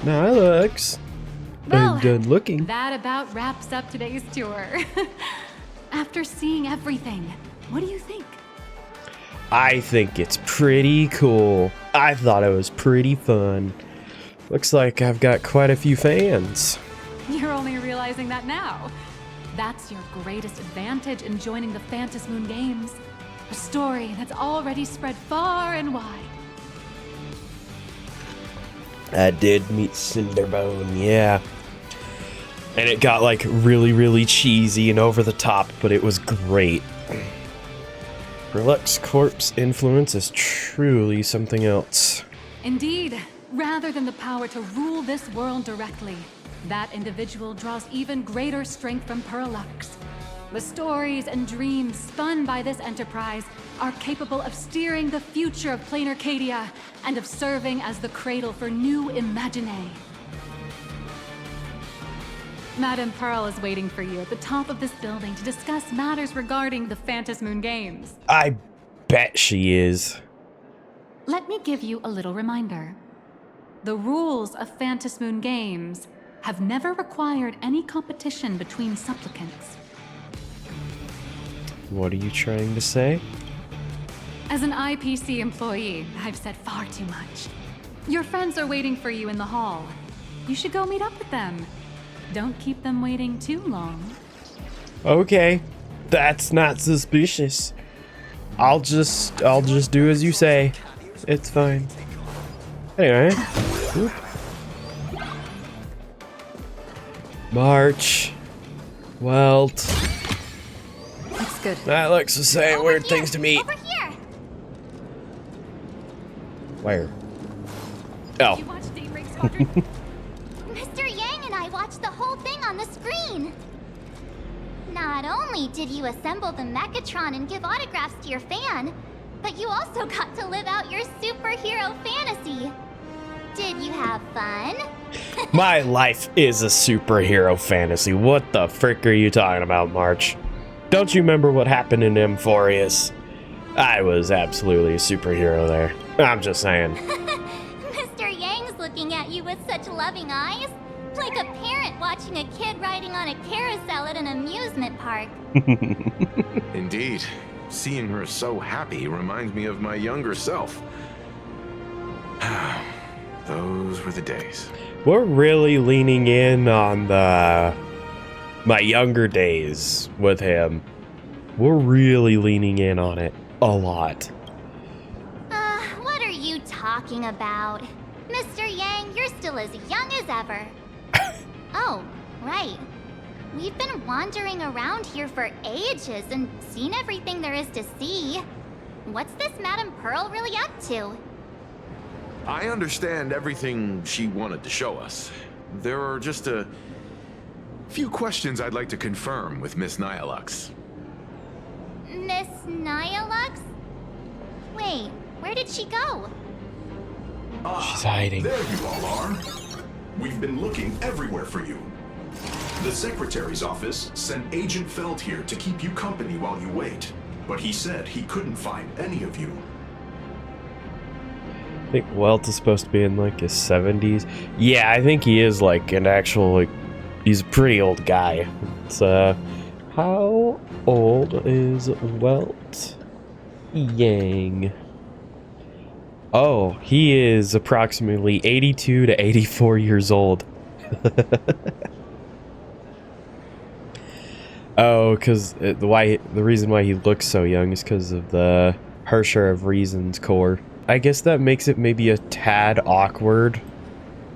Alex. Well, I'm done looking. that about wraps up today's tour. After seeing everything, what do you think? I think it's pretty cool. I thought it was pretty fun. Looks like I've got quite a few fans. You're only realizing that now. That's your greatest advantage in joining the Phantasmoon Games. A story that's already spread far and wide. I did meet Cinderbone, yeah. And it got like really, really cheesy and over the top, but it was great. Relux Corp's influence is truly something else. Indeed, rather than the power to rule this world directly, that individual draws even greater strength from Perlux. The stories and dreams spun by this enterprise are capable of steering the future of Planarcadia and of serving as the cradle for new imaginae. Madame Pearl is waiting for you at the top of this building to discuss matters regarding the Phantasmoon Games. I bet she is. Let me give you a little reminder. The rules of Phantasmoon Games have never required any competition between supplicants. What are you trying to say? As an IPC employee, I've said far too much. Your friends are waiting for you in the hall. You should go meet up with them. Don't keep them waiting too long. Okay, that's not suspicious. I'll just do as you say. It's fine. Anyway. Whoop. March. Welt. Looks good. Alex is saying weird things to me. Over here. Where? Did Oh. you watch Daybreak Squadron? Mr. Yang and I watched the whole thing on the screen. Not only did you assemble the Mechatron and give autographs to your fan, but you also got to live out your superhero fantasy. Did you have fun? My life is a superhero fantasy. What the frick are you talking about, March? Don't you remember what happened in Emphorius? I was absolutely a superhero there. I'm just saying. Mr. Yang's looking at you with such loving eyes. Like a parent watching a kid riding on a carousel at an amusement park. Indeed. Seeing her so happy reminds me of my younger self. Those were the days. We're really leaning in on my younger days with him. We're really leaning in on it a lot. What are you talking about? Mr. Yang, you're still as young as ever. Oh, right. We've been wandering around here for ages and seen everything there is to see. What's this Madame Pearl really up to? I understand everything she wanted to show us. There are just a few questions I'd like to confirm with Miss Nihilux. Miss Nihilux? Wait, where did she go? She's hiding. There you all are. We've been looking everywhere for you. The Secretary's office sent Agent Feld here to keep you company while you wait, but he said he couldn't find any of you. I think Welt is supposed to be in like his 70s. Yeah, I think he is like an actual, like, he's a pretty old guy. It's, how old is Welt Yang? Oh, he is approximately 82 to 84 years old. Oh, because the reason why he looks so young is because of the Hersher of Reason's core. I guess that makes it maybe a tad awkward.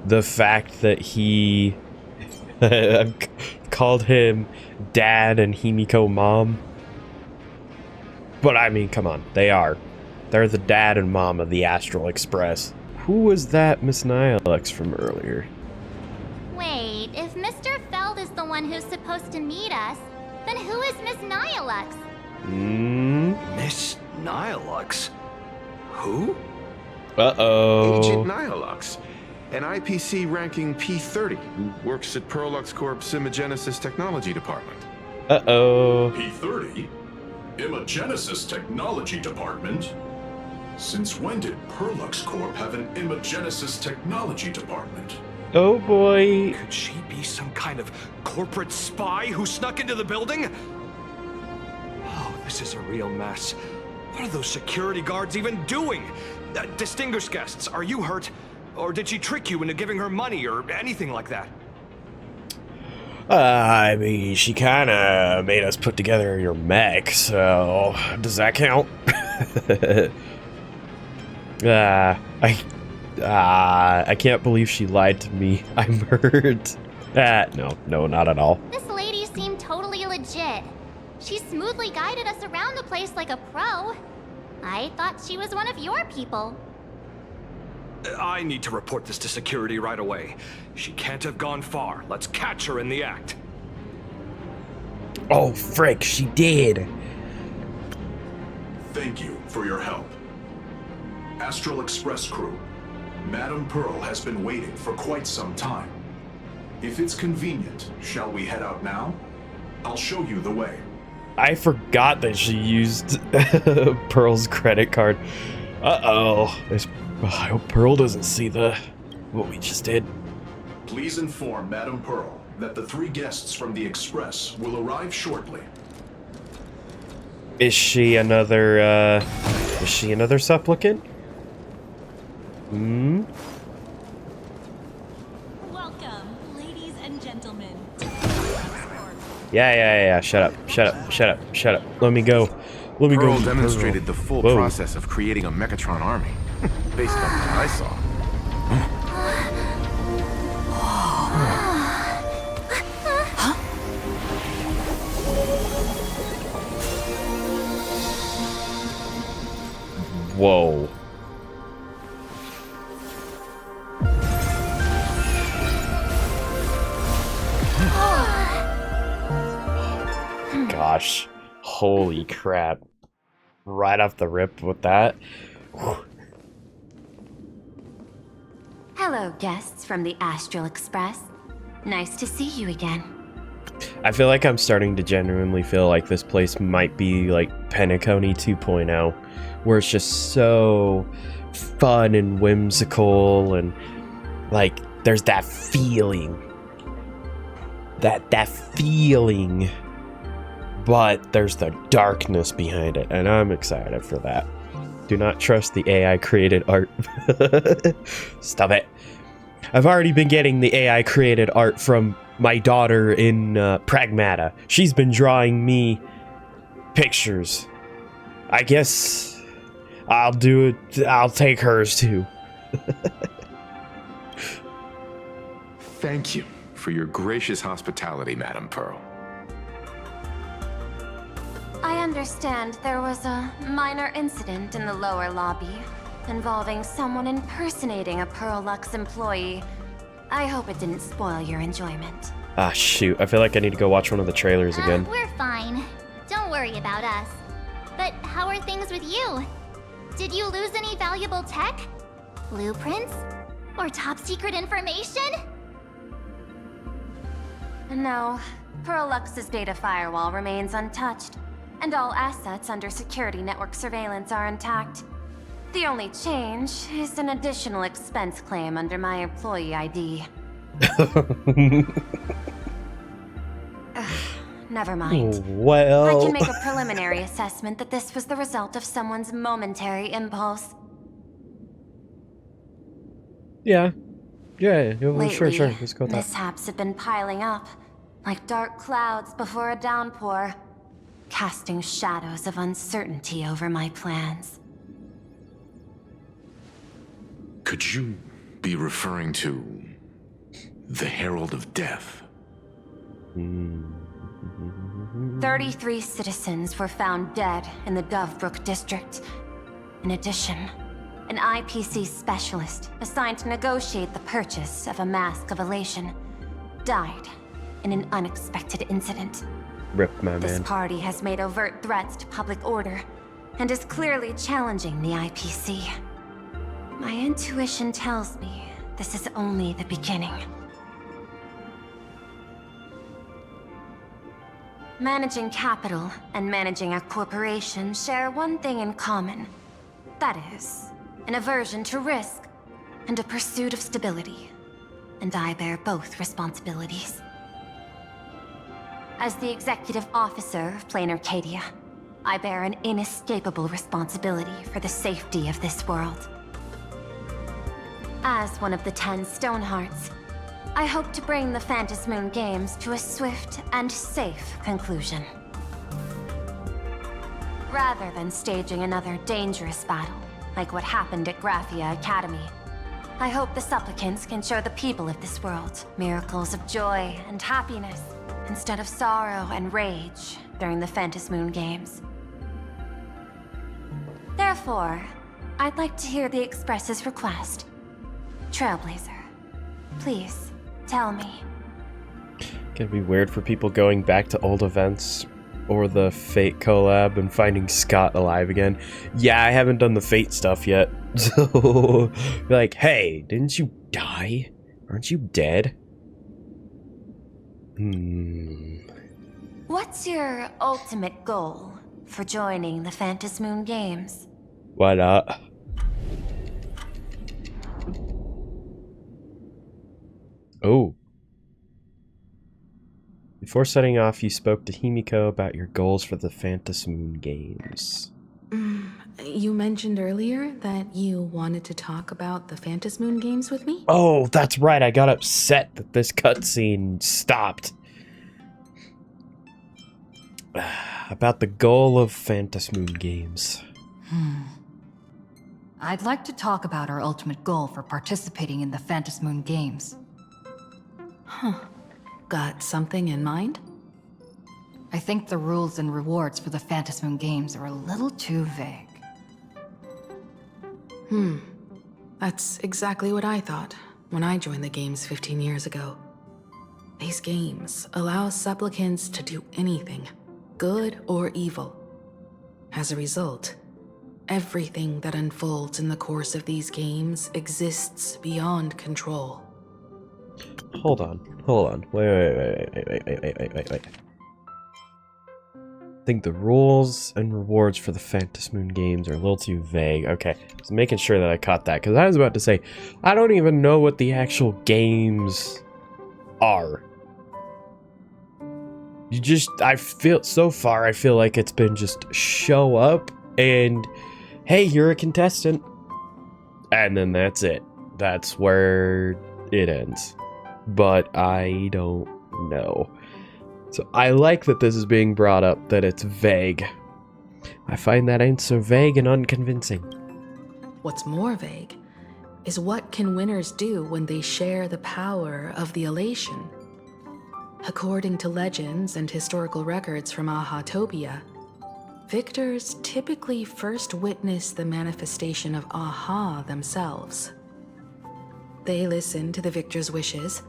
The fact that he I've called him Dad and Himiko Mom. But I mean, come on, they are. They're the dad and mom of the Astral Express. Who was that Miss Nihilux from earlier? Wait, if Mr. Feld is the one who's supposed to meet us, then who is Miss Nihilux? Miss Nihilux? Who? Uh-oh. Agent Nihilux, an IPC ranking P30 who works at Perlux Corp's Imagenesis Technology Department. Uh-oh. P30? Imagenesis Technology Department? Since when did Perlux Corp have an Imagenesis Technology Department? Oh boy. Could she be some kind of corporate spy who snuck into the building? Oh, this is a real mess. What are those security guards even doing? Distinguished guests, are you hurt? Or did she trick you into giving her money or anything like that? I mean, she kind of made us put together your mech, so does that count? I can't believe she lied to me. I'm hurt. No, not at all. This lady seemed totally legit. She smoothly guided us around the place like a pro. I thought she was one of your people. I need to report this to security right away. She can't have gone far. Let's catch her in the act. Oh, frick, she did. Thank you for your help. Astral Express crew, Madame Pearl has been waiting for quite some time. If it's convenient, shall we head out now? I'll show you the way. I forgot that she used Pearl's credit card. Uh-oh. I hope Pearl doesn't see what we just did. Please inform Madame Pearl that the 3 guests from the Express will arrive shortly. Is she another supplicant? Welcome, ladies and gentlemen. Yeah. Shut up. Let me go. Pearl demonstrated the full process of creating a Mechatron army, based on what I saw. Whoa. Gosh. Holy crap. Right off the rip with that. Hello, guests from the Astral Express. Nice to see you again. I feel like I'm starting to genuinely feel like this place might be like Penacony 2.0, where it's just so fun and whimsical and like there's that feeling. That feeling. But there's the darkness behind it, and I'm excited for that. Do not trust the AI created art. Stop it. I've already been getting the AI created art from my daughter in Pragmata. She's been drawing me pictures. I guess I'll do it. I'll take hers too. Thank you for your gracious hospitality, Madame Pearl. I understand there was a minor incident in the lower lobby involving someone impersonating a Pearl Lux employee. I hope it didn't spoil your enjoyment. Ah, shoot. I feel like I need to go watch one of the trailers again. We're fine. Don't worry about us. But how are things with you? Did you lose any valuable tech? Blueprints? Or top secret information? No, Pearl Lux's data firewall remains untouched, and all assets under security network surveillance are intact. The only change is an additional expense claim under my employee ID. Never mind. Well, I can make a preliminary assessment that this was the result of someone's momentary impulse. Yeah, well, sure. Lately, Let's go with that. mishaps have been piling up, like dark clouds before a downpour, casting shadows of uncertainty over my plans. Could you be referring to the Herald of Death? 33 citizens were found dead in the Dovebrook district. In addition, an IPC specialist assigned to negotiate the purchase of a mask of elation died in an unexpected incident. Rip, my This man. party has made overt threats to public order and is clearly challenging the IPC. My intuition tells me this is only the beginning. Managing capital and managing a corporation share one thing in common. That is, an aversion to risk and a pursuit of stability. and I bear both responsibilities. As the executive officer of Planarcadia, I bear an inescapable responsibility for the safety of this world. As one of the 10 Stonehearts, I hope to bring the Phantasmoon Games to a swift and safe conclusion. Rather than staging another dangerous battle, like what happened at Graphia Academy, I hope the supplicants can show the people of this world miracles of joy and happiness, instead of sorrow and rage during the Phantasmoon Games. Therefore, I'd like to hear the Express's request. Trailblazer, please, tell me. Gonna be weird for people going back to old events or the Fate collab and finding Scott alive again. Yeah, I haven't done the Fate stuff yet. So, like, hey, didn't you die? Aren't you dead? What's your ultimate goal for joining the Phantasmoon Games? Why not? Oh. Before setting off, you spoke to Himiko about your goals for the Phantasmoon Games. You mentioned earlier that you wanted to talk about the Phantasmoon Games with me? Oh, that's right. I got upset that this cutscene stopped. About the goal of Phantasmoon Games. I'd like to talk about our ultimate goal for participating in the Phantasmoon Games. Got something in mind? I think the rules and rewards for the Phantasmoon Games are a little too vague. That's exactly what I thought when I joined the games 15 years ago. These games allow supplicants to do anything, good or evil. As a result, everything that unfolds in the course of these games exists beyond control. Hold on. Wait. I think the rules and rewards for the Phantasmoon Games are a little too vague. Okay, just making sure that I caught that, because I was about to say, I don't even know what the actual games are. I feel like it's been just show up and, hey, you're a contestant. And then that's it. That's where it ends. But I don't know. So I like that this is being brought up, that it's vague. I find that ain't so vague and unconvincing. What's more vague is what can winners do when they share the power of the elation. According to legends and historical records from Ahatopia, victors typically first witness the manifestation of Aha themselves. They listen to the victor's wishes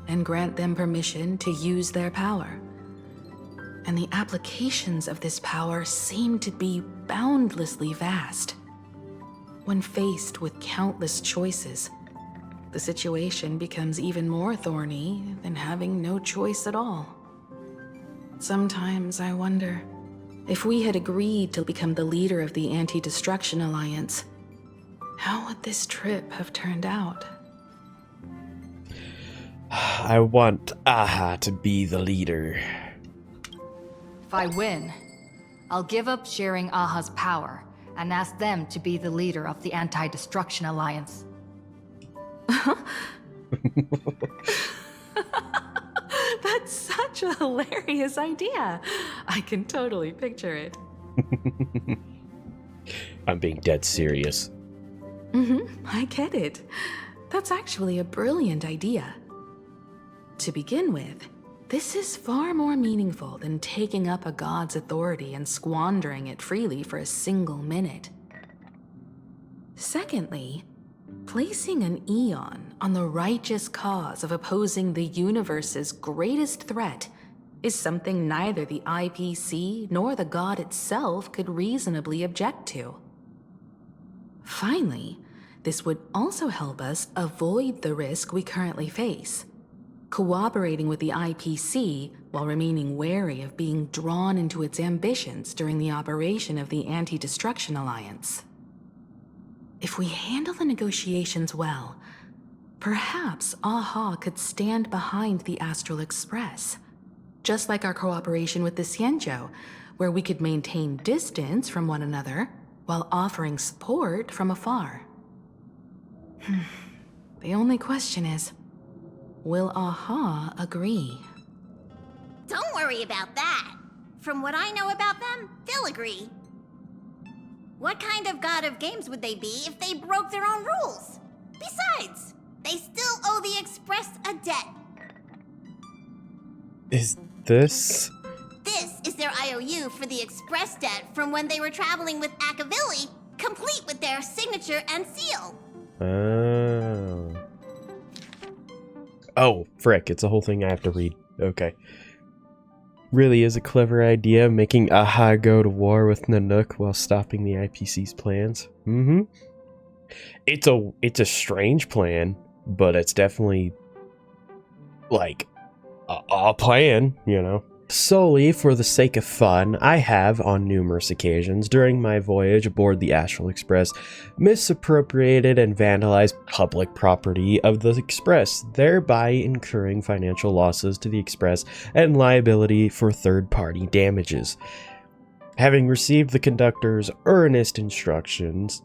and grant them permission to use their power. And the applications of this power seem to be boundlessly vast. When faced with countless choices, the situation becomes even more thorny than having no choice at all. Sometimes I wonder, if we had agreed to become the leader of the Anti-Destruction Alliance, how would this trip have turned out? I want Aha to be the leader. If I win, I'll give up sharing Aha's power and ask them to be the leader of the Anti-Destruction Alliance. That's such a hilarious idea. I can totally picture it. I'm being dead serious. I get it. That's actually a brilliant idea. To begin with, this is far more meaningful than taking up a god's authority and squandering it freely for a single minute. Secondly, placing an Eon on the righteous cause of opposing the universe's greatest threat is something neither the IPC nor the god itself could reasonably object to. Finally, this would also help us avoid the risk we currently face, cooperating with the IPC while remaining wary of being drawn into its ambitions during the operation of the Anti-Destruction Alliance. If we handle the negotiations well, Perhaps Aha could stand behind the Astral Express, just like our cooperation with the Xianzhou, where we could maintain distance from one another while offering support from afar. The only question is, will Aha agree? Don't worry about that. From what I know about them, they'll agree. What kind of god of games would they be if they broke their own rules? Besides, they still owe the Express a debt. Is this? This is their IOU for the Express debt from when they were traveling with Akavili, complete with their signature and seal. Oh. Oh, frick, it's a whole thing I have to read. Okay. Really is a clever idea, making Aha go to war with Nanook while stopping the IPC's plans. Mm-hmm. It's a strange plan, but it's definitely, like, a plan, you know? Solely for the sake of fun, I have, on numerous occasions during my voyage aboard the Astral Express, misappropriated and vandalized public property of the Express, thereby incurring financial losses to the Express and liability for third-party damages. Having received the conductor's earnest instructions,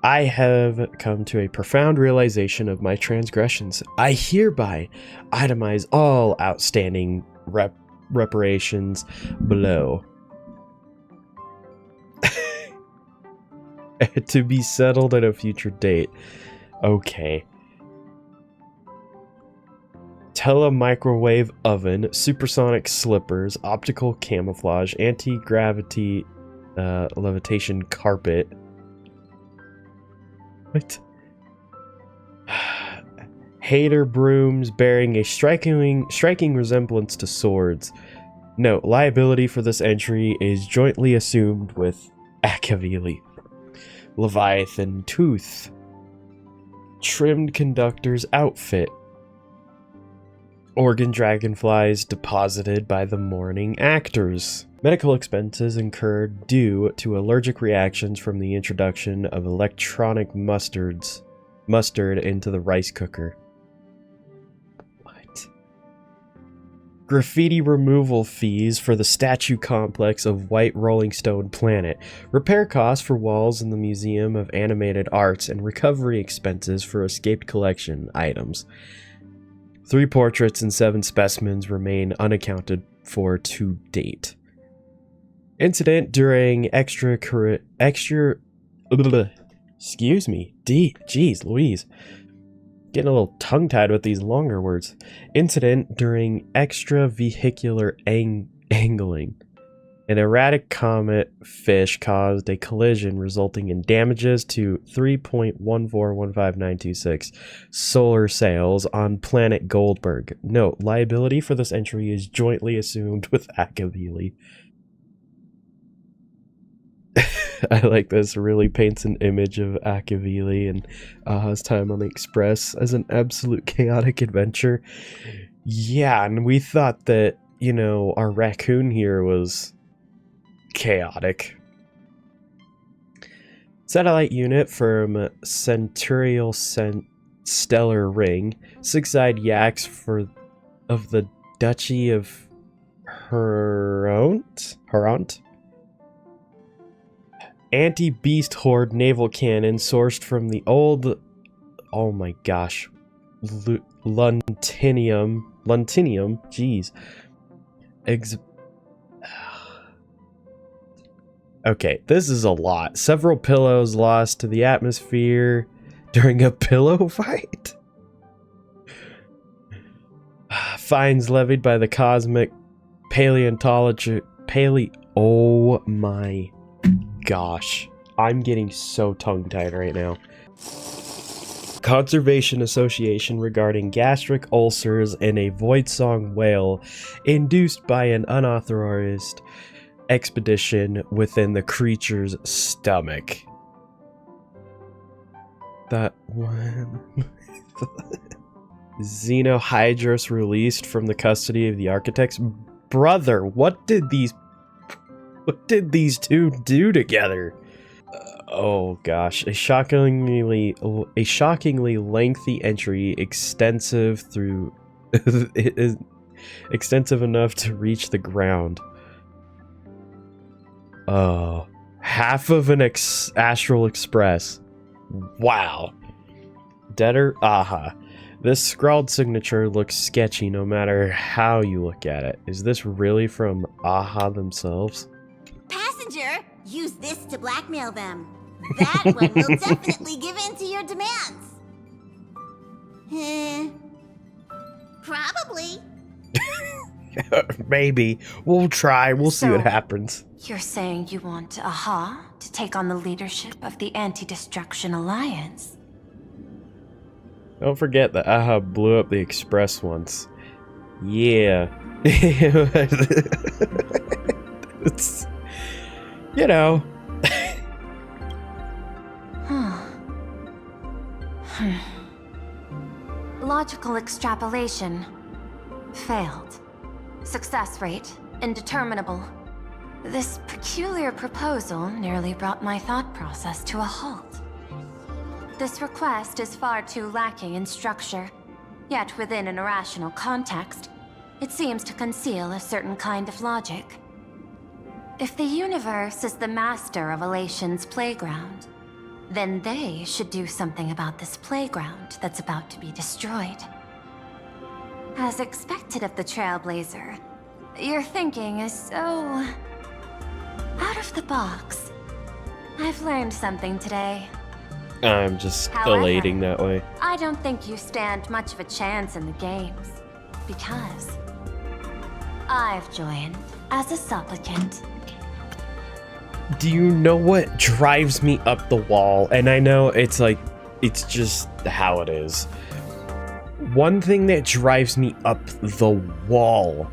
I have come to a profound realization of my transgressions. I hereby itemize all outstanding reparations below. To be settled at a future date. Okay. Telemicrowave oven, supersonic slippers, optical camouflage, anti-gravity levitation carpet. What? Hater brooms bearing a striking resemblance to swords. Note, liability for this entry is jointly assumed with Akavili. Leviathan tooth. Trimmed conductor's outfit. Organ dragonflies deposited by the mourning actors. Medical expenses incurred due to allergic reactions from the introduction of electronic mustard into the rice cooker. What? Graffiti removal fees for the statue complex of White Rolling Stone Planet. Repair costs for walls in the Museum of Animated Arts and recovery expenses for escaped collection items. 3 portraits and 7 specimens remain unaccounted for to date. Incident during excuse me. Jeez Louise. Getting a little tongue-tied with these longer words. Incident during extravehicular angling. An erratic comet fish caused a collision resulting in damages to 3.1415926 solar sails on planet Goldberg. Note, liability for this entry is jointly assumed with Akavili. I like this. It really paints an image of Akavili and Aha's time on the Express as an absolute chaotic adventure. Yeah, and we thought that, you know, our raccoon here was chaotic. Satellite unit from Centurial Stellar Ring. 6-eyed yaks of the Duchy of Haront? Anti-beast horde naval cannon sourced from the old, oh my gosh, Luntinium, jeez. Okay, this is a lot. Several pillows lost to the atmosphere during a pillow fight. Fines levied by the cosmic paleontology. Oh my gosh. I'm getting so tongue-tied right now. Conservation Association regarding gastric ulcers in a void-song whale induced by an unauthorized expedition within the creature's stomach. That one. Xenohydrus released from the custody of the architects. Brother, what did these two do together? Oh gosh, a shockingly lengthy entry, extensive through it is extensive enough to reach the ground. Oh, half of an astral express. Wow. Debtor Aha. This scrawled signature looks sketchy no matter how you look at it. Is this really from Aha themselves? Passenger, use this to blackmail them. That one will definitely give in to your demands. Probably. Maybe. We'll try. We'll see what happens. You're saying you want Aha to take on the leadership of the Anti-Destruction Alliance? Don't forget that Aha blew up the Express once. Yeah. It's, you know. Logical extrapolation. Failed. Success rate indeterminable. This peculiar proposal nearly brought my thought process to a halt. This request is far too lacking in structure, yet within an irrational context, it seems to conceal a certain kind of logic. If the universe is the master of Elation's playground, then they should do something about this playground that's about to be destroyed. As expected of the Trailblazer, your thinking is so out of the box. I've learned something today. I'm just However, elating that way. I don't think you stand much of a chance in the games, because I've joined as a supplicant. Do you know what drives me up the wall? And I know it's like, it's just how it is. One thing that drives me up the wall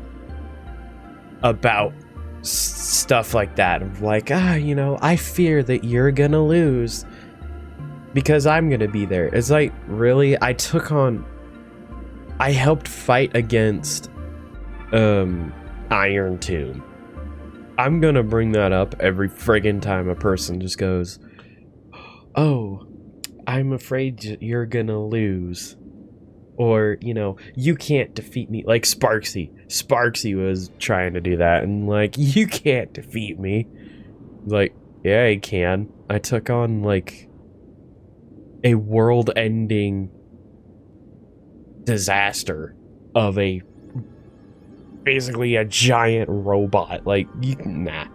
about stuff like that, of like, you know, I fear that you're gonna lose because I'm gonna be there. It's like, really? I helped fight against Iron Tomb. I'm gonna bring that up every friggin' time a person just goes, oh, I'm afraid you're gonna lose. Or, you know, you can't defeat me. Like Sparksy. Sparksy was trying to do that. And like, you can't defeat me. Like, yeah, I can. I took on, like, a world-ending disaster of basically a giant robot. Like, nah.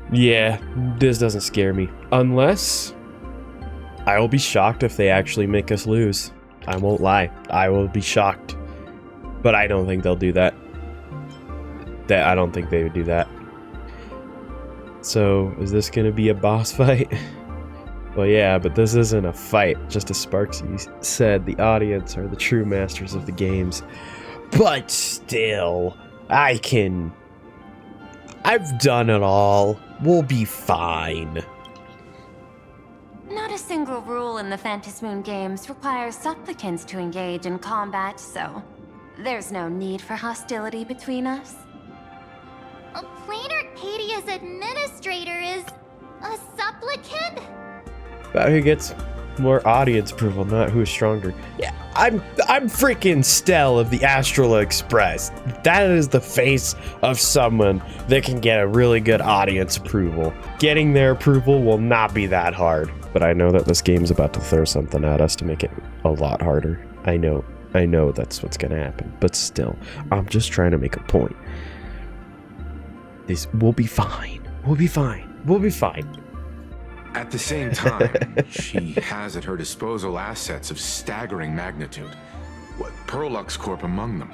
Yeah, this doesn't scare me. Unless, I will be shocked if they actually make us lose. I won't lie. I will be shocked. But I don't think they'll do that. I don't think they would do that. So, is this gonna be a boss fight? Well, yeah, but this isn't a fight. Just as Sparksy said, the audience are the true masters of the games. But still, I've done it all. We'll be fine. Not a single rule in the Phantasmoon games requires supplicants to engage in combat, so there's no need for hostility between us. Planarcadia's administrator is a supplicant? About who gets more audience approval, not who's stronger. Yeah, I'm freaking Stell of the Astral Express. That is the face of someone that can get a really good audience approval. Getting their approval will not be that hard. But I know that this game's about to throw something at us to make it a lot harder. I know that's what's gonna happen. But still, I'm just trying to make a point. We'll be fine. We'll be fine. We'll be fine. At the same time, she has at her disposal assets of staggering magnitude. What, Perlux Corp among them.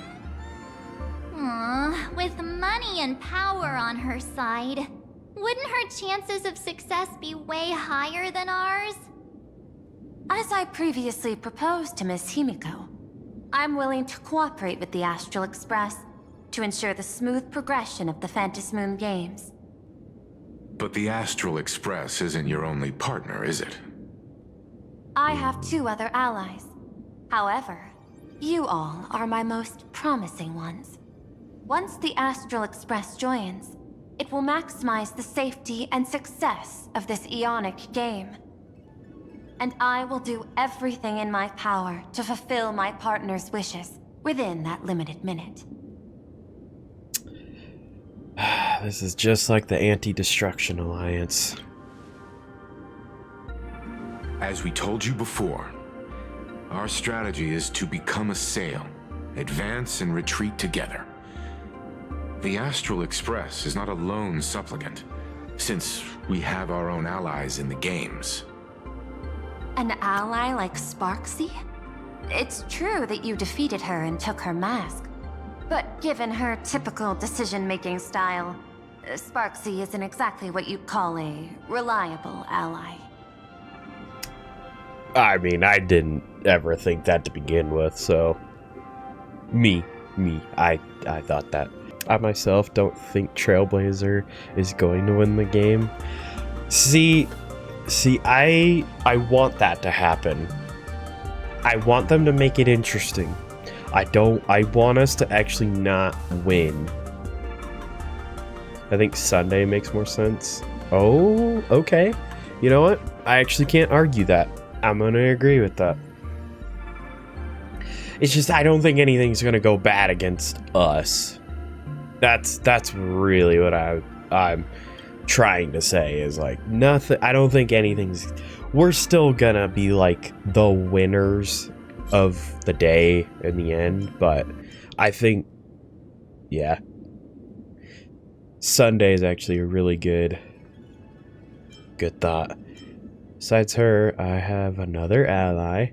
With money and power on her side, wouldn't her chances of success be way higher than ours? As I previously proposed to Miss Himiko, I'm willing to cooperate with the Astral Express to ensure the smooth progression of the Phantasmoon games. But the Astral Express isn't your only partner, is it? I have 2 other allies. However, you all are my most promising ones. Once the Astral Express joins, It will maximize the safety and success of this Ionic game. And I will do everything in my power to fulfill my partner's wishes within that limited minute. This is just like the Anti-Destruction Alliance. As we told you before, our strategy is to become a sail, advance and retreat together. The Astral Express is not a lone supplicant, since we have our own allies in the games. An ally like Sparksy? It's true that you defeated her and took her mask. But given her typical decision-making style, Sparksy isn't exactly what you'd call a reliable ally. I mean, I didn't ever think that to begin with, so... I thought that. I myself don't think Trailblazer is going to win the game. See, I want that to happen. I want them to make it interesting. I want us to actually not win. I think Sunday makes more sense. Oh, okay. You know what? I actually can't argue that. I'm gonna agree with that. It's just I don't think anything's gonna go bad against us. That's really what I'm trying to say is like nothing. I don't think anything's. We're still gonna be like the winners of the day in the end, but I think, yeah, Sunday is actually a really good thought. Besides her, I have another ally.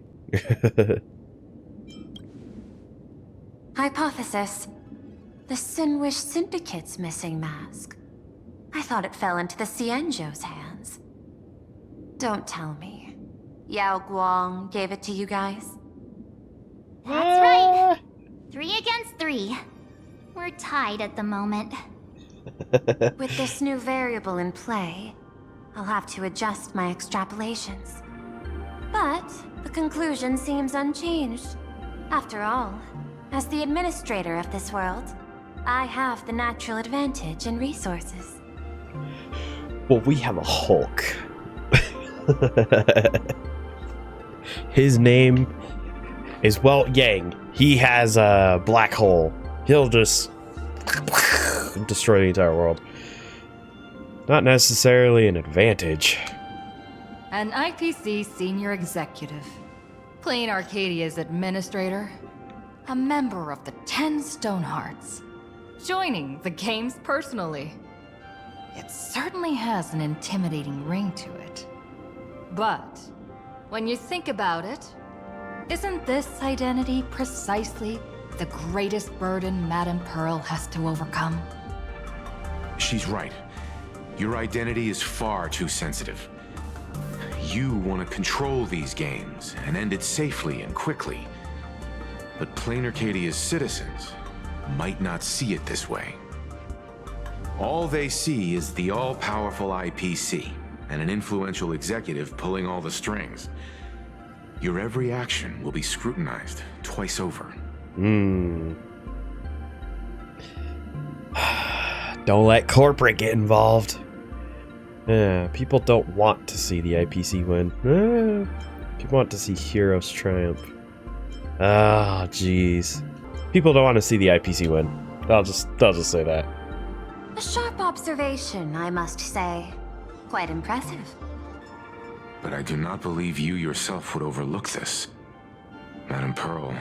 Hypothesis. The Sinwish Syndicate's missing mask. I thought it fell into the Cienjo's hands. Don't tell me. Yao Guang gave it to you guys? That's right. 3 against 3. We're tied at the moment. With this new variable in play, I'll have to adjust my extrapolations. But the conclusion seems unchanged. After all, as the administrator of this world, I have the natural advantage in resources. Well, we have a Hulk. His name is Yang. He has a black hole. He'll just destroy the entire world. Not necessarily an advantage. An IPC senior executive. Planarcadia's administrator. A member of the 10 Stonehearts. Joining the games personally. It certainly has an intimidating ring to it. But when you think about it, isn't this identity precisely the greatest burden Madame Pearl has to overcome? She's right. Your identity is far too sensitive. You want to control these games and end it safely and quickly. But Planarcadia's citizens might not see it this way. All they see is the all-powerful IPC and an influential executive pulling all the strings. Your every action will be scrutinized twice over. Don't let corporate get involved. People don't want to see the IPC win. People want to see heroes triumph. Ah, jeez. People don't want to see the IPC win. I'll just say that. A sharp observation, I must say. Quite impressive. But I do not believe you yourself would overlook this. Madame Pearl,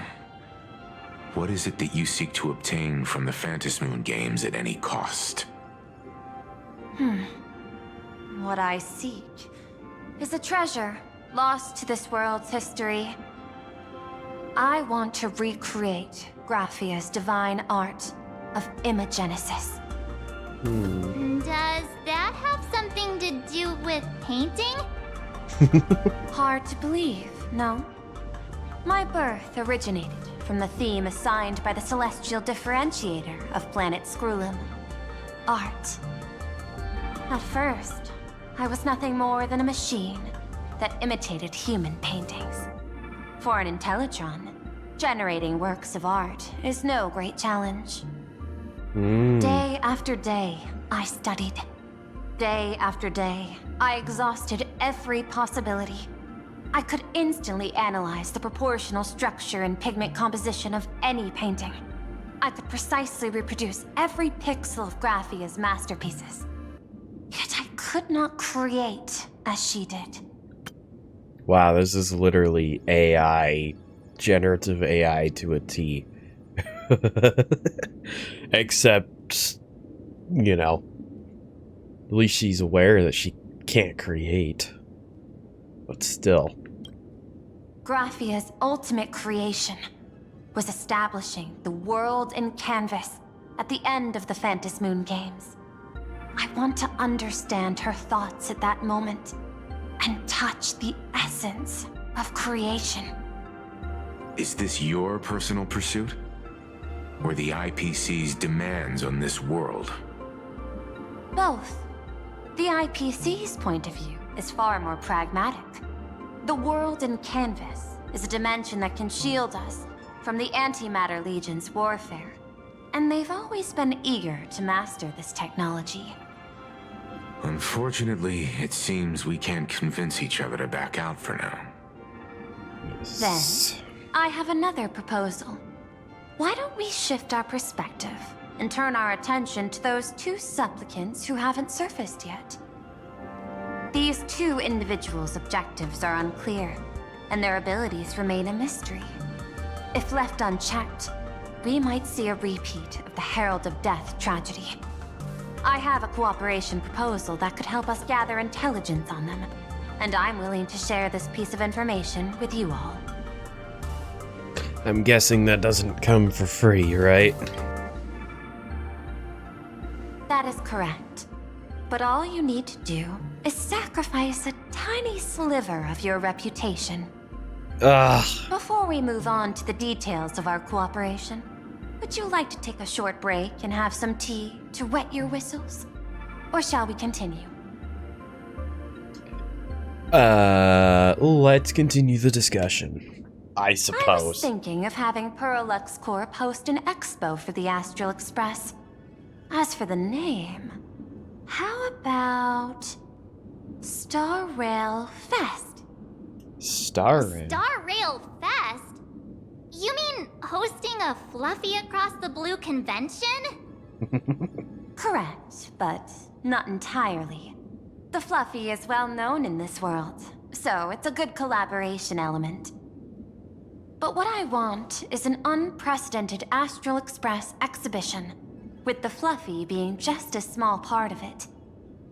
what is it that you seek to obtain from the Phantasmoon games at any cost? What I seek is a treasure lost to this world's history. I want to recreate Graphia's divine art of imagenesis. Does that have something to do with painting? Hard to believe, no? My birth originated from the theme assigned by the celestial differentiator of planet Skrullum. Art. At first, I was nothing more than a machine that imitated human paintings. For an Intellitron, generating works of art is no great challenge. Day after day, I studied. Day after day, I exhausted every possibility. I could instantly analyze the proportional structure and pigment composition of any painting. I could precisely reproduce every pixel of Graphia's masterpieces. Yet I could not create as she did. Wow, this is literally AI, generative AI to a T. Except, you know, at least she's aware that she can't create. But still. Graphia's ultimate creation was establishing the world in canvas at the end of the Phantom Moon Games. I want to understand her thoughts at that moment and touch the essence of creation. Is this your personal pursuit? Or the IPC's demands on this world? Both. The IPC's point of view is far more pragmatic. The world in canvas is a dimension that can shield us from the Antimatter Legion's warfare, and they've always been eager to master this technology. Unfortunately, it seems we can't convince each other to back out for now. Then, I have another proposal. Why don't we shift our perspective and turn our attention to those two supplicants who haven't surfaced yet? These two individuals' objectives are unclear, and their abilities remain a mystery. If left unchecked, we might see a repeat of the Herald of Death tragedy. I have a cooperation proposal that could help us gather intelligence on them, and I'm willing to share this piece of information with you all. I'm guessing that doesn't come for free, right? That is correct. But all you need to do is sacrifice a tiny sliver of your reputation. Ugh. Before we move on to the details of our cooperation, would you like to take a short break and have some tea to wet your whistles? Or shall we continue? Let's continue the discussion. I suppose. I was thinking of having Perlux Corp host an expo for the Astral Express. As for the name, how about Star Rail Fest? Star Rail? Star Rail Fest? You mean hosting a Fluffy Across the Blue convention? Correct, but not entirely. The Fluffy is well known in this world, so it's a good collaboration element. But what I want is an unprecedented Astral Express exhibition, with the Fluffy being just a small part of it.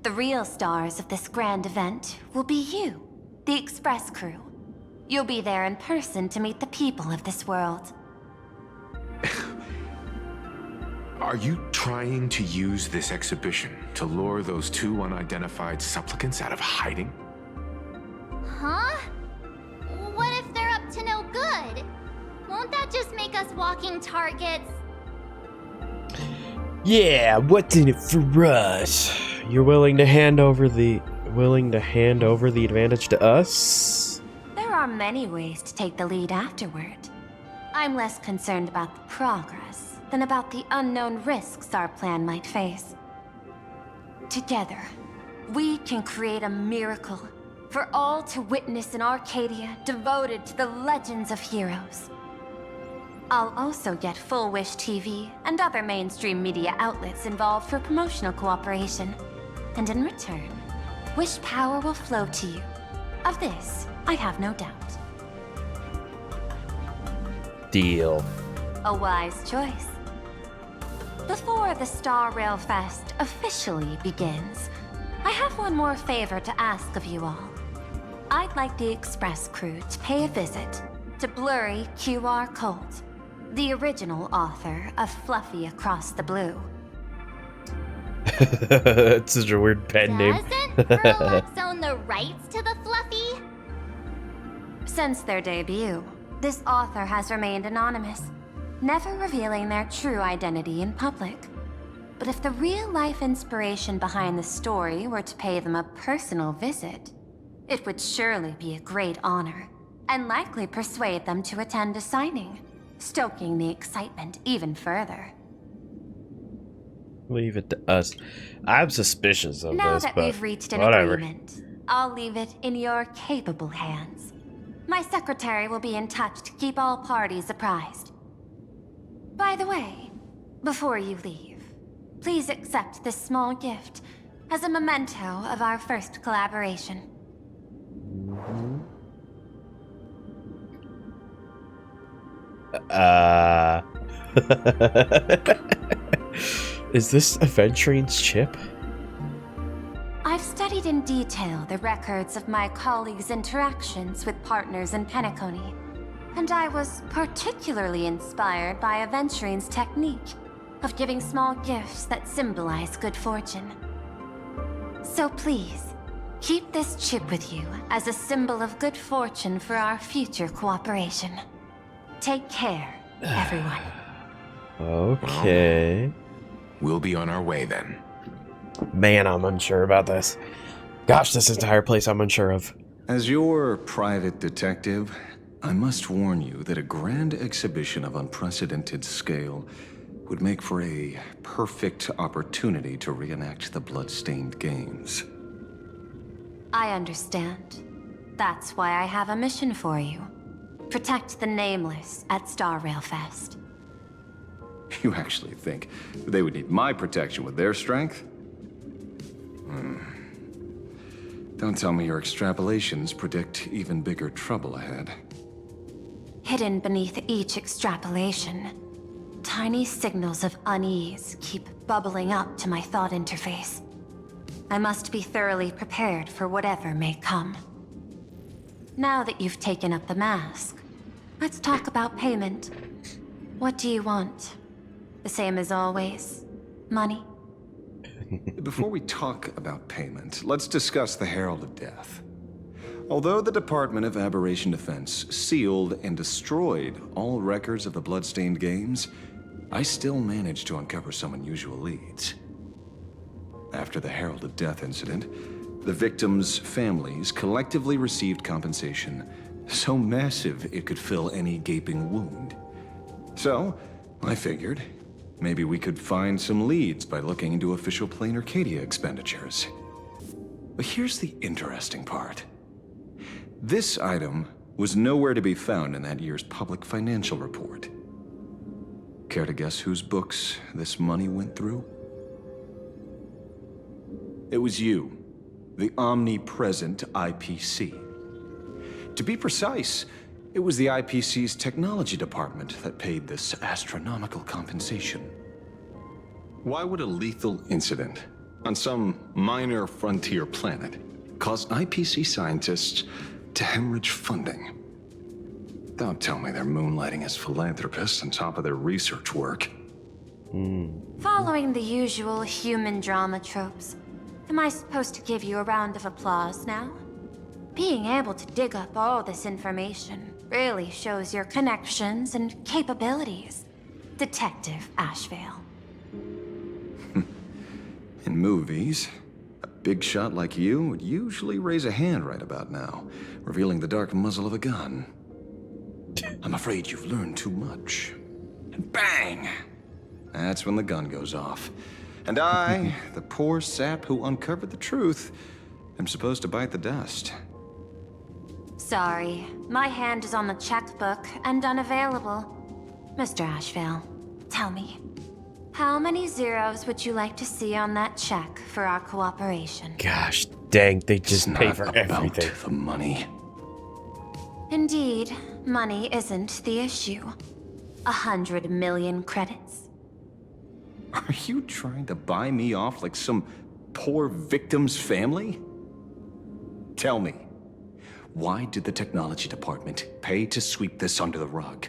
The real stars of this grand event will be you, the Express crew. You'll be there in person to meet the people of this world. Are you trying to use this exhibition to lure those two unidentified supplicants out of hiding? Huh? What if they're up to no good? Won't that just make us walking targets? Yeah, what's in it for us? You're willing to hand over the advantage to us? There are many ways to take the lead afterward. I'm less concerned about the progress than about the unknown risks our plan might face. Together, we can create a miracle for all to witness in Arcadia devoted to the legends of heroes. I'll also get Fulwish TV and other mainstream media outlets involved for promotional cooperation. And in return, Wish power will flow to you. Of this, I have no doubt. Deal. A wise choice. Before the Star Rail Fest officially begins, I have one more favor to ask of you all. I'd like the Express crew to pay a visit to Blurry QR Colt, the original author of Fluffy Across the Blue. It's such a weird pen name. Doesn't Perlux own the rights to the Fluffy? Since their debut, this author has remained anonymous, never revealing their true identity in public. But if the real-life inspiration behind the story were to pay them a personal visit, it would surely be a great honor, and likely persuade them to attend a signing, stoking the excitement even further. Leave it to us. I'm suspicious of Now this, that but we've reached an whatever. agreement, I'll leave it in your capable hands. My secretary will be in touch to keep all parties apprised. By the way, before you leave, please accept this small gift as a memento of our first collaboration. Is this Aventurine's chip? I've studied in detail the records of my colleagues' interactions with partners in Penacony, and I was particularly inspired by Aventurine's technique of giving small gifts that symbolize good fortune. So please, keep this chip with you as a symbol of good fortune for our future cooperation. Take care, everyone. Okay. We'll be on our way then. Man, I'm unsure about this. Gosh, this entire place I'm unsure of. As your private detective, I must warn you that a grand exhibition of unprecedented scale would make for a perfect opportunity to reenact the blood-stained games. I understand. That's why I have a mission for you. Protect the Nameless at Star Rail Fest. You actually think they would need my protection with their strength? Don't tell me your extrapolations predict even bigger trouble ahead. Hidden beneath each extrapolation, tiny signals of unease keep bubbling up to my thought interface. I must be thoroughly prepared for whatever may come. Now that you've taken up the mask, let's talk about payment. What do you want? The same as always? Money? Before we talk about payment, let's discuss the Herald of Death. Although the Department of Aberration Defense sealed and destroyed all records of the Bloodstained Games, I still managed to uncover some unusual leads. After the Herald of Death incident, the victims' families collectively received compensation so massive it could fill any gaping wound. So, I figured, maybe we could find some leads by looking into official Planarcadia expenditures. But here's the interesting part. This item was nowhere to be found in that year's public financial report. Care to guess whose books this money went through? It was you, the omnipresent IPC. To be precise, it was the IPC's technology department that paid this astronomical compensation. Why would a lethal incident on some minor frontier planet cause IPC scientists to hemorrhage funding? Don't tell me they're moonlighting as philanthropists on top of their research work. Following the usual human drama tropes, am I supposed to give you a round of applause now? Being able to dig up all this information really shows your connections and capabilities, Detective Ashvale. In movies, a big shot like you would usually raise a hand right about now, revealing the dark muzzle of a gun. I'm afraid you've learned too much. And bang! That's when the gun goes off. And I, the poor sap who uncovered the truth, am supposed to bite the dust. Sorry, my hand is on the checkbook and unavailable. Mr. Ashvale, tell me, how many zeros would you like to see on that check for our cooperation? Gosh dang, they just It's pay not for about everything. the money. Indeed, money isn't the issue. 100 million credits. Are you trying to buy me off like some poor victim's family? Tell me, why did the technology department pay to sweep this under the rug?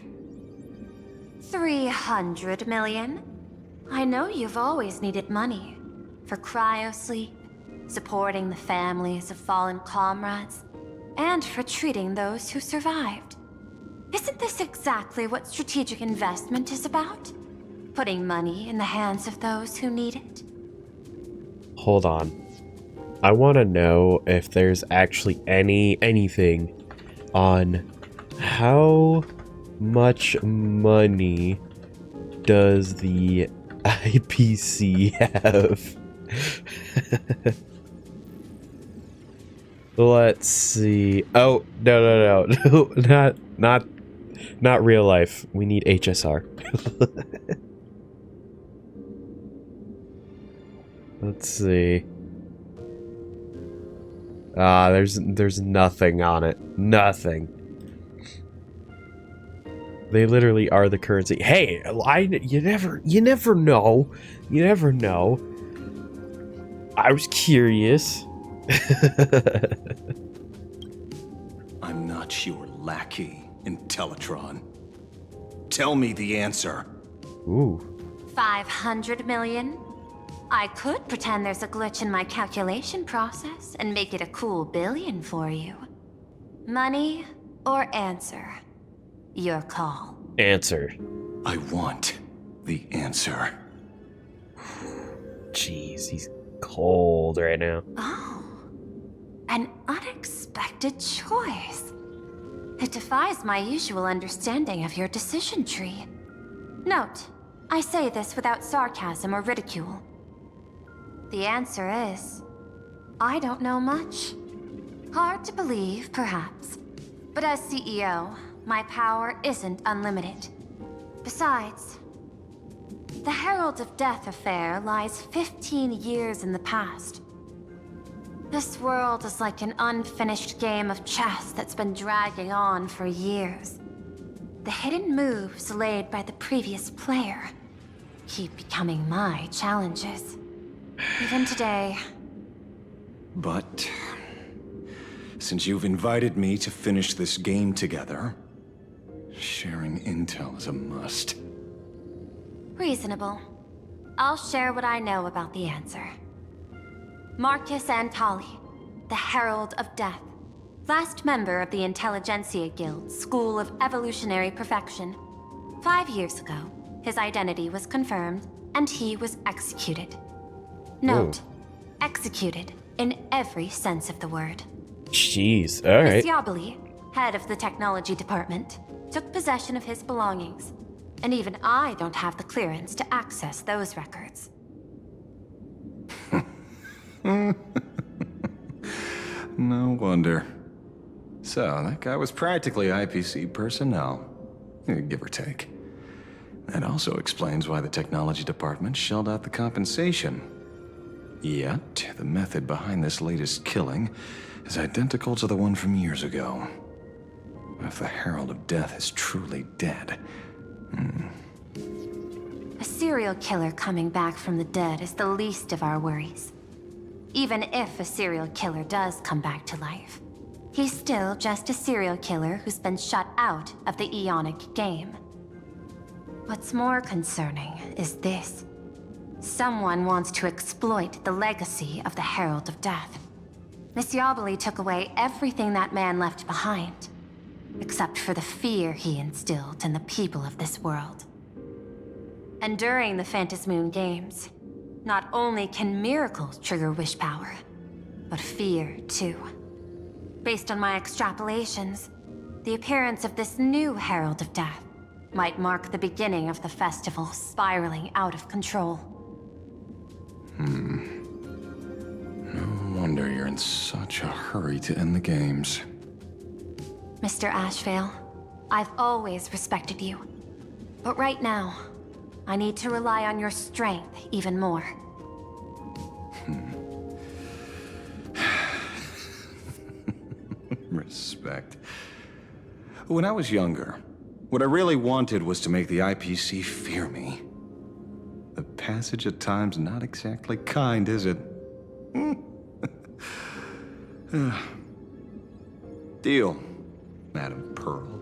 300 million? I know you've always needed money. For cryosleep, supporting the families of fallen comrades, and for treating those who survived. Isn't this exactly what strategic investment is about? Putting money in the hands of those who need it? Hold on. I want to know if there's actually anything on how much money does the IPC have? Let's see. Oh, no. Not real life. We need HSR. Let's see. There's nothing on it. Nothing. They literally are the currency. Hey, you never know. You never know. I was curious. I'm not your lackey, Intellitron. Tell me the answer. Ooh. 500 million? I could pretend there's a glitch in my calculation process and make it a cool billion for you. Money or answer? Your call. Answer. I want the answer. Jeez, he's cold right now. Oh, an unexpected choice. It defies my usual understanding of your decision tree. Note, I say this without sarcasm or ridicule. The answer is, I don't know much. Hard to believe, perhaps. But as CEO, my power isn't unlimited. Besides, the Herald of Death affair lies 15 years in the past. This world is like an unfinished game of chess that's been dragging on for years. The hidden moves laid by the previous player keep becoming my challenges. Even today. But since you've invited me to finish this game together, sharing intel is a must. Reasonable. I'll share what I know about the answer. Marcus Antali, the Herald of Death. Last member of the Intelligentsia Guild, School of Evolutionary Perfection. 5 years ago, his identity was confirmed, and he was executed. Note, executed in every sense of the word. Jeez, alright. Miss Yabali, head of the technology department, took possession of his belongings, and even I don't have the clearance to access those records. No wonder. So, that guy was practically IPC personnel, give or take. That also explains why the technology department shelled out the compensation. Yet, the method behind this latest killing is identical to the one from years ago. If the Herald of Death is truly dead... A serial killer coming back from the dead is the least of our worries. Even if a serial killer does come back to life, he's still just a serial killer who's been shut out of the Ionic game. What's more concerning is this. Someone wants to exploit the legacy of the Herald of Death. Miss Yabali took away everything that man left behind, except for the fear he instilled in the people of this world. And during the Phantasmoon Games, not only can miracles trigger wish power, but fear too. Based on my extrapolations, the appearance of this new Herald of Death might mark the beginning of the festival spiraling out of control. No wonder you're in such a hurry to end the games. Mr. Ashvale, I've always respected you. But right now, I need to rely on your strength even more. Respect. When I was younger, what I really wanted was to make the IPC fear me. The passage at time's not exactly kind, is it? Deal, Madam Pearl.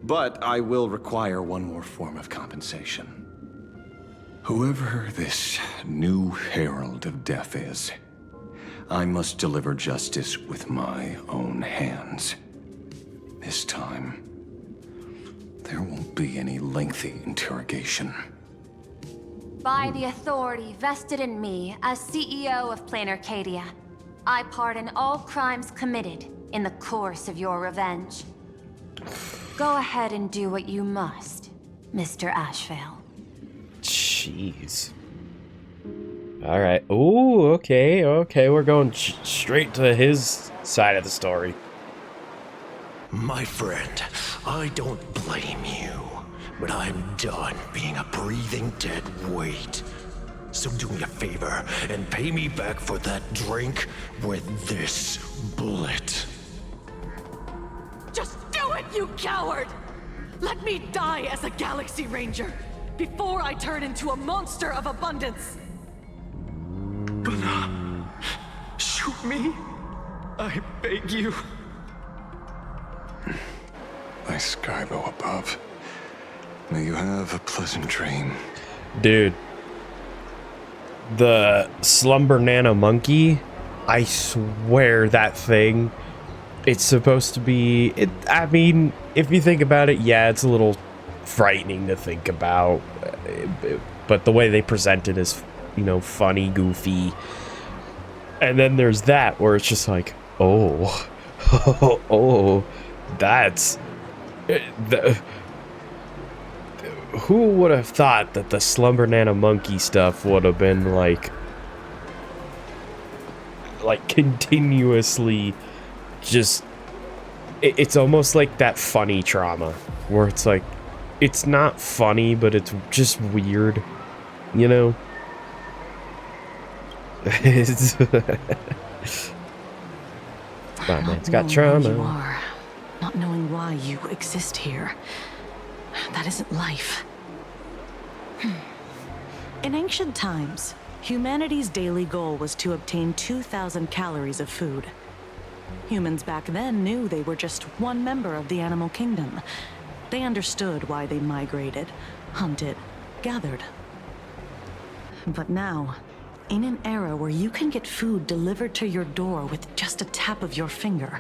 But I will require one more form of compensation. Whoever this new Herald of Death is, I must deliver justice with my own hands. This time, there won't be any lengthy interrogation. By the authority vested in me as CEO of Planarcadia, I pardon all crimes committed in the course of your revenge. Go ahead and do what you must, Mr. Ashvale. Jeez. All right. Ooh, okay. We're going straight to his side of the story. My friend, I don't blame you, but I'm done being a breathing dead weight. So do me a favor and pay me back for that drink with this bullet. Just do it, you coward! Let me die as a Galaxy Ranger before I turn into a monster of abundance! But, shoot me. I beg you. My Skybo above. May you have a pleasant dream. Dude. The Slumber Nano Monkey, I swear that thing, it's supposed to be, I mean, if you think about it, yeah, it's a little frightening to think about, but the way they present it is, you know, funny, goofy. And then there's that where it's just like, oh, that's, who would have thought that the Slumber Nano Monkey stuff would have been like continuously just, it's almost like that funny trauma where it's like, it's not funny, but it's just weird, you know? It's my man's got trauma. You are, not knowing why you exist here. That isn't life. In ancient times, humanity's daily goal was to obtain 2,000 calories of food. Humans back then knew they were just one member of the animal kingdom. They understood why they migrated, hunted, gathered. But now, in an era where you can get food delivered to your door with just a tap of your finger,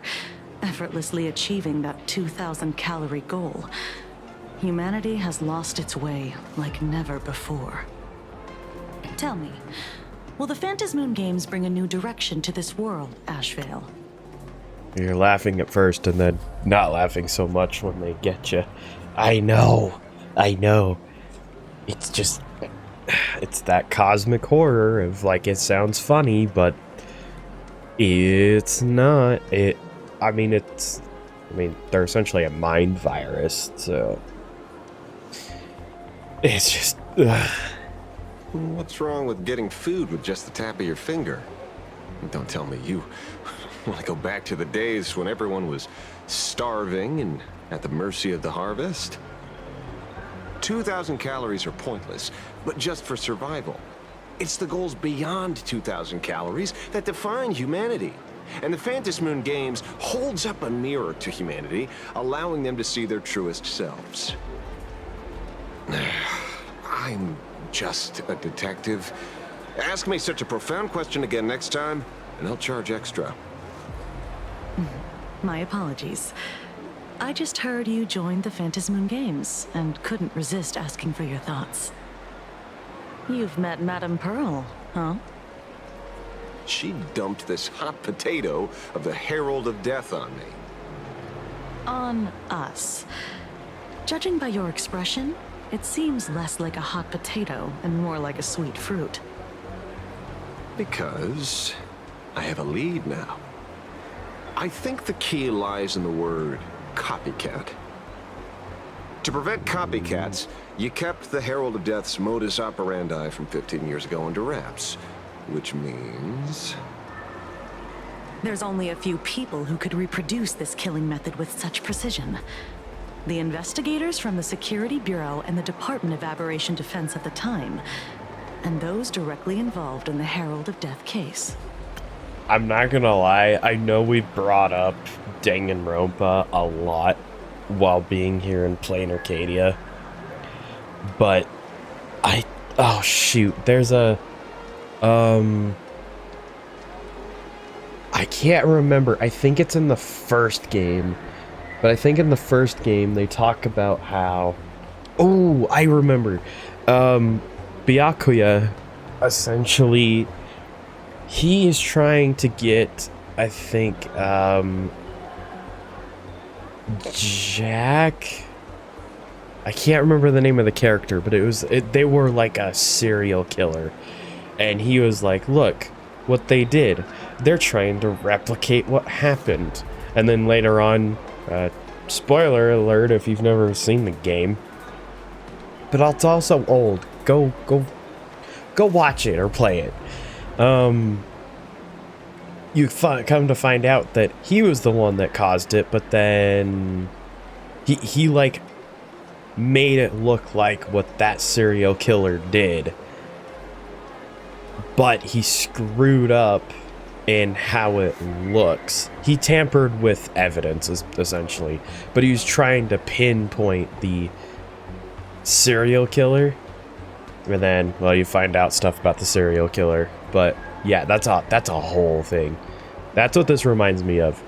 effortlessly achieving that 2,000 calorie goal, humanity has lost its way like never before. Tell me, will the Phantasmoon Games bring a new direction to this world, Ashvale? You're laughing at first and then not laughing so much when they get you. I know. It's just, it's that cosmic horror of like, it sounds funny, but it's not. I mean, they're essentially a mind virus, so it's just, What's wrong with getting food with just the tap of your finger? Don't tell me you want to go back to the days when everyone was starving and at the mercy of the harvest. 2,000 calories are pointless, but just for survival. It's the goals beyond 2,000 calories that define humanity. And the Phantasmoon Games holds up a mirror to humanity, allowing them to see their truest selves. I'm just a detective. Ask me such a profound question again next time, and I'll charge extra. My apologies. I just heard you joined the Phantasmoon Games and couldn't resist asking for your thoughts. You've met Madame Pearl, huh? She dumped this hot potato of the Herald of Death on me. On us. Judging by your expression, it seems less like a hot potato and more like a sweet fruit. Because I have a lead now. I think the key lies in the word copycat. To prevent copycats, you kept the Herald of Death's modus operandi from 15 years ago under wraps. Which means... There's only a few people who could reproduce this killing method with such precision. The investigators from the Security Bureau and the Department of Aberration Defense at the time, and those directly involved in the Herald of Death case. I'm not gonna lie, I know we've brought up Danganronpa a lot while being here in Planarcadia, but oh shoot, there's a, I can't remember, I think it's in the first game, but I think in the first game they talk about how, oh, I remember, Byakuya, essentially, he is trying to get, I think, Jack, I can't remember the name of the character, but they were like a serial killer. And he was like, look, what they did. They're trying to replicate what happened. And then later on, spoiler alert if you've never seen the game. But it's also old. Go watch it or play it. You come to find out that he was the one that caused it, but then he like made it look like what that serial killer did. But he screwed up in how it looks. He tampered with evidence, essentially. But he was trying to pinpoint the serial killer. And then, well, you find out stuff about the serial killer. But yeah, that's a whole thing. That's what this reminds me of.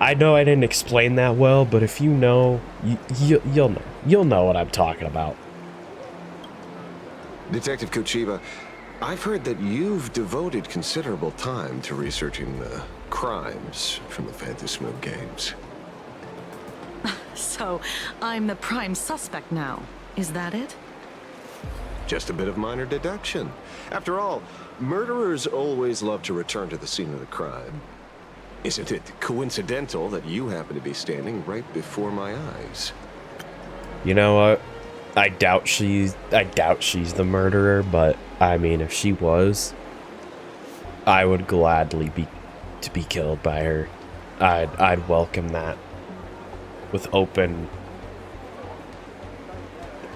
I know I didn't explain that well, but if you know, you'll know. You'll know what I'm talking about. Detective Kochiba, I've heard that you've devoted considerable time to researching the crimes from the Phantasmo games. So, I'm the prime suspect now. Is that it? Just a bit of minor deduction. After all, murderers always love to return to the scene of the crime. Isn't it coincidental that you happen to be standing right before my eyes? You know what? I doubt she's the murderer, but I mean, if she was, I would gladly be killed by her. I'd welcome that with open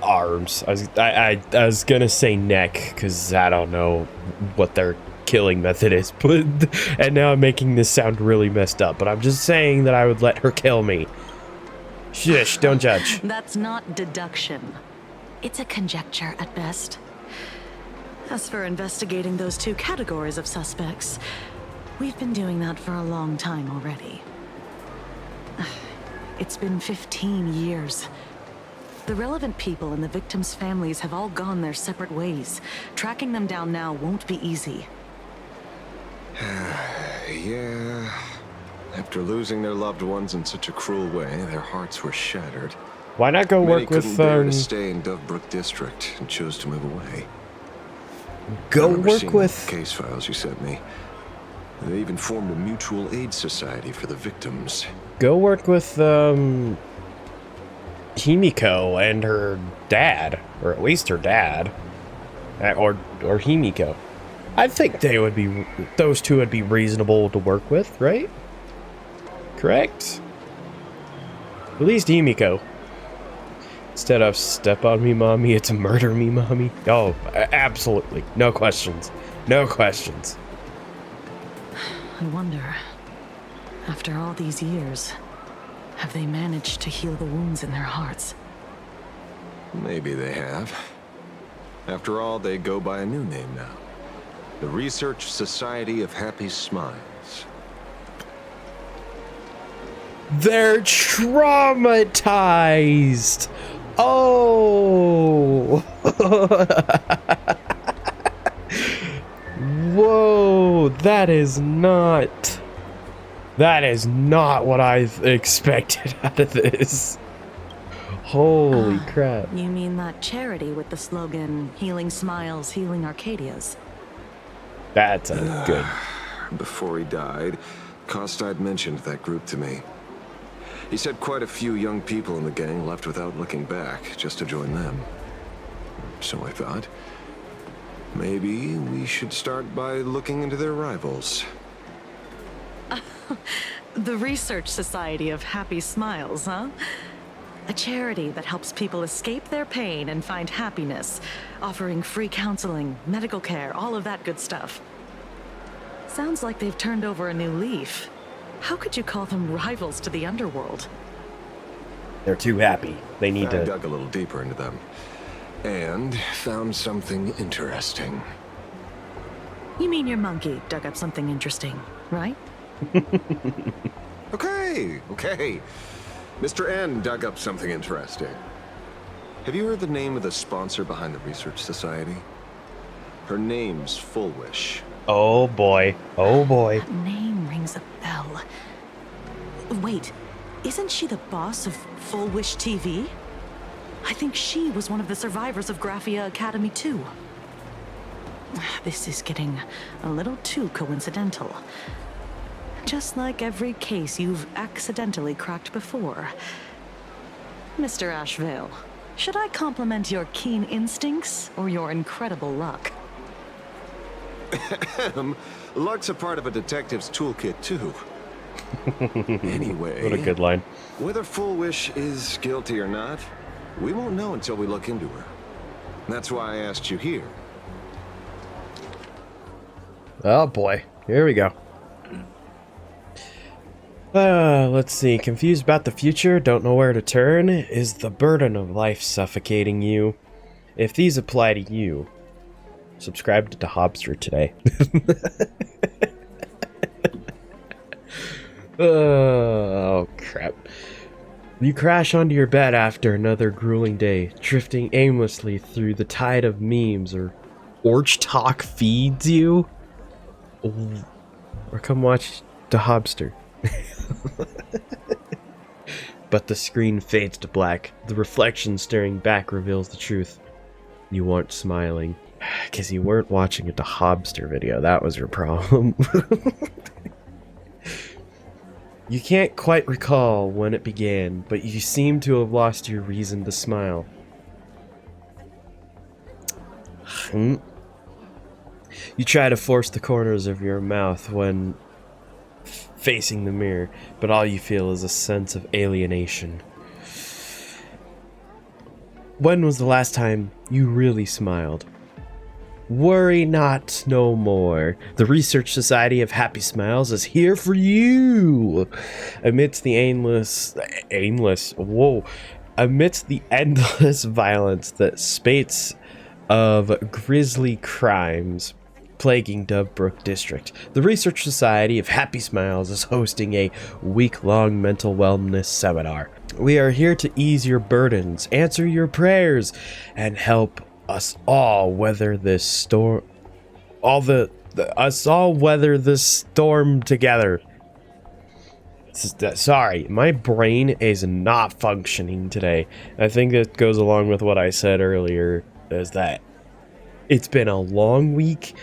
arms. I was gonna say neck because I don't know what their killing method is, but and now I'm making this sound really messed up. But I'm just saying that I would let her kill me. Shush! Don't judge. That's not deduction. It's a conjecture at best. As for investigating those two categories of suspects, we've been doing that for a long time already. It's been 15 years. The relevant people and the victims' families have all gone their separate ways. Tracking them down now won't be easy. Yeah. After losing their loved ones in such a cruel way, their hearts were shattered. Why not go work with Many couldn't bear to stay in Dovebrook District and chose to move away. Go work with case files you sent me. They even formed a mutual aid society for the victims. Go work with Himiko and her dad, or at least her dad, or Himiko. I think those two would be reasonable to work with, right? Correct? At least Himiko. Instead of step on me, mommy, it's murder me, mommy. Oh, absolutely. No questions. No questions. I wonder, after all these years, have they managed to heal the wounds in their hearts? Maybe they have. After all, they go by a new name now. The Research Society of Happy Smiles. They're traumatized. Oh. Whoa, that is not what I expected out of this. Holy crap. You mean that charity with the slogan, Healing Smiles, Healing Arcadias? That's a good. Before he died, Kostad mentioned that group to me. He said quite a few young people in the gang left without looking back, just to join them. So I thought, maybe we should start by looking into their rivals. The Research Society of Happy Smiles, huh? A charity that helps people escape their pain and find happiness, offering free counseling, medical care, all of that good stuff. Sounds like they've turned over a new leaf. How could you call them rivals to the underworld? They're too happy. They need to... I dug a little deeper into them, and found something interesting. You mean your monkey dug up something interesting, right? Okay. Mr. N dug up something interesting. Have you heard the name of the sponsor behind the Research Society? Her name's Fulwish. Oh boy. That name rings a bell. Wait, isn't she the boss of Fulwish TV? I think she was one of the survivors of Graphia Academy too. This is getting a little too coincidental. Just like every case you've accidentally cracked before. Mr. Ashvale, should I compliment your keen instincts or your incredible luck? Luck's a part of a detective's toolkit, too. Anyway... What a good line. Whether Fulwish is guilty or not, we won't know until we look into her. That's why I asked you here. Oh boy, here we go. Let's see. Confused about the future, don't know where to turn. Is the burden of life suffocating you? If these apply to you, subscribe to Hobster today. Oh, crap. You crash onto your bed after another grueling day, drifting aimlessly through the tide of memes or Orch Talk feeds you. Or come watch the Hobster. But the screen fades to black. The reflection staring back reveals the truth. You aren't smiling. Because you weren't watching a Hobster video. That was your problem. You can't quite recall when it began, but you seem to have lost your reason to smile. You try to force the corners of your mouth when facing the mirror, but all you feel is a sense of alienation. When was the last time you really smiled? Worry not no more. The Research Society of Happy Smiles is here for you. Amidst the endless violence that spates of grisly crimes plaguing Dovebrook District, the Research Society of Happy Smiles is hosting a week-long mental wellness seminar. We are here to ease your burdens, answer your prayers, and help us all weather this storm. Us all weather this storm together. Sorry, my brain is not functioning today. I think that goes along with what I said earlier, is that it's been a long week,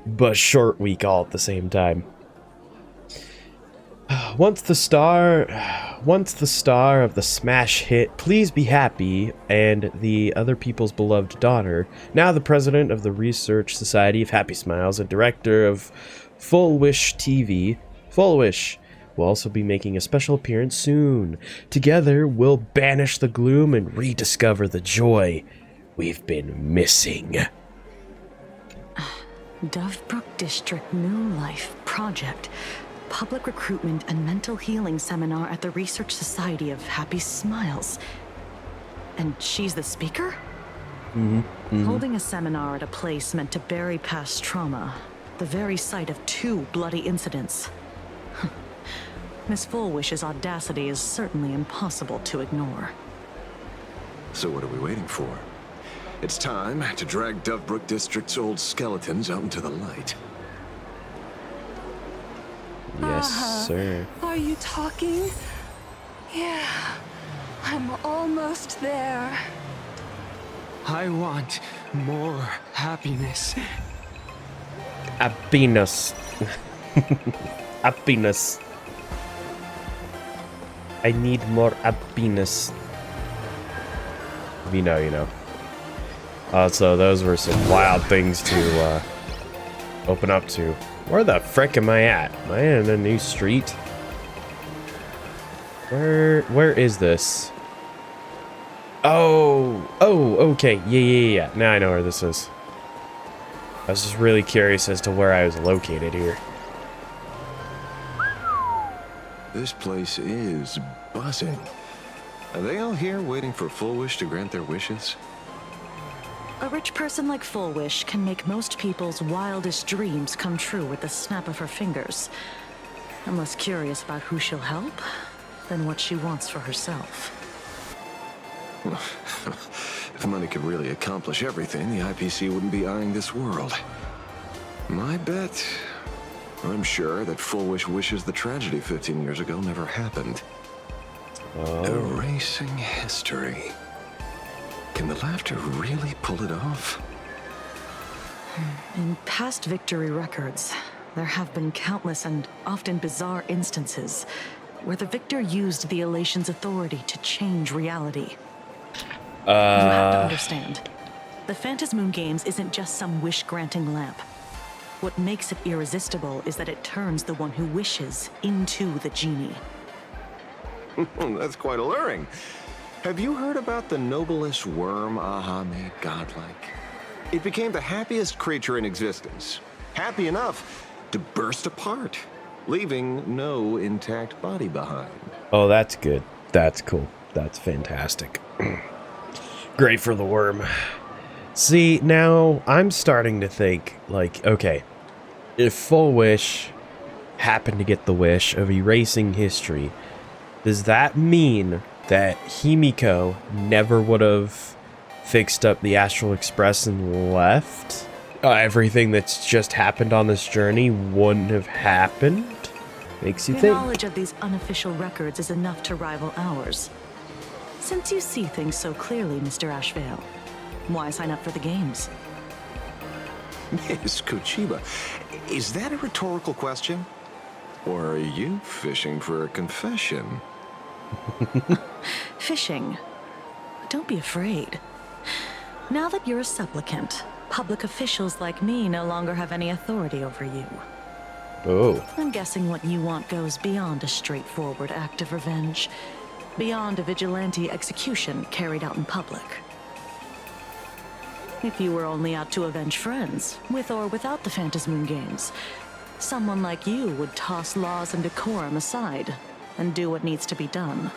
but short week all at the same time. Once the star of the smash hit Please Be Happy and the other people's beloved daughter, now the president of the Research Society of Happy Smiles and director of Fulwish TV, Fulwish will also be making a special appearance soon. Together, we'll banish the gloom and rediscover the joy we've been missing. Dovebrook District New Life Project. Public Recruitment and Mental Healing Seminar at the Research Society of Happy Smiles. And she's the speaker? Holding a seminar at a place meant to bury past trauma. The very site of 2 bloody incidents. Miss Fulwish's audacity is certainly impossible to ignore. So what are we waiting for? It's time to drag Dovebrook District's old skeletons out into the light. Yes, sir. Are you talking? Yeah, I'm almost there. I want more happiness. Happiness. Happiness. I need more happiness. If you know, you know. So those were some wild things to open up to. Where the frick am I at? Am I in a new street? Where is this? Oh, okay. Yeah. Now I know where this is. I was just really curious as to where I was located here. This place is buzzing. Are they all here waiting for Fulwish to grant their wishes? A rich person like Fulwish can make most people's wildest dreams come true with the snap of her fingers. I'm less curious about who she'll help than what she wants for herself. If money could really accomplish everything, the IPC wouldn't be eyeing this world. My bet, I'm sure that Fulwish wishes the tragedy 15 years ago never happened. Erasing history. Can the laughter really pull it off? In past victory records, there have been countless and often bizarre instances where the victor used the Elation's authority to change reality. You have to understand, the Phantasmoon Games isn't just some wish-granting lamp. What makes it irresistible is that it turns the one who wishes into the genie. That's quite alluring. Have you heard about the noblest worm Aha made godlike? It became the happiest creature in existence. Happy enough to burst apart, leaving no intact body behind. Oh, that's good. That's cool. That's fantastic. Great for the worm. See, now I'm starting to think, like, okay, if Fulwish happened to get the wish of erasing history, does that mean that Himiko never would have fixed up the Astral Express and left? Everything that's just happened on this journey wouldn't have happened? Makes you Your think. knowledge of these unofficial records is enough to rival ours. Since you see things so clearly, Mr. Ashvale, why sign up for the games? Miss Kochiba, is that a rhetorical question? Or are you fishing for a confession? Fishing. Don't be afraid. Now that you're a supplicant, public officials like me no longer have any authority over you. Oh. I'm guessing what you want goes beyond a straightforward act of revenge, beyond a vigilante execution carried out in public. If you were only out to avenge friends, with or without the Phantasmoon Games, someone like you would toss laws and decorum aside and do what needs to be done.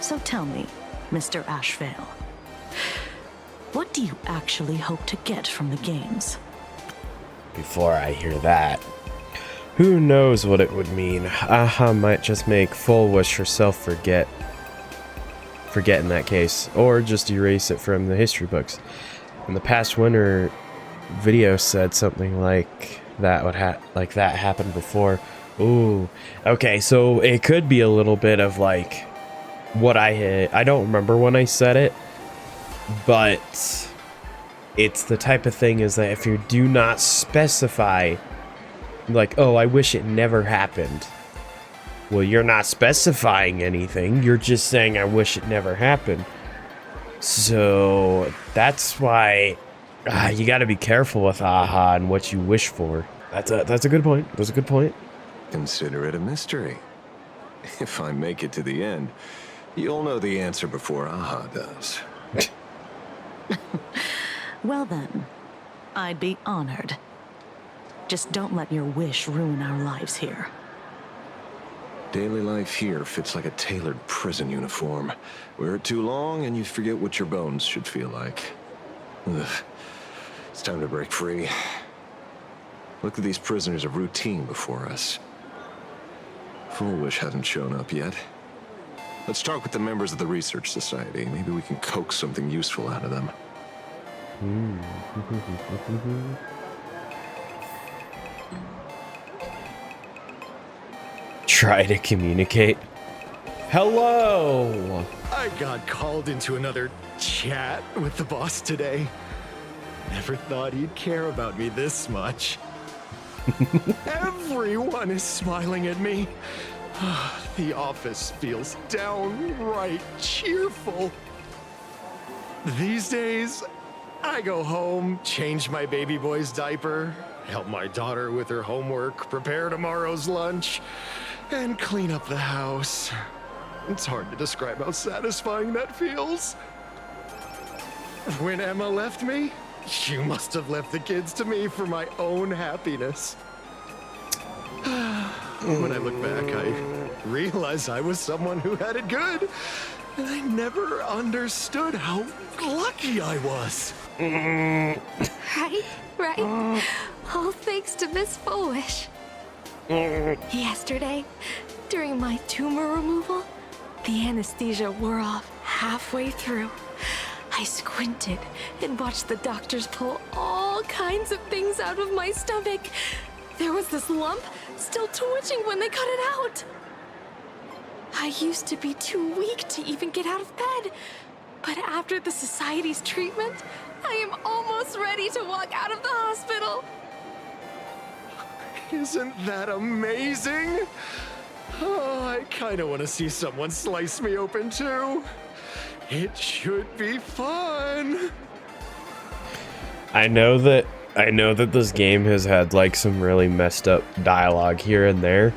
So tell me, Mr. Ashvale, what do you actually hope to get from the games? Before I hear that, who knows what it would mean? Aha might just make Fulwish herself forget in that case, or just erase it from the history books. And the past winter video said something like that that happened before. Ooh, okay, so it could be a little bit of like what I don't remember when I said it, but it's the type of thing is that if you do not specify, like, oh, I wish it never happened. Well, you're not specifying anything. You're just saying, I wish it never happened. So that's why you got to be careful with Aha and what you wish for. That's a good point. That's a good point. Consider it a mystery. If I make it to the end, you'll know the answer before Aha does. Well then, I'd be honored. Just don't let your wish ruin our lives here. Daily life here fits like a tailored prison uniform. Wear it too long and you forget what your bones should feel like. Ugh. It's time to break free. Look at these prisoners of routine before us. Fulwish hasn't shown up yet. Let's talk with the members of the Research Society. Maybe we can coax something useful out of them. Try to communicate. Hello! I got called into another chat with the boss today. Never thought he'd care about me this much. Everyone is smiling at me. The office feels downright cheerful. These days, I go home, change my baby boy's diaper, help my daughter with her homework, prepare tomorrow's lunch, and clean up the house. It's hard to describe how satisfying that feels. When Emma left me, you must have left the kids to me for my own happiness. When I look back, I realize I was someone who had it good, and I never understood how lucky I was. Right? All thanks to Miss Fulwish. Yesterday, during my tumor removal, the anesthesia wore off halfway through. I squinted and watched the doctors pull all kinds of things out of my stomach. There was this lump still twitching when they cut it out. I used to be too weak to even get out of bed, But after the society's treatment, I am almost ready to walk out of the hospital. Isn't that amazing? Oh, I kind of want to see someone slice me open too. It should be fun. I know that this game has had like some really messed up dialogue here and there,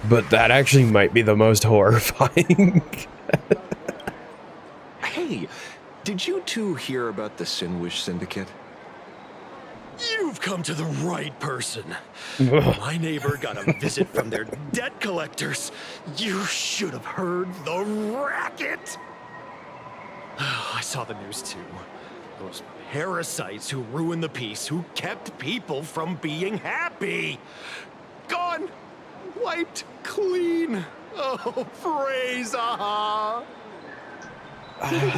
but that actually might be the most horrifying. Hey, did you two hear about the Fulwish Syndicate? You've come to the right person. My neighbor got a visit from their debt collectors. You should have heard the racket. I saw the news too. Those parasites who ruined the peace, who kept people from being happy. Gone. Wiped clean. Oh, praise Aha.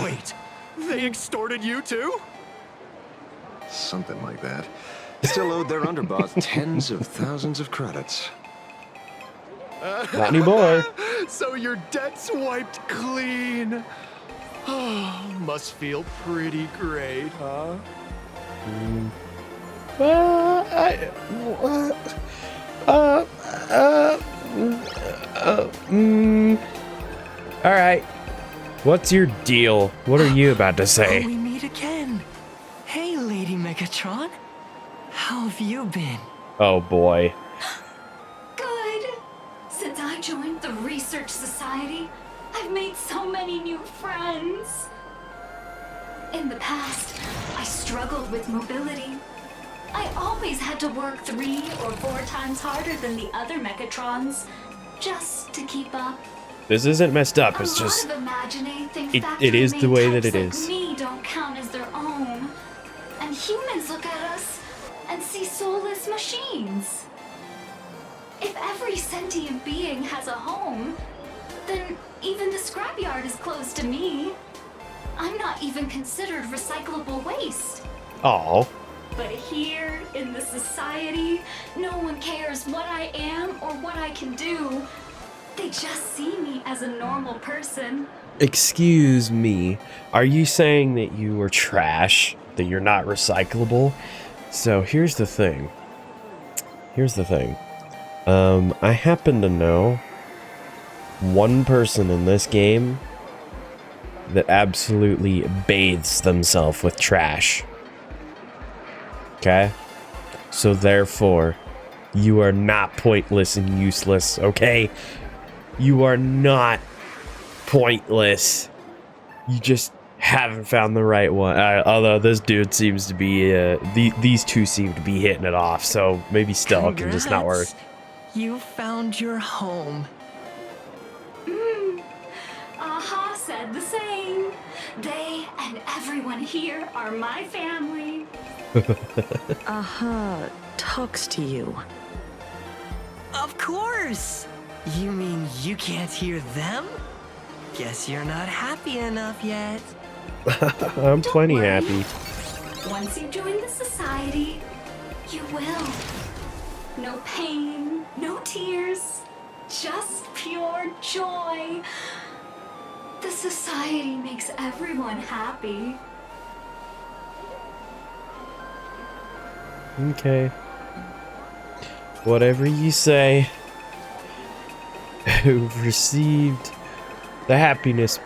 Wait, they extorted you too? Something like that. Still owed their underboss tens of thousands of credits. Not anymore. So your debt's wiped clean. Oh, must feel pretty great, huh? All right. What's your deal? What are you about to say? We meet again. Hey, Lady Megatron. How have you been? Oh boy. Good. Since I joined the Research Society, I've made so many new friends. In the past, I struggled with mobility. I always had to work 3 or 4 times harder than the other Megatrons, just to keep up. This isn't messed up. It's just it is the way that it is. Like me don't count as their own, and humans look at us and see soulless machines. If every sentient being has a home, then even the scrapyard is closed to me. I'm not even considered recyclable waste. Oh. But here in the society, no one cares what I am or what I can do. They just see me as a normal person. Excuse me. Are you saying that you were trash? That you're not recyclable? So here's the thing. I happen to know one person in this game that absolutely bathes themselves with trash. Okay? So therefore, you are not pointless and useless, okay? You are not pointless. You just haven't found the right one. Although this dude seems to be, these two seem to be hitting it off, so maybe still it can just not work. You found your home. Aha said the same. They and everyone here are my family. Aha talks to you. Of course! You mean you can't hear them? Guess you're not happy enough yet. I'm plenty happy. Once you join the society, you will. No pain, no tears, just pure joy. The society makes everyone happy. Okay. Whatever you say. Who've received the happiness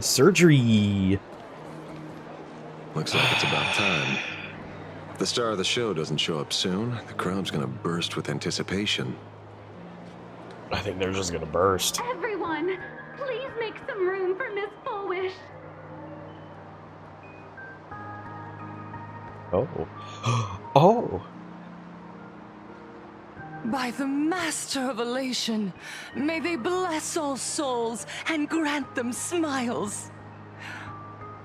surgery. Looks like it's about time. If the star of the show doesn't show up soon, the crowd's gonna burst with anticipation. I think they're just gonna burst. Everyone, please make some room for Miss Fulwish. Oh. Oh. By the Master of Elation, may they bless all souls and grant them smiles.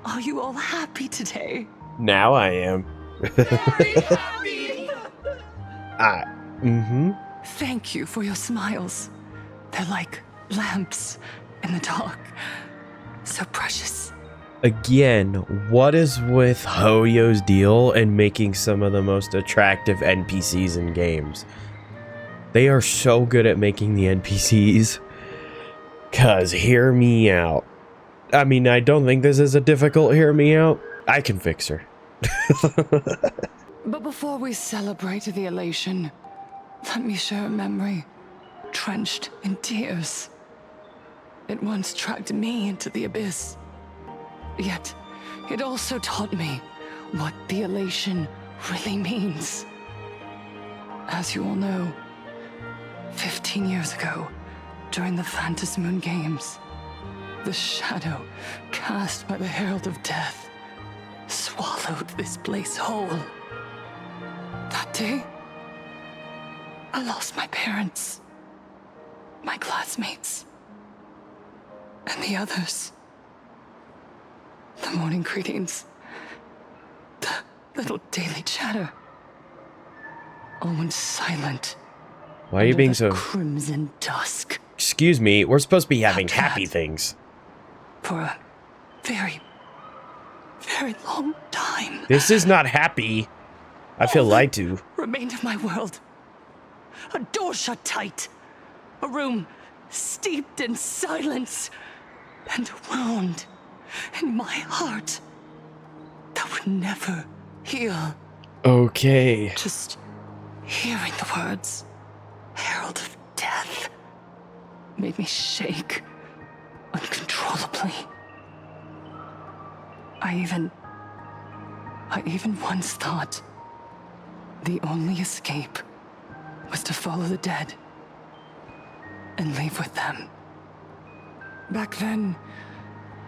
Are you all happy today? Now I am. Very happy! Thank you for your smiles. They're like lamps in the dark. So precious. Again, what is with Hoyo's deal and making some of the most attractive NPCs in games? They are so good at making the NPCs. 'Cause hear me out. I mean, I don't think this is a difficult hear me out. I can fix her. But before we celebrate the elation, let me share a memory drenched in tears. It once dragged me into the abyss. Yet, it also taught me what the elation really means. As you all know, 15 years ago, during the Phantasmoon Games, the shadow cast by the Herald of Death swallowed this place whole. That day, I lost my parents, my classmates, and the others. The morning greetings, the little daily chatter, all went silent. Why are you being so... crimson dusk. Excuse me, we're supposed to be having happy things. For a very, very long time. This is not happy. I feel lied to. Remained of my world. A door shut tight. A room steeped in silence. And a wound in my heart that would never heal. Okay. Just hearing the words, Herald of Death, made me shake uncontrollably. I even once thought the only escape was to follow the dead and leave with them. Back then,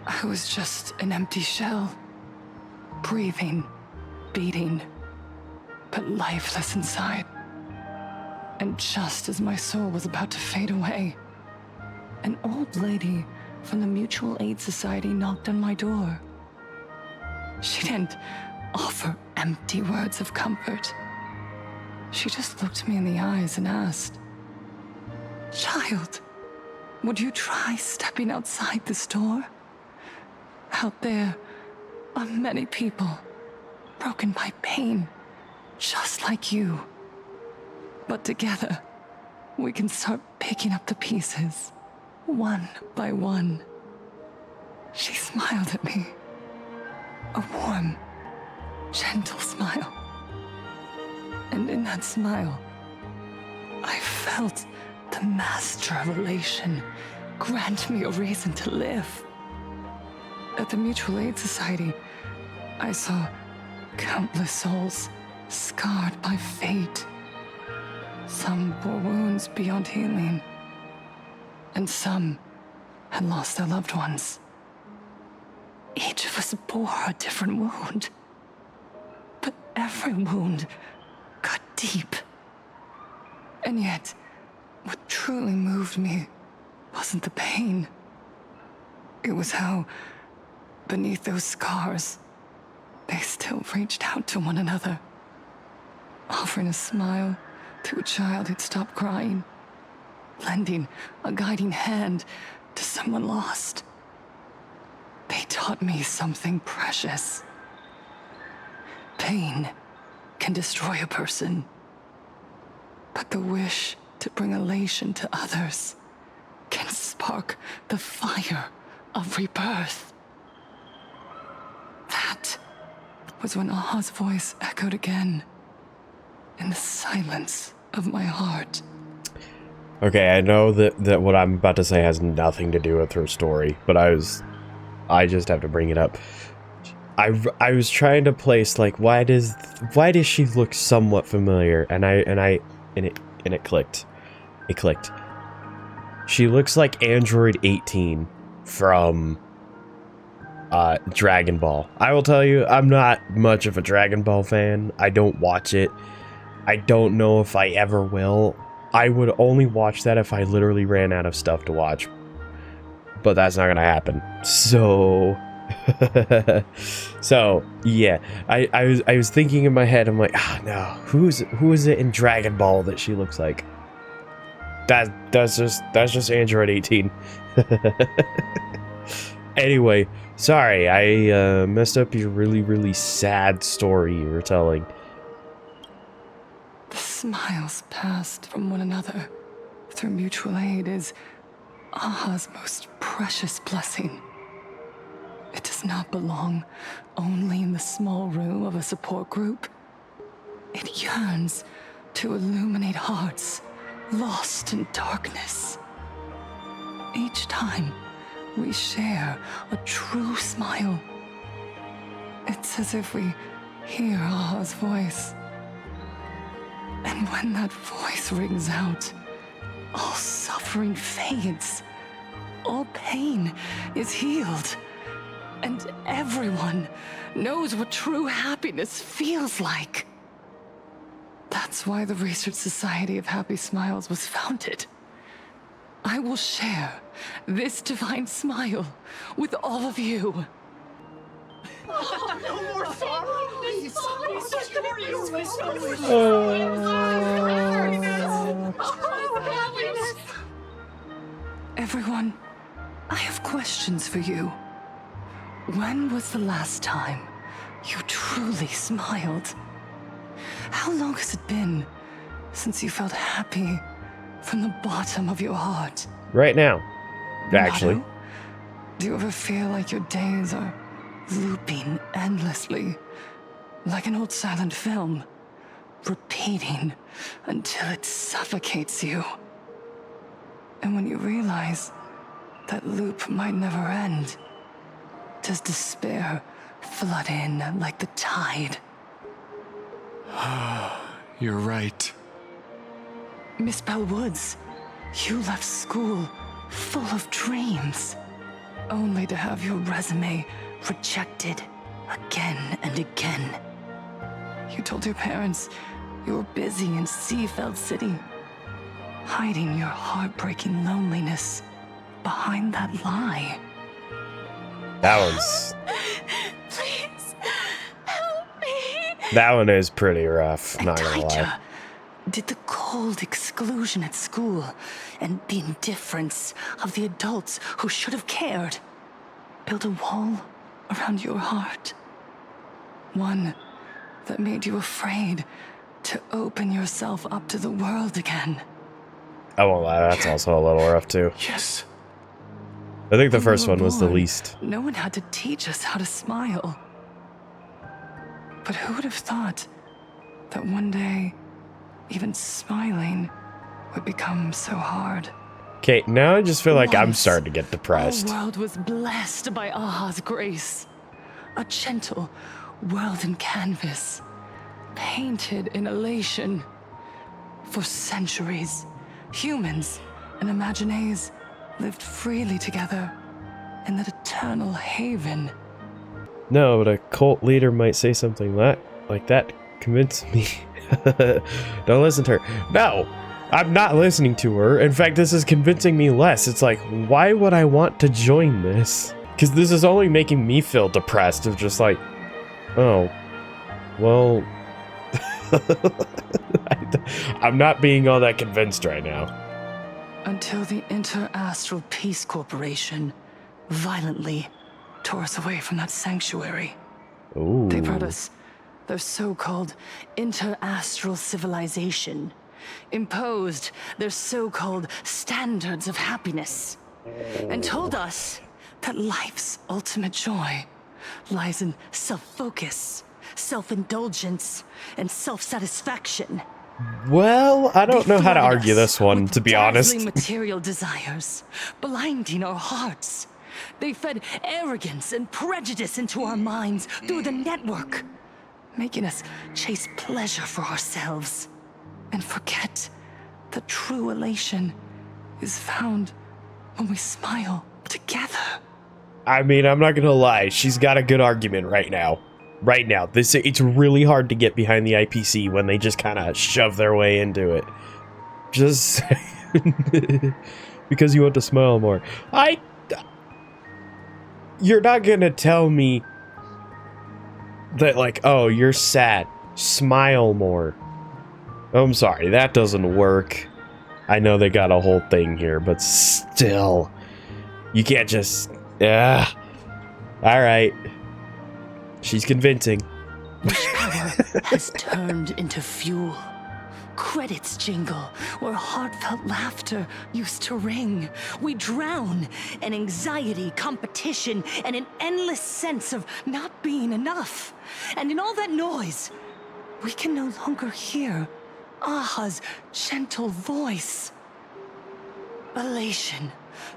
I was just an empty shell, breathing, beating, but lifeless inside. And just as my soul was about to fade away, an old lady from the Mutual Aid Society knocked on my door. She didn't offer empty words of comfort. She just looked me in the eyes and asked, "Child, would you try stepping outside this door? Out there are many people broken by pain, just like you. But together, we can start picking up the pieces, one by one." She smiled at me. A warm, gentle smile. And in that smile, I felt the Master of Elation grant me a reason to live. At the Mutual Aid Society, I saw countless souls scarred by fate. Some bore wounds beyond healing, and some had lost their loved ones. Each of us bore a different wound, but every wound cut deep. And yet, what truly moved me wasn't the pain. It was how, beneath those scars, they still reached out to one another, offering a smile to a child who'd stopped crying, lending a guiding hand to someone lost. They taught me something precious. Pain can destroy a person, but the wish to bring elation to others can spark the fire of rebirth. That was when Aha's voice echoed again in the silence of my heart. Okay, I know that what I'm about to say has nothing to do with her story, but I just have to bring it up. I was trying to place, like, why does she look somewhat familiar, and it clicked. It clicked. She looks like Android 18 from Dragon Ball. I will tell you, I'm not much of a Dragon Ball fan. I don't watch it. I don't know if I ever will. I would only watch that if I literally ran out of stuff to watch. But that's not gonna happen. So... so, yeah. I was thinking in my head, I'm like, no. Who is it in Dragon Ball that she looks like? That's just Android 18. Anyway, sorry, I messed up your really, really sad story you were telling. The smiles passed from one another through mutual aid is Aha's most precious blessing. It does not belong only in the small room of a support group. It yearns to illuminate hearts lost in darkness. Each time we share a true smile, it's as if we hear Aha's voice. And when that voice rings out, all suffering fades, all pain is healed, and everyone knows what true happiness feels like. That's why the Research Society of Happy Smiles was founded. I will share this divine smile with all of you. No more sorrow! Everyone, I have questions for you. When was the last time you truly smiled? How long has it been since you felt happy from the bottom of your heart? Right now, actually. Naru, do you ever feel like your days are looping endlessly, like an old silent film, repeating until it suffocates you? And when you realize that loop might never end, does despair flood in like the tide? You're right. Miss Bellwoods, you left school full of dreams, only to have your resume rejected again and again. You told your parents you were busy in Seafeld City, hiding your heartbreaking loneliness behind that lie. That one's... Please, help me. That one is pretty rough, not gonna lie. Did the cold exclusion at school and the indifference of the adults who should have cared build a wall around your heart? One that made you afraid to open yourself up to the world again. I won't lie, that's also a little rough too. Yes. I think the When we first were one was the born, least. No one had to teach us how to smile. But who would have thought that one day, even smiling would become so hard? Okay, now I just feel like I'm Once, starting to get depressed. Our world was blessed by Aha's grace. A gentle world in canvas, painted in elation. For centuries, humans and Imaginaes lived freely together in that eternal haven. No, but a cult leader might say something like that convince me. Don't listen to her. No, I'm not listening to her. In fact, this is convincing me less. It's like, why would I want to join this? Because this is only making me feel depressed of just like, oh, well, I'm not being all that convinced right now. Until the Interastral Peace Corporation violently tore us away from that sanctuary. Ooh. They brought us their so-called interastral civilization, imposed their so-called standards of happiness, and told us that life's ultimate joy lies in self-focus, self-indulgence, and self-satisfaction. Well, I don't know how to argue this one, to be honest. Dazzling material desires, blinding our hearts. They fed arrogance and prejudice into our minds through the network, making us chase pleasure for ourselves and forget that true elation is found when we smile together. I mean, I'm not gonna lie, she's got a good argument right now. Right now, it's really hard to get behind the IPC when they just kind of shove their way into it. Just because you want to smile more. You're not gonna tell me that, like, oh, you're sad, smile more. I'm sorry, that doesn't work. I know they got a whole thing here, but still, you can't just, all right. She's convincing. Wish power has turned into fuel, credits jingle, where heartfelt laughter used to ring. We drown in anxiety, competition, and an endless sense of not being enough. And in all that noise, we can no longer hear Aha's gentle voice. Elation,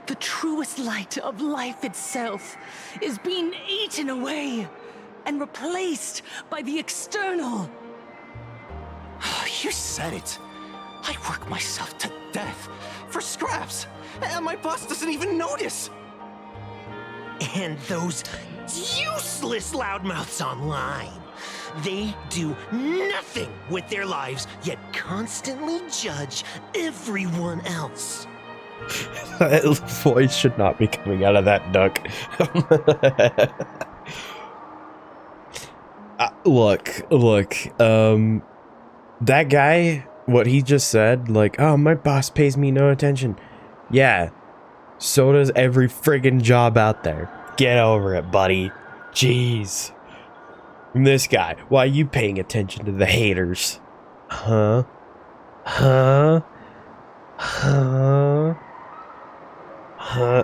the truest light of life itself, is being eaten away and replaced by the external. You said it. I work myself to death for scraps, and my boss doesn't even notice. And those useless loudmouths online. They do nothing with their lives, yet constantly judge everyone else. That voice should not be coming out of that duck. Look, that guy, what he just said, like, oh, my boss pays me no attention. Yeah, so does every friggin' job out there. Get over it, buddy. Jeez. And this guy, why are you paying attention to the haters? Huh?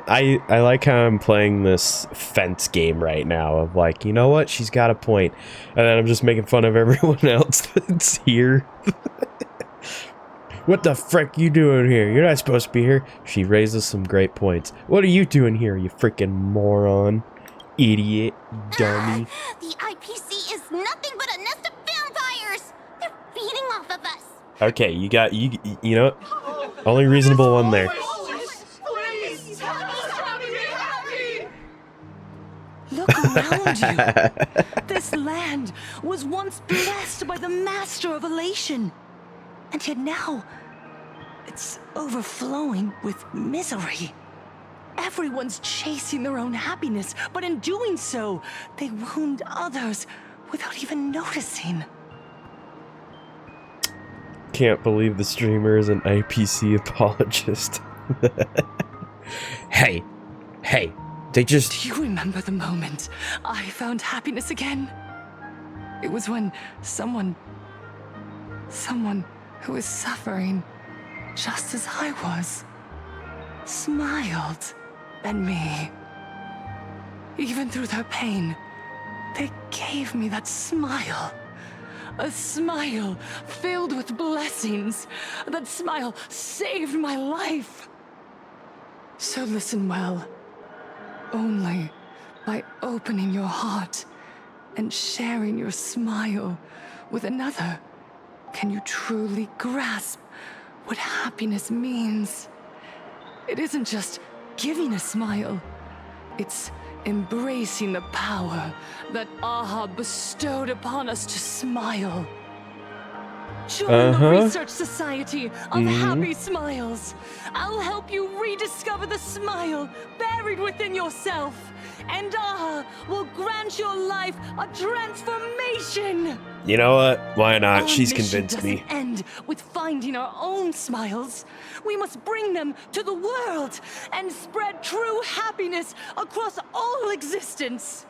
I like how I'm playing this fence game right now of like, you know what? She's got a point. And then I'm just making fun of everyone else that's here. What the frick you doing here? You're not supposed to be here. She raises some great points. What are you doing here, you freaking moron? Idiot. Dummy. The IPC is nothing but a nest of vampires. They're feeding off of us. Okay, you know what? Only reasonable one there. Look around you. This land was once blessed by the master of elation. And yet now, it's overflowing with misery. Everyone's chasing their own happiness, but in doing so, they wound others without even noticing. Can't believe the streamer is an IPC apologist. Hey, they just... Do you remember the moment I found happiness again? It was when someone who was suffering just as I was, smiled at me. Even through their pain, they gave me that smile. A smile filled with blessings. That smile saved my life. So listen well. Only by opening your heart and sharing your smile with another can you truly grasp what happiness means. It isn't just giving a smile. It's embracing the power that Aha bestowed upon us to smile. Join the Research Society of Happy Smiles. I'll help you rediscover the smile buried within yourself. And Aha will grant your life a transformation. You know what? Why not? Our She's mission convinced me. doesn't end with finding our own smiles. We must bring them to the world and spread true happiness across all existence.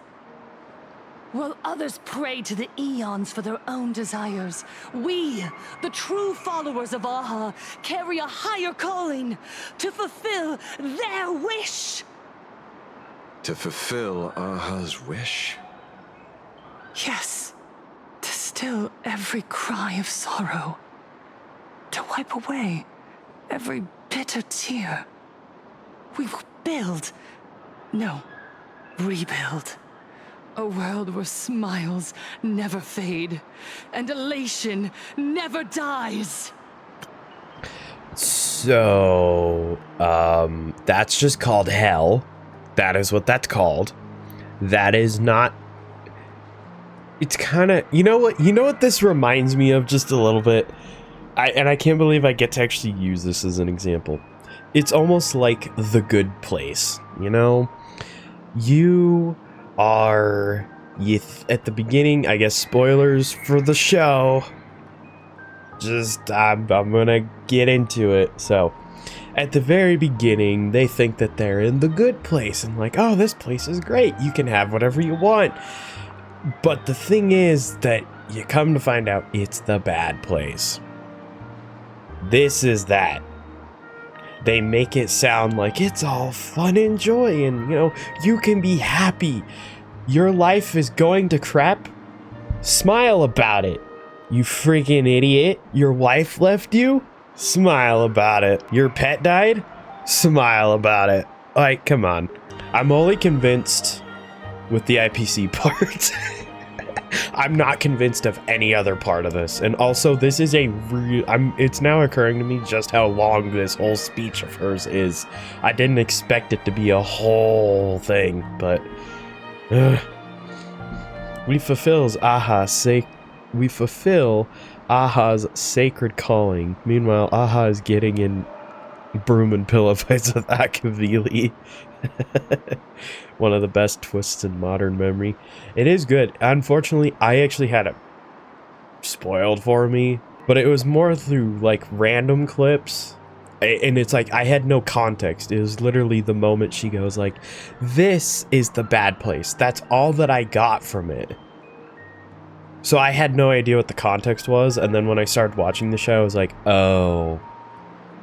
While others pray to the eons for their own desires, we, the true followers of Aha, carry a higher calling to fulfill their wish. To fulfill Aha's wish? Yes, to still every cry of sorrow. To wipe away every bitter tear. We will build, no, rebuild. A world where smiles never fade, and elation never dies. So, that's just called hell. That is what that's called. That is not... It's kind of... You know what this reminds me of just a little bit? I can't believe I get to actually use this as an example. It's almost like The Good Place, you know? You are... at the beginning, I guess spoilers for the show. Just, I'm gonna get into it, so... At the very beginning, they think that they're in the good place and like, oh, this place is great. You can have whatever you want. But the thing is that you come to find out it's the bad place. This is that. They make it sound like it's all fun and joy and, you know, you can be happy. Your life is going to crap. Smile about it. You freaking idiot. Your wife left you? Smile about it. Your pet died? Smile about it. Like, come on. I'm only convinced with the IPC part. I'm not convinced of any other part of this. And also, this is a it's now occurring to me just how long this whole speech of hers is. I didn't expect it to be a whole thing, but we fulfill Aha's sacred calling. Meanwhile, Aha is getting in broom and pillow fights with Akavili. One of the best twists in modern memory. It is good. Unfortunately, I actually had it spoiled for me, but it was more through like random clips. And it's like I had no context. It was literally the moment she goes like, "This is the bad place." That's all that I got from it. So I had no idea what the context was, and then when I started watching the show, I was like, "Oh,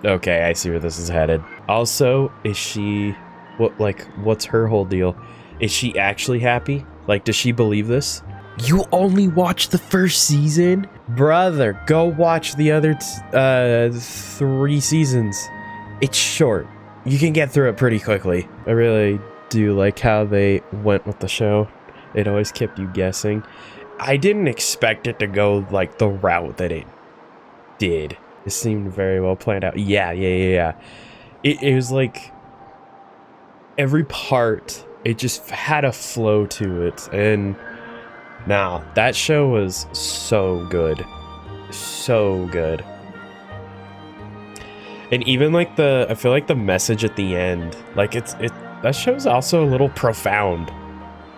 okay, I see where this is headed." Also, is she what's her whole deal? Is she actually happy? Like, does she believe this? You only watched the first season? Brother, go watch the other 3 seasons. It's short. You can get through it pretty quickly. I really do like how they went with the show. It always kept you guessing. I didn't expect it to go like the route that it did. It seemed very well planned out. Yeah. It was like every part, it just had a flow to it. And now that show was so good. So good. And even like I feel like the message at the end, like that show's also a little profound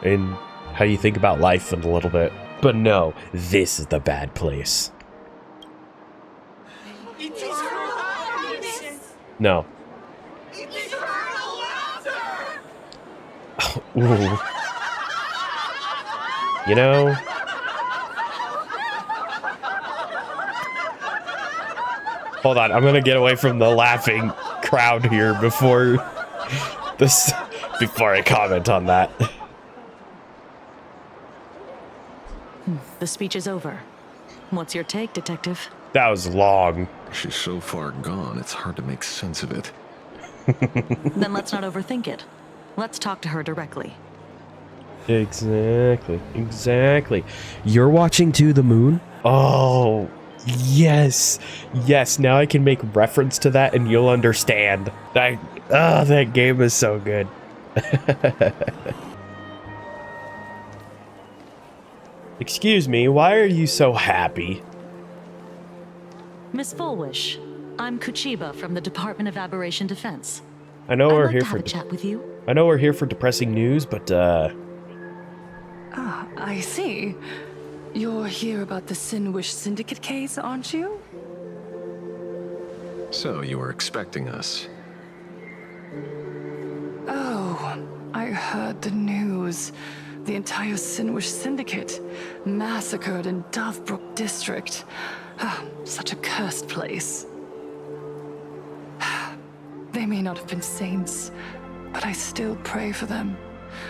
in how you think about life in a little bit. But no, this is the bad place. No. Ooh. You know, hold on, I'm gonna get away from the laughing crowd here before I comment on that. The speech is over. What's your take, Detective? That was long. She's so far gone, it's hard to make sense of it. Then let's not overthink it. Let's talk to her directly. Exactly. You're watching To the Moon? Oh, yes. Yes, now I can make reference to that and you'll understand. That game is so good. Excuse me, why are you so happy? Miss Fulwish, I'm Kuchiba from the Department of Aberration Defense. I know we're I'd like here to for have a chat with you. I know we're here for depressing news, but Ah, I see. You're here about the Fulwish Syndicate case, aren't you? So you were expecting us. Oh, I heard the news. The entire Fulwish Syndicate massacred in Dovebrook District. Such a cursed place. They may not have been saints, but I still pray for them.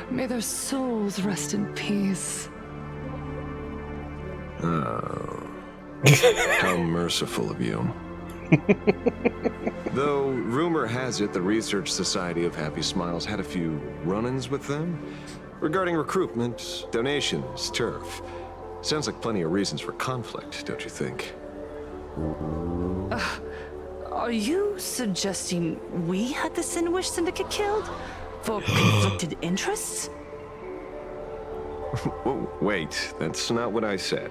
May their souls rest in peace. Oh. How merciful of you. Though, rumor has it the Research Society of Happy Smiles had a few run-ins with them regarding recruitment, donations, turf. Sounds like plenty of reasons for conflict, don't you think? Are you suggesting we had the Fulwish Syndicate killed? For conflicted interests? Wait, that's not what I said.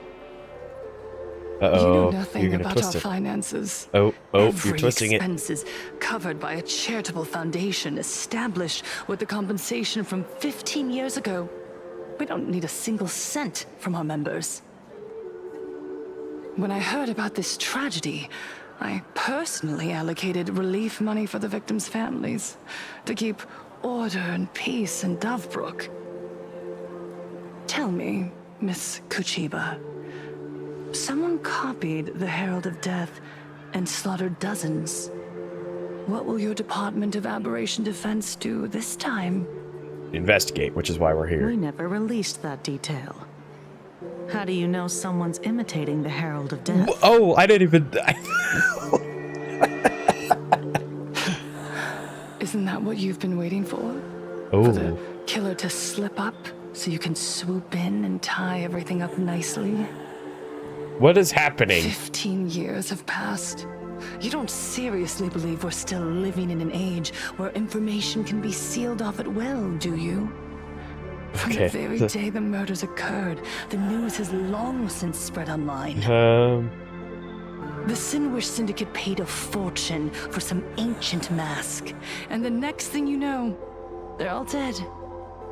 Uh-oh, you know nothing you're gonna about twist our it. finances. You're twisting it. Every expense is covered by a charitable foundation established with the compensation from 15 years ago. We don't need a single cent from our members. When I heard about this tragedy, I personally allocated relief money for the victims' families to keep order and peace in Dovebrook. Tell me, Miss Kuchiba, someone copied the Herald of Death and slaughtered dozens. What will your Department of Aberration Defense do this time? Investigate, which is why we're here. We never released that detail. How do you know someone's imitating the Herald of Death? Oh, I didn't even... Isn't that what you've been waiting for? Oh. For the killer to slip up so you can swoop in and tie everything up nicely? What is happening? 15 years have passed. You don't seriously believe we're still living in an age where information can be sealed off at will, do you? From the very day the murders occurred, the news has long since spread online. The Fulwish Syndicate paid a fortune for some ancient mask, and the next thing you know, they're all dead.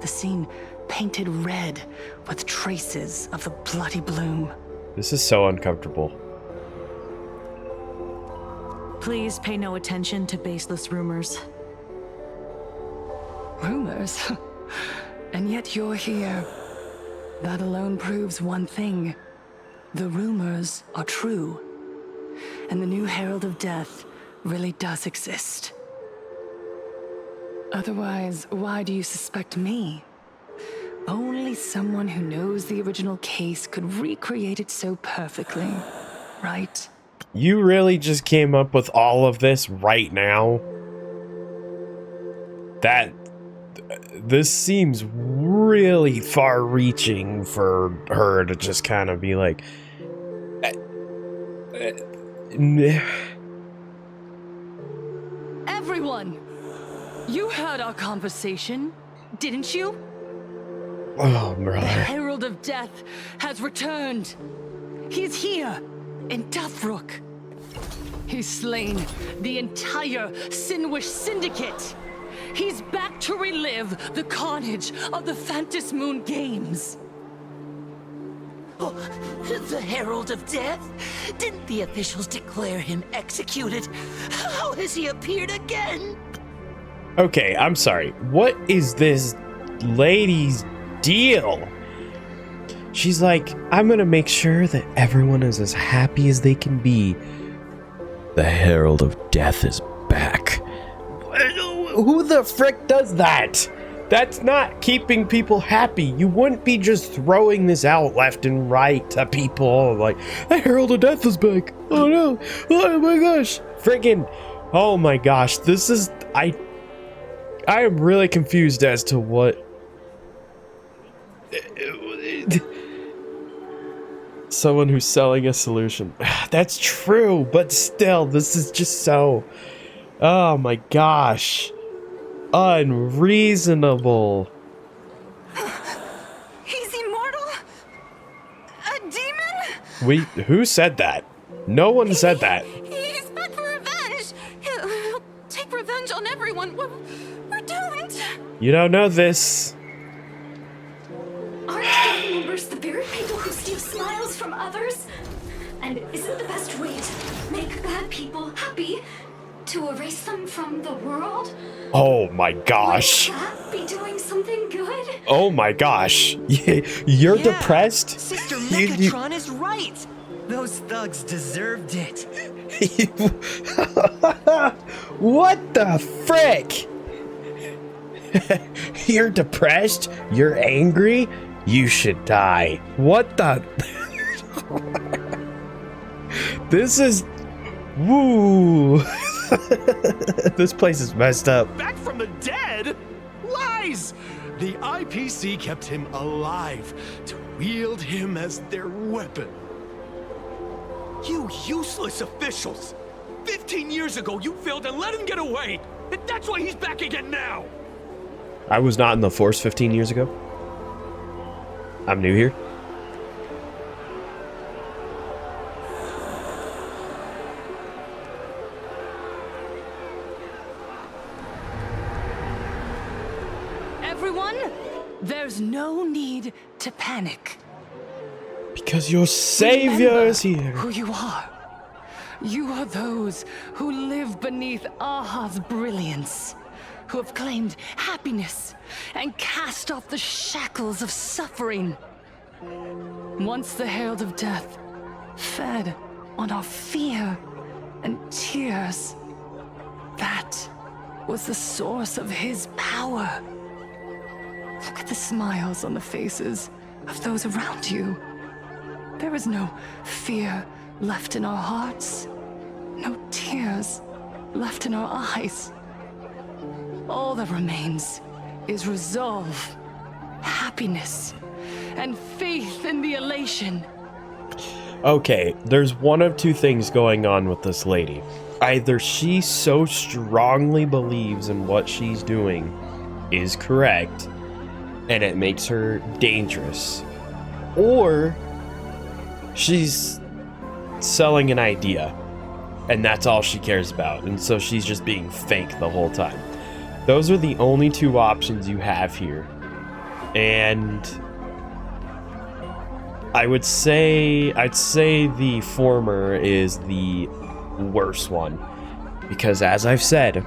The scene painted red with traces of the bloody bloom. This is so uncomfortable. Please pay no attention to baseless rumors. Rumors? And yet you're here. That alone proves one thing. The rumors are true. And the new Herald of Death really does exist. Otherwise, why do you suspect me? Only someone who knows the original case could recreate it so perfectly, right? You really just came up with all of this right now? This seems really far-reaching for her to just kind of be like... Everyone! You heard our conversation, didn't you? Oh, brother. The Herald of Death has returned. He's here, in Deathbrook. He's slain the entire Fulwish Syndicate. He's back to relive the carnage of the Phantom Moon Games. Oh, the Herald of Death? Didn't the officials declare him executed? How has he appeared again? Okay, I'm sorry. What is this lady's deal? She's like, I'm gonna make sure that everyone is as happy as they can be. The Herald of Death is back. Who the frick does that? That's not keeping people happy. You wouldn't be just throwing this out left and right to people like, the Herald of Death is back. Oh no. Oh my gosh. Friggin'. Oh my gosh. This is... I am really confused as to what... Someone who's selling a solution. That's true, but still, this is just so... Oh my gosh. Unreasonable. He's immortal? A demon? Who said that? No one said that. He's back for revenge. He'll take revenge on everyone. We're doomed. You don't know this. Aren't gang members the very people who steal smiles from others? And isn't the best way to make bad people happy to erase them from the world? Oh my gosh. Would that be doing something good? Oh my gosh. You're depressed? Sister Megatron is right. Those thugs deserved it. What the frick? You're depressed? You're angry? You should die. What the... This is... Woo. This place is messed up. Back from the dead? Lies! The IPC kept him alive to wield him as their weapon. You useless officials! 15 years ago, you failed and let him get away! And that's why he's back again now! I was not in the Force 15 years ago. I'm new here. Everyone, there's no need to panic. Because your savior is here. Who you are. You are those who live beneath Aha's brilliance, who have claimed happiness and cast off the shackles of suffering. Once the Herald of Death fed on our fear, and tears. That was the source of his power. Look at the smiles on the faces of those around you. There is no fear left in our hearts, no tears left in our eyes. All that remains is resolve, happiness, and faith in the elation. Okay, there's one of two things going on with this lady. Either she so strongly believes in what she's doing is correct, and it makes her dangerous, or she's selling an idea, and that's all she cares about, and so she's just being fake the whole time. Those are the only two options you have here, and I'd say the former is the worst one, because as I've said,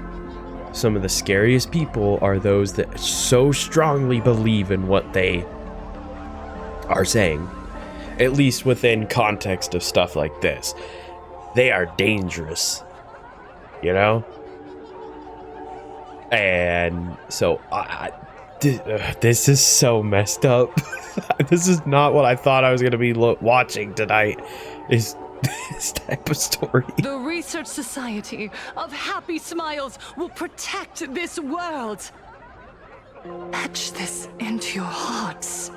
some of the scariest people are those that so strongly believe in what they are saying, at least within context of stuff like this. They are dangerous, you know? And so this is so messed up. This is not what I thought I was going to be watching tonight, is this type of story. The Research Society of Happy Smiles will protect this world. Etch this into your hearts.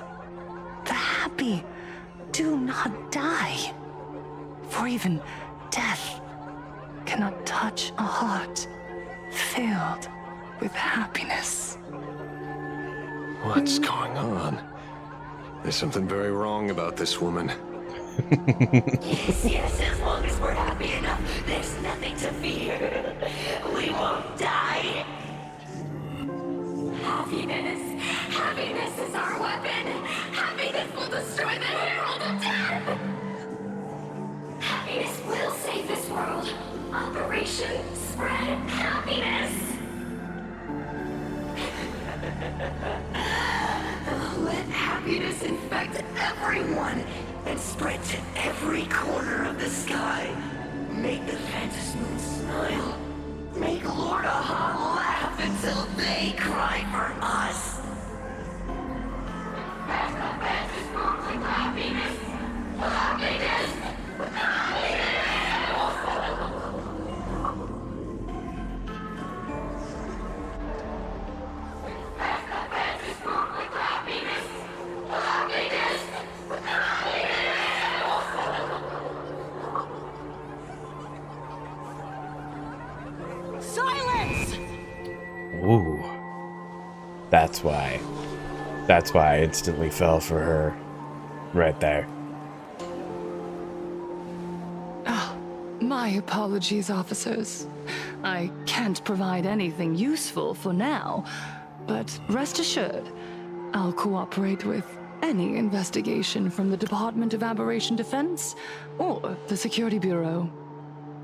The happy do not die, for even death cannot touch a heart filled with happiness. What's going on? There's something very wrong about this woman. Yes, as long as we're happy enough, there's nothing to fear. We won't die. Happiness is our weapon. Happiness will destroy the Herald of Death. Happiness will save this world. Operation Spread Happiness. Let happiness infect everyone and spread to every corner of the sky. Make the Phantom Moon smile. Make Lord Aha laugh until they cry for us. That's the best sparkling happiness. Happiness. Silence! Ooh. That's why I instantly fell for her. Right there. My apologies, officers. I can't provide anything useful for now, but rest assured, I'll cooperate with any investigation from the Department of Aberration Defense or the Security Bureau.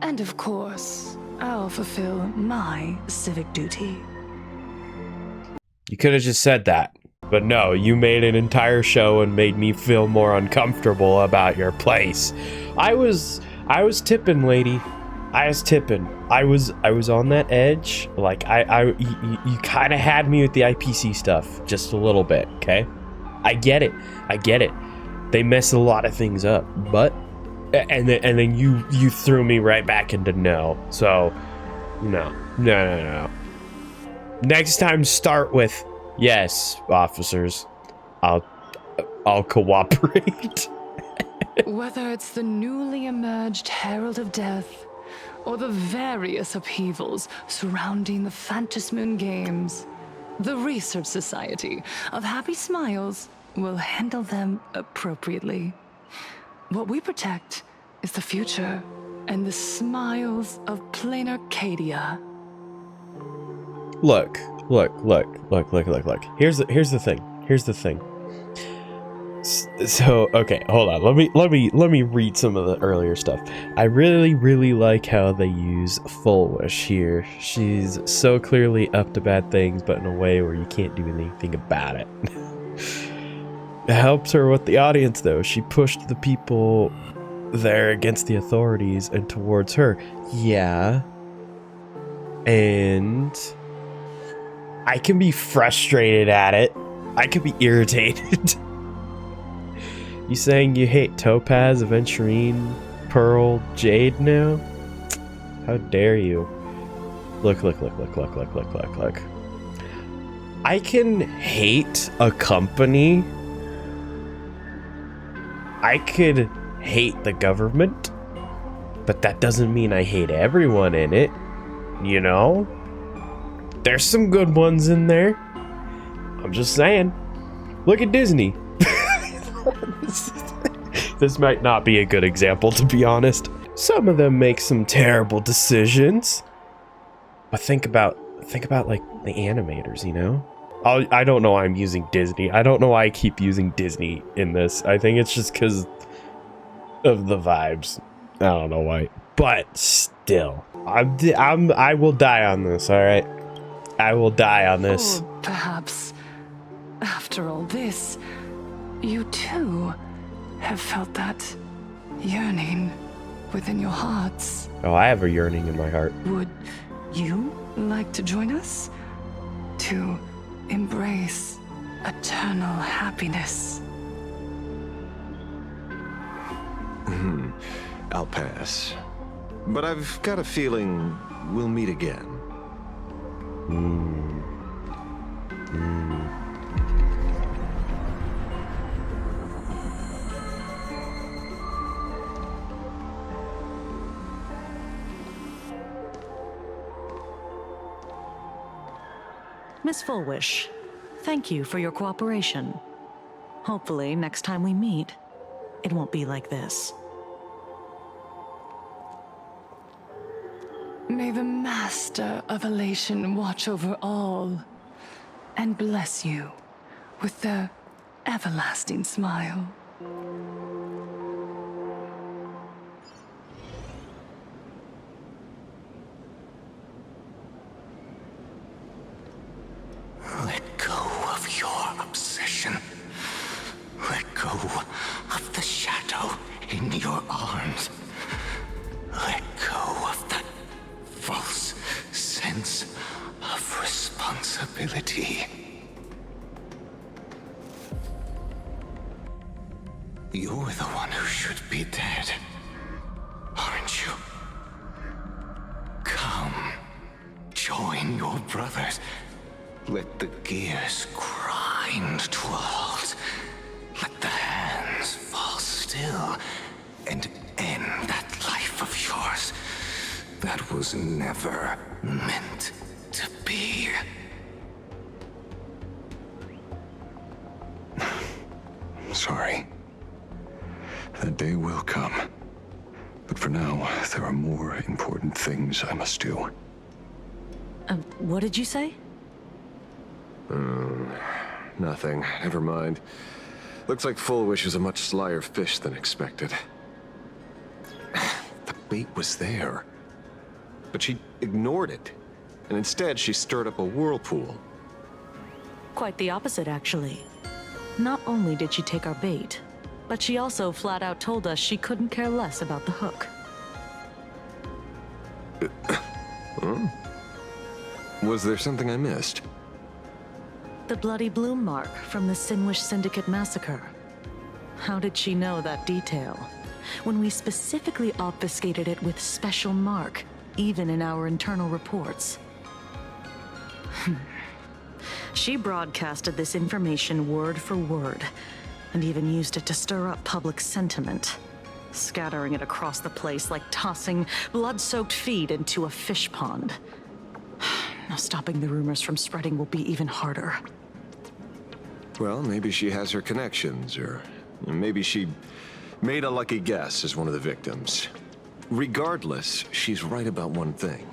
And of course, I'll fulfill my civic duty. You could have just said that. But no, you made an entire show and made me feel more uncomfortable about your place. I was tipping, lady. I was tipping. I was on that edge. Like you kind of had me with the IPC stuff just a little bit, okay? I get it. They mess a lot of things up, but and then you threw me right back into no. So no. Next time, start with yes, officers. I'll cooperate. Whether it's the newly emerged Herald of Death, or the various upheavals surrounding the Phantasmoon Games, the Research Society of Happy Smiles will handle them appropriately. What we protect is the future and the smiles of Planarcadia. Look. Here's the thing. So, okay, hold on. Let me read some of the earlier stuff. I really like how they use Fulwish here. She's so clearly up to bad things, but in a way where you can't do anything about it. It helps her with the audience, though. She pushed the people there against the authorities and towards her. Yeah. And I can be frustrated at it. I can be irritated. You saying you hate Topaz, Aventurine, Pearl, Jade now? How dare you? Look. I can hate a company. I could hate the government, but that doesn't mean I hate everyone in it. You know? There's some good ones in there. I'm just saying. Look at Disney. This might not be a good example, to be honest. Some of them make some terrible decisions. But think about like the animators, you know? I don't know why I'm using Disney. I don't know why I keep using Disney in this. I think it's just because of the vibes. I don't know why. But still, I will die on this, all right? I will die on this. Or perhaps, after all this, you too have felt that yearning within your hearts. Oh, I have a yearning in my heart. Would you like to join us? To embrace eternal happiness? I'll pass. But I've got a feeling we'll meet again. Miss Fulwish, thank you for your cooperation. Hopefully, next time we meet, it won't be like this. May the Master of Elation watch over all and bless you with their everlasting smile. Let go of your obsession. Let go of the shadow in your arms. Let go of that false sense of responsibility. You're the one who should be dead, aren't you? Come, join your brothers. Let the gears grind to a halt. Let the hands fall still and end that life of yours that was never meant to be. Sorry. That day will come. But for now, there are more important things I must do. What did you say? Nothing. Never mind. Looks like Fulwish is a much slyer fish than expected. The bait was there. But she ignored it. And instead, she stirred up a whirlpool. Quite the opposite, actually. Not only did she take our bait, but she also flat out told us she couldn't care less about the hook. Was there something I missed? The bloody bloom mark from the Sinwish Syndicate massacre. How did she know that detail? When we specifically obfuscated it with special mark, even in our internal reports. She broadcasted this information word for word, and even used it to stir up public sentiment, scattering it across the place like tossing blood-soaked feed into a fish pond. Now stopping the rumors from spreading will be even harder. Well, maybe she has her connections, or maybe she made a lucky guess as one of the victims. Regardless, she's right about one thing.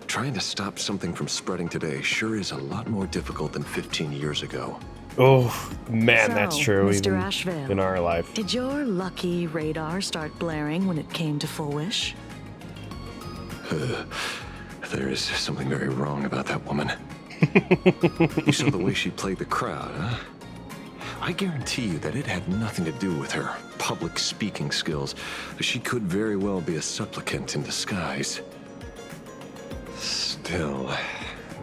Trying to stop something from spreading today sure is a lot more difficult than 15 years ago. Oh, man, So, that's true. Mr. Even Ashvale, in our life. Did your lucky radar start blaring when it came to Fulwish? There is something very wrong about that woman. You saw the way she played the crowd, huh? I guarantee you that it had nothing to do with her public speaking skills. She could very well be a supplicant in disguise. Still,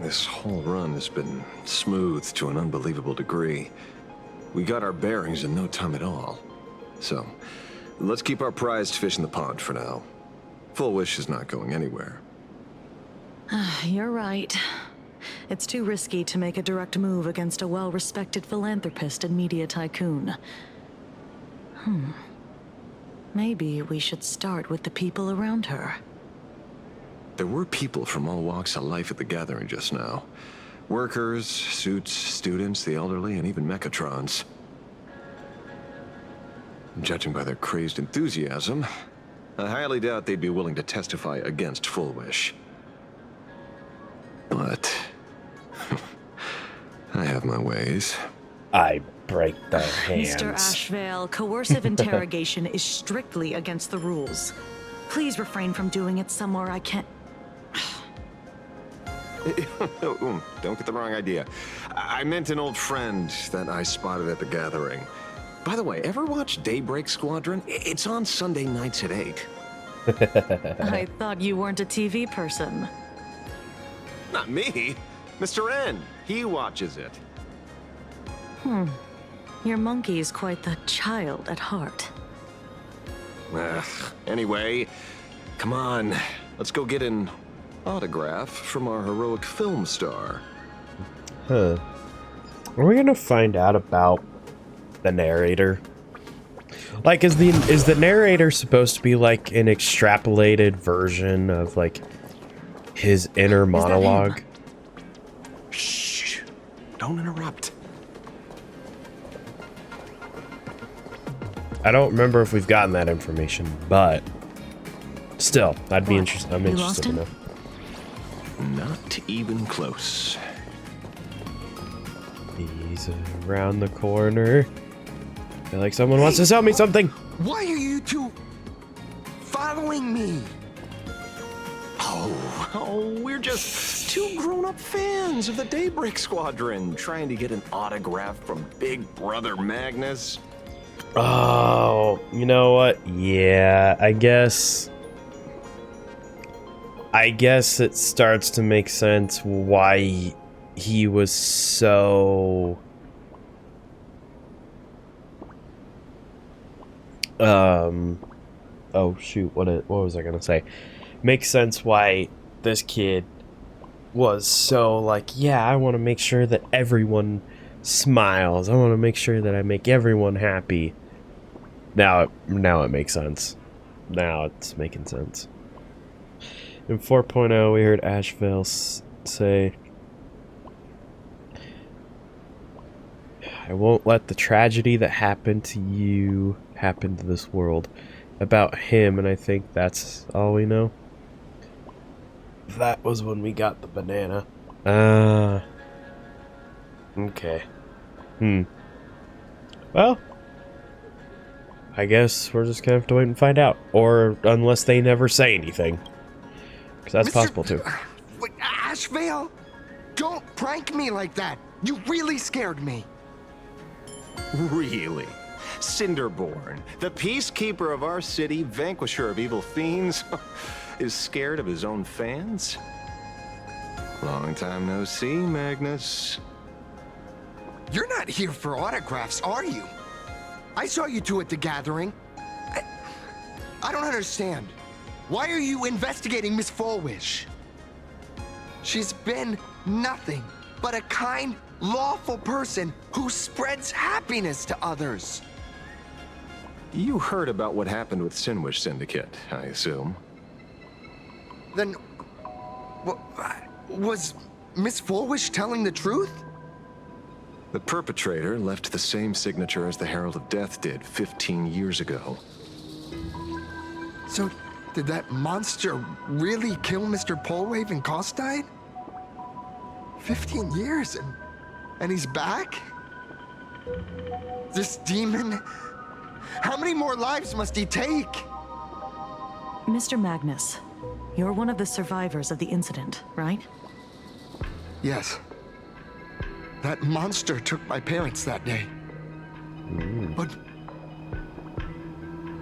this whole run has been smooth to an unbelievable degree. We got our bearings in no time at all. So, let's keep our prized fish in the pond for now. Fulwish is not going anywhere. You're right. It's too risky to make a direct move against a well-respected philanthropist and media tycoon. Maybe we should start with the people around her. There were people from all walks of life at the gathering just now. Workers, suits, students, the elderly, and even mechatrons. Judging by their crazed enthusiasm, I highly doubt they'd be willing to testify against Fulwish. But I have my ways. I break their hands. Mr. Ashvale, coercive interrogation is strictly against the rules. Please refrain from doing it somewhere I can't... Don't get the wrong idea. I meant an old friend that I spotted at the gathering. By the way, ever watch Daybreak Squadron? It's on Sunday nights at 8. I thought you weren't a TV person. Not me. Mr. N. He watches it. Your monkey is quite the child at heart. Anyway, come on. Let's go get an autograph from our heroic film star. Are we gonna find out about the narrator? Like, is the narrator supposed to be like an extrapolated version of like his inner monologue? Shh! Don't interrupt. I don't remember if we've gotten that information, but still, I'd be interested. I'm interested to know. Not even close. He's around the corner. I feel like someone wants to sell me something. Why are you two following me? Oh, we're just two grown-up fans of the Daybreak Squadron trying to get an autograph from Big Brother Magnus. Oh, you know what? Yeah, I guess it starts to make sense why he was so oh shoot, what was I gonna say? Makes sense why this kid was so like, yeah, I want to make sure that everyone smiles. I want to make sure that I make everyone happy. Now it makes sense. Now it's making sense. In 4.0, we heard Ashvale say, I won't let the tragedy that happened to you happen to this world. About him, and I think that's all we know. That was when we got the banana. Okay. Well, I guess we're just gonna have to wait and find out. Or unless they never say anything. Because that's possible too. Wait, Ashvale? Don't prank me like that. You really scared me. Really? Cinderborn, the peacekeeper of our city, vanquisher of evil fiends, is scared of his own fans? Long time no see, Magnus. You're not here for autographs, are you? I saw you two at the gathering. I don't understand. Why are you investigating Miss Fulwish? She's been nothing but a kind, lawful person who spreads happiness to others. You heard about what happened with Sinwish Syndicate, I assume. Then, was Miss Fulwish telling the truth? The perpetrator left the same signature as the Herald of Death did 15 years ago. So, did that monster really kill Mr. Polwave and Costide? 15 years and he's back? This demon? How many more lives must he take? Mr. Magnus, you're one of the survivors of the incident, right? Yes. That monster took my parents that day. But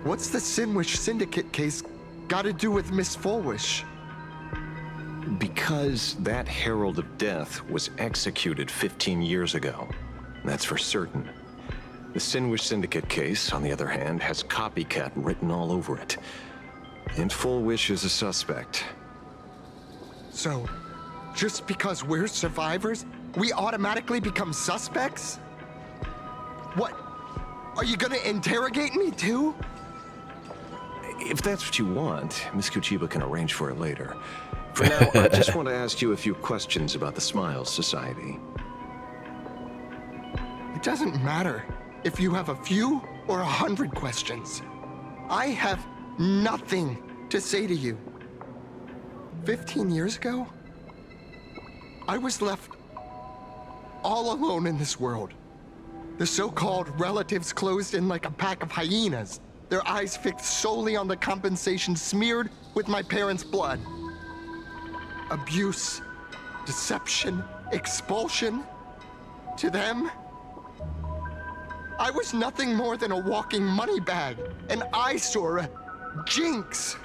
what's the Fulwish Syndicate case got to do with Miss Fulwish? Because that Herald of Death was executed 15 years ago. That's for certain. The Fulwish Syndicate case, on the other hand, has copycat written all over it. And Fulwish is a suspect. So, just because we're survivors, we automatically become suspects? What? Are you gonna interrogate me too? If that's what you want, Miss Kuchiba can arrange for it later. For now, I just want to ask you a few questions about the Smiles Society. It doesn't matter if you have a few or 100 questions. I have nothing to say to you. 15 years ago, I was left all alone in this world. The so-called relatives closed in like a pack of hyenas, their eyes fixed solely on the compensation smeared with my parents' blood. Abuse, deception, expulsion. To them, I was nothing more than a walking money bag, an eyesore, a jinx.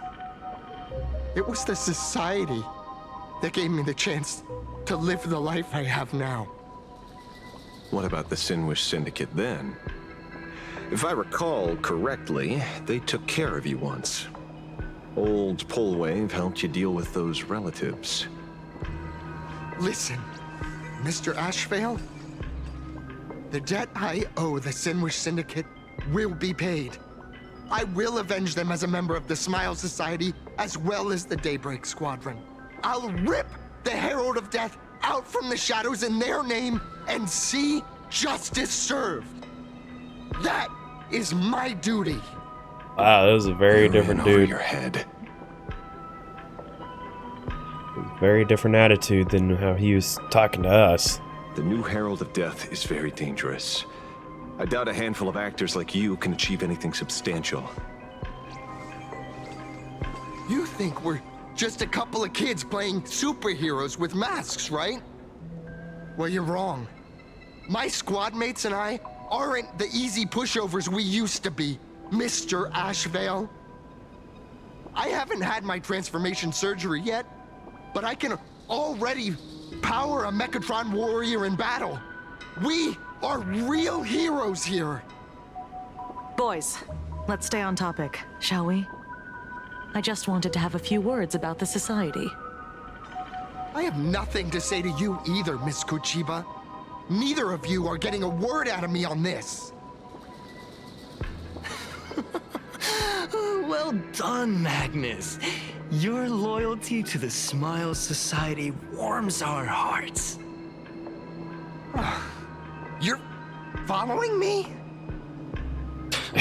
It was the society that gave me the chance to live the life I have now. What about the Fulwish Syndicate then? If I recall correctly, they took care of you once. Old Polwave helped you deal with those relatives. Listen, Mr. Ashvale, the debt I owe the Fulwish Syndicate will be paid. I will avenge them as a member of the Smile Society, as well as the Daybreak Squadron. I'll rip the Herald of Death out from the shadows in their name and see justice served. That is my duty. Wow, that was a very different dude. Your head. Very different attitude than how he was talking to us. The new Herald of Death is very dangerous. I doubt a handful of actors like you can achieve anything substantial. You think we're just a couple of kids playing superheroes with masks, right? Well, you're wrong. My squad mates and I aren't the easy pushovers we used to be, Mr. Ashvale. I haven't had my transformation surgery yet, but I can already power a Mechatron warrior in battle. We are real heroes here. Boys, let's stay on topic, shall we? I just wanted to have a few words about the society. I have nothing to say to you either, Miss Kuchiba. Neither of you are getting a word out of me on this. Well done, Magnus. Your loyalty to the Smile Society warms our hearts. You're following me?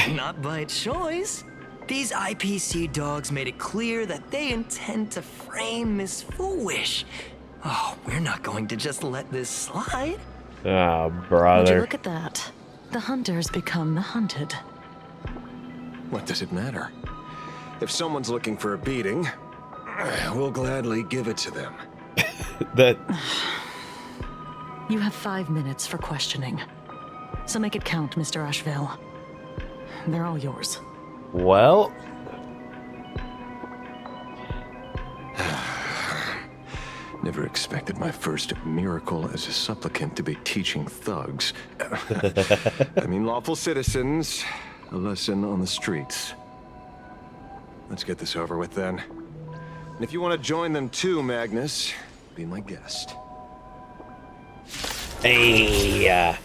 Not by choice. These IPC dogs made it clear that they intend to frame Miss Fulwish. Oh, we're not going to just let this slide. Ah, Would you brother. look at that? The hunters become the hunted. What does it matter? If someone's looking for a beating, we'll gladly give it to them. That... You have 5 minutes for questioning. So make it count, Mr. Ashvale. They're all yours. Well... Never expected my first miracle as a supplicant to be teaching thugs. I mean lawful citizens, a lesson on the streets. Let's get this over with then. And if you want to join them too, Magnus, be my guest. Hey,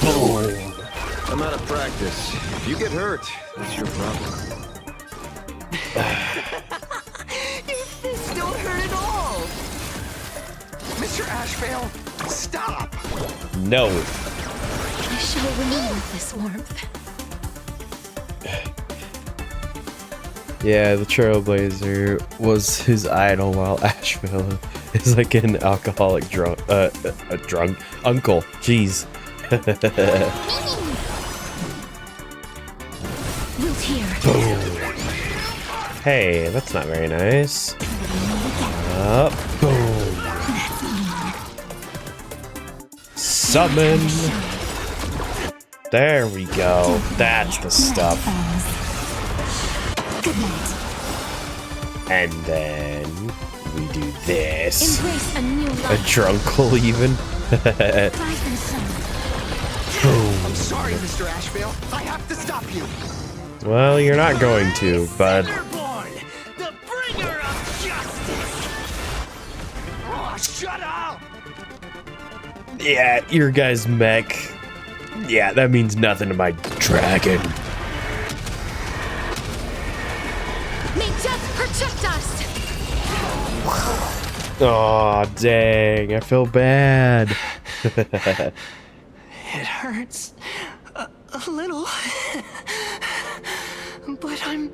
boom. I'm out of practice. If you get hurt, that's your problem. Your fist don't hurt at all. Mr. Ashvale, stop! No. I shall remember this warmth. Yeah, the Trailblazer was his idol, while Asheville is like an alcoholic drunk, a drunk uncle. Jeez. Root here. Hey, that's not very nice. Boom. Summon. There we go. That's the stuff. Good night. And then we do this. Embrace a new A life. drunkle even. Rise and shine. I'm sorry, Mr. Ashvale. I have to stop you. Well, you're not going to, but Cinderborn, the bringer of justice. Oh, shut up! yeah, your guy's mech. Yeah, that means nothing to my dragon. May death protect us. Oh, dang, I feel bad. It hurts a little, but I'm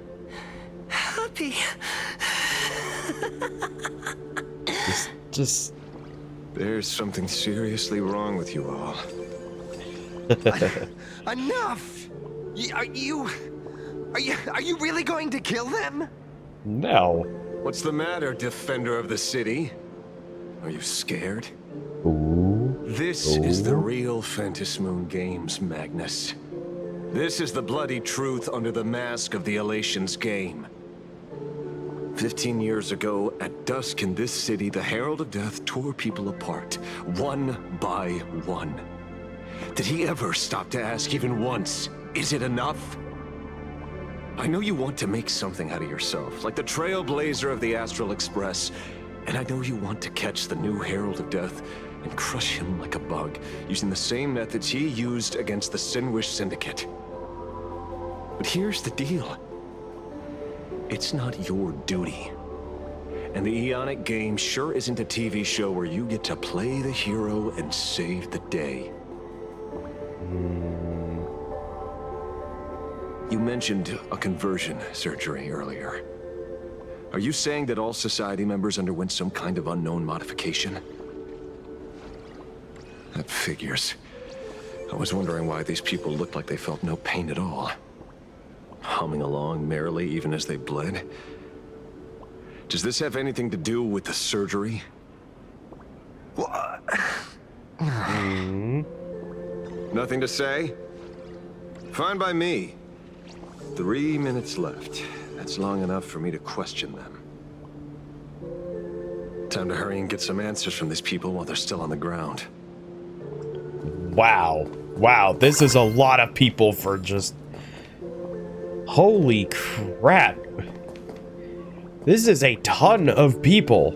happy. Just There's something seriously wrong with you all. Enough! Are you really going to kill them? no. What's the matter, defender of the city? Are you scared? Ooh. This is the real Phantasmoon Games, Magnus. This is the bloody truth under the mask of the Elation's game. 15 years ago, at dusk in this city, the Herald of Death tore people apart, one by one. Did he ever stop to ask even once, is it enough? I know you want to make something out of yourself, like the trailblazer of the Astral Express, and I know you want to catch the new Herald of Death and crush him like a bug, using the same methods he used against the Fulwish Syndicate. But here's the deal. It's not your duty. And the Eonic game sure isn't a TV show where you get to play the hero and save the day. You mentioned a conversion surgery earlier. Are you saying that all Society members underwent some kind of unknown modification? That figures. I was wondering why these people looked like they felt no pain at all. Humming along merrily even as they bled. Does this have anything to do with the surgery? Nothing to say? Fine by me. 3 minutes left. That's long enough for me to question them. Time to hurry and get some answers from these people while they're still on the ground. Wow. Wow, this is a lot of people for just... Holy crap. This is a ton of people.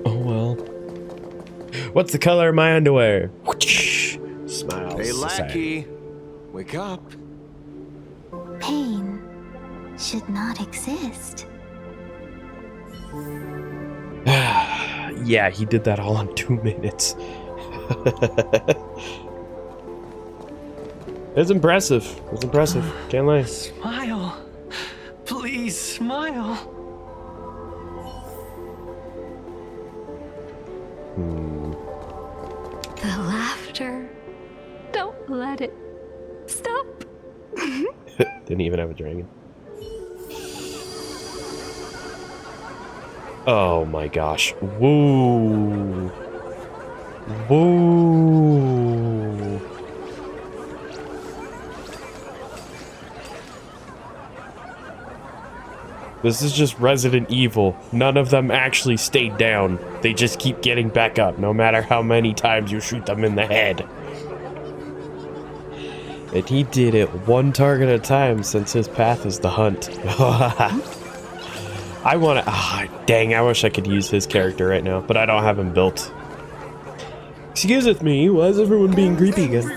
Oh well. What's the color of my underwear? Smiles. Hey, lackey. Wake up. Pain should not exist. Yeah, he did that all in 2 minutes. It's impressive. It's impressive. Can't lie. Smile. Please smile. The laughter. Don't let it stop. Didn't even have a dragon. Oh my gosh. Woo. Woo. This is just Resident Evil. None of them actually stayed down. They just keep getting back up, no matter how many times you shoot them in the head. And he did it one target at a time since his path is the hunt. I want to... dang, I wish I could use his character right now, but I don't have him built. Excuse with me, why is everyone being creepy again?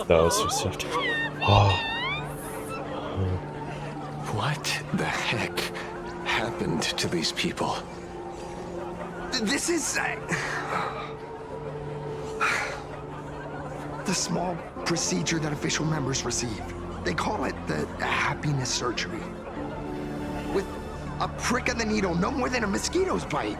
That was just... Oh. What the heck happened to these people? This is... the small procedure that official members receive. They call it the happiness surgery. With a prick of the needle, no more than a mosquito's bite.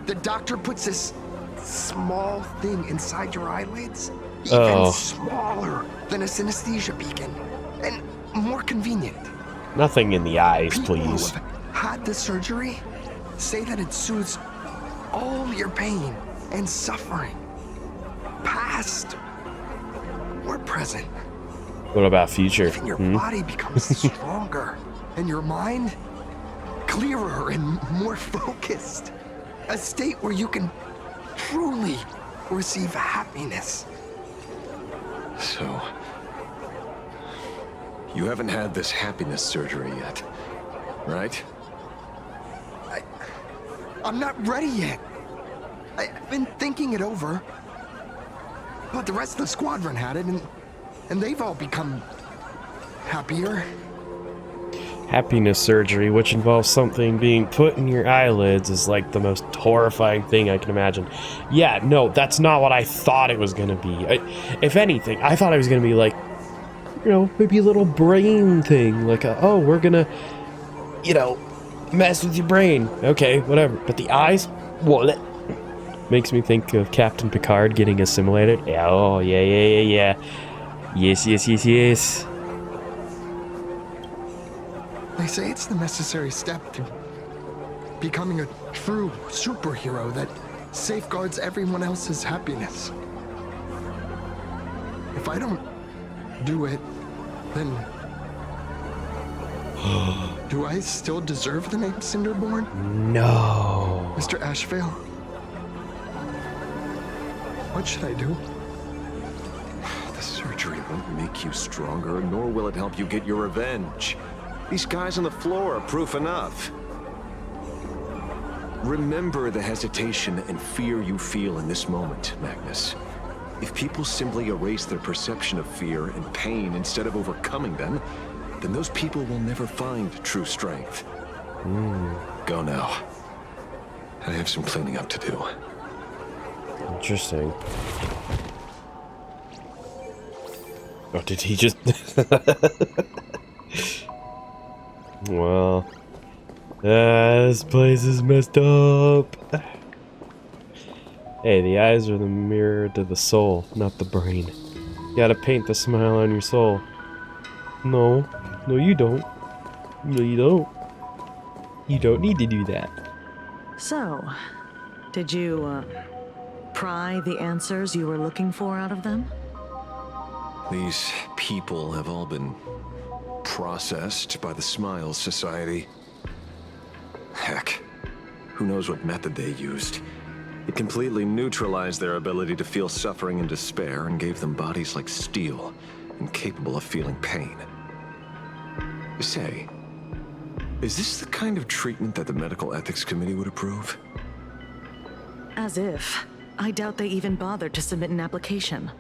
The doctor puts this small thing inside your eyelids, even smaller than a synesthesia beacon, and more convenient. Nothing in the eyes, please. People who have had the surgery say that it soothes all your pain and suffering, past or present. What about future? Even your body becomes stronger and your mind clearer and more focused. A state where you can truly receive happiness. So, you haven't had this happiness surgery yet, right? I'm not ready yet. I've been thinking it over. But the rest of the squadron had it, and they've all become happier. Happiness surgery, which involves something being put in your eyelids, is like the most horrifying thing I can imagine. Yeah, no, that's not what I thought it was gonna be. If anything, I thought it was gonna be like, you know, maybe a little brain thing, like oh, we're gonna, you know, mess with your brain. Okay, whatever. But the eyes, what? Makes me think of Captain Picard getting assimilated. Yeah, oh, yeah. Yes. They say it's the necessary step to becoming a true superhero that safeguards everyone else's happiness. If I don't do it, then do I still deserve the name Cinderborn? No. Mr. Ashvale? What should I do? The surgery won't make you stronger, nor will it help you get your revenge. These guys on the floor are proof enough. Remember the hesitation and fear you feel in this moment, Magnus. If people simply erase their perception of fear and pain instead of overcoming them, then those people will never find true strength. Go now. I have some cleaning up to do. Interesting. Oh, did he just... Well... this place is messed up. Hey, the eyes are the mirror to the soul, not the brain. You gotta paint the smile on your soul. No. No, you don't. No, you don't. You don't need to do that. So, did you, pry the answers you were looking for out of them? These people have all been processed by the Smiles Society. Heck, who knows what method they used. It completely neutralized their ability to feel suffering and despair and gave them bodies like steel, incapable of feeling pain. Say, is this the kind of treatment that the Medical Ethics Committee would approve? As if. I doubt they even bothered to submit an application.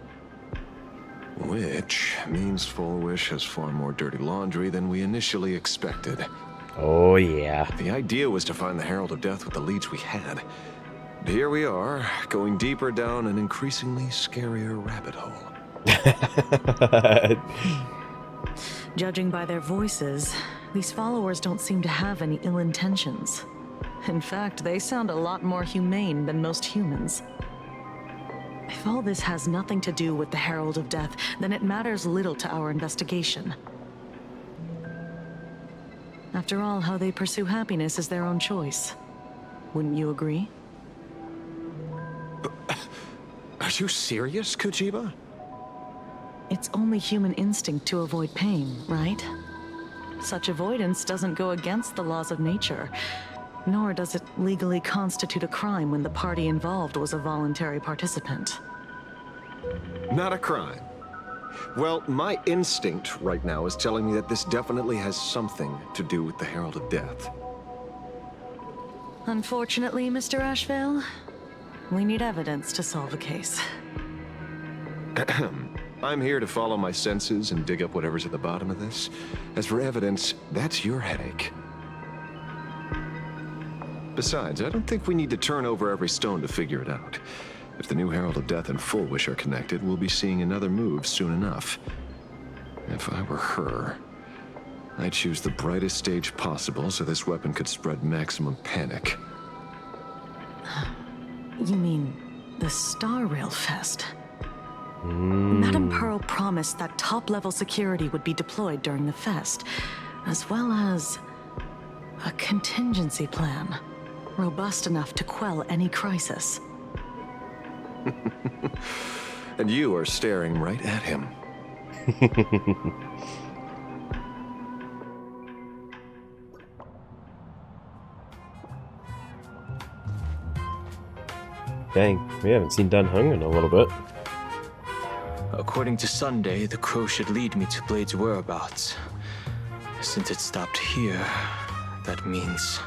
Which means Fulwish has far more dirty laundry than we initially expected. Oh, yeah. The idea was to find the Herald of Death with the leads we had. But here we are, going deeper down an increasingly scarier rabbit hole. Judging by their voices, these followers don't seem to have any ill intentions. In fact, they sound a lot more humane than most humans. If all this has nothing to do with the Herald of Death, then it matters little to our investigation. After all, how they pursue happiness is their own choice. Wouldn't you agree? Are you serious, Kojiba? It's only human instinct to avoid pain, right? Such avoidance doesn't go against the laws of nature, nor does it legally constitute a crime when the party involved was a voluntary participant. Not a crime. Well, my instinct right now is telling me that this definitely has something to do with the Herald of Death. Unfortunately, Mr. Ashvale, we need evidence to solve a case. I'm here to follow my senses and dig up whatever's at the bottom of this. As for evidence, that's your headache. Besides, I don't think we need to turn over every stone to figure it out. If the new Herald of Death and Fulwish are connected, we'll be seeing another move soon enough. If I were her, I'd choose the brightest stage possible so this weapon could spread maximum panic. You mean the Star Rail Fest? Madame Pearl promised that top-level security would be deployed during the fest, as well as a contingency plan. robust enough to quell any crisis. And you are staring right at him. Dang, we haven't seen Dun Hung in a little bit. According to Sunday, the crow should lead me to Blade's whereabouts. Since it stopped here, that means...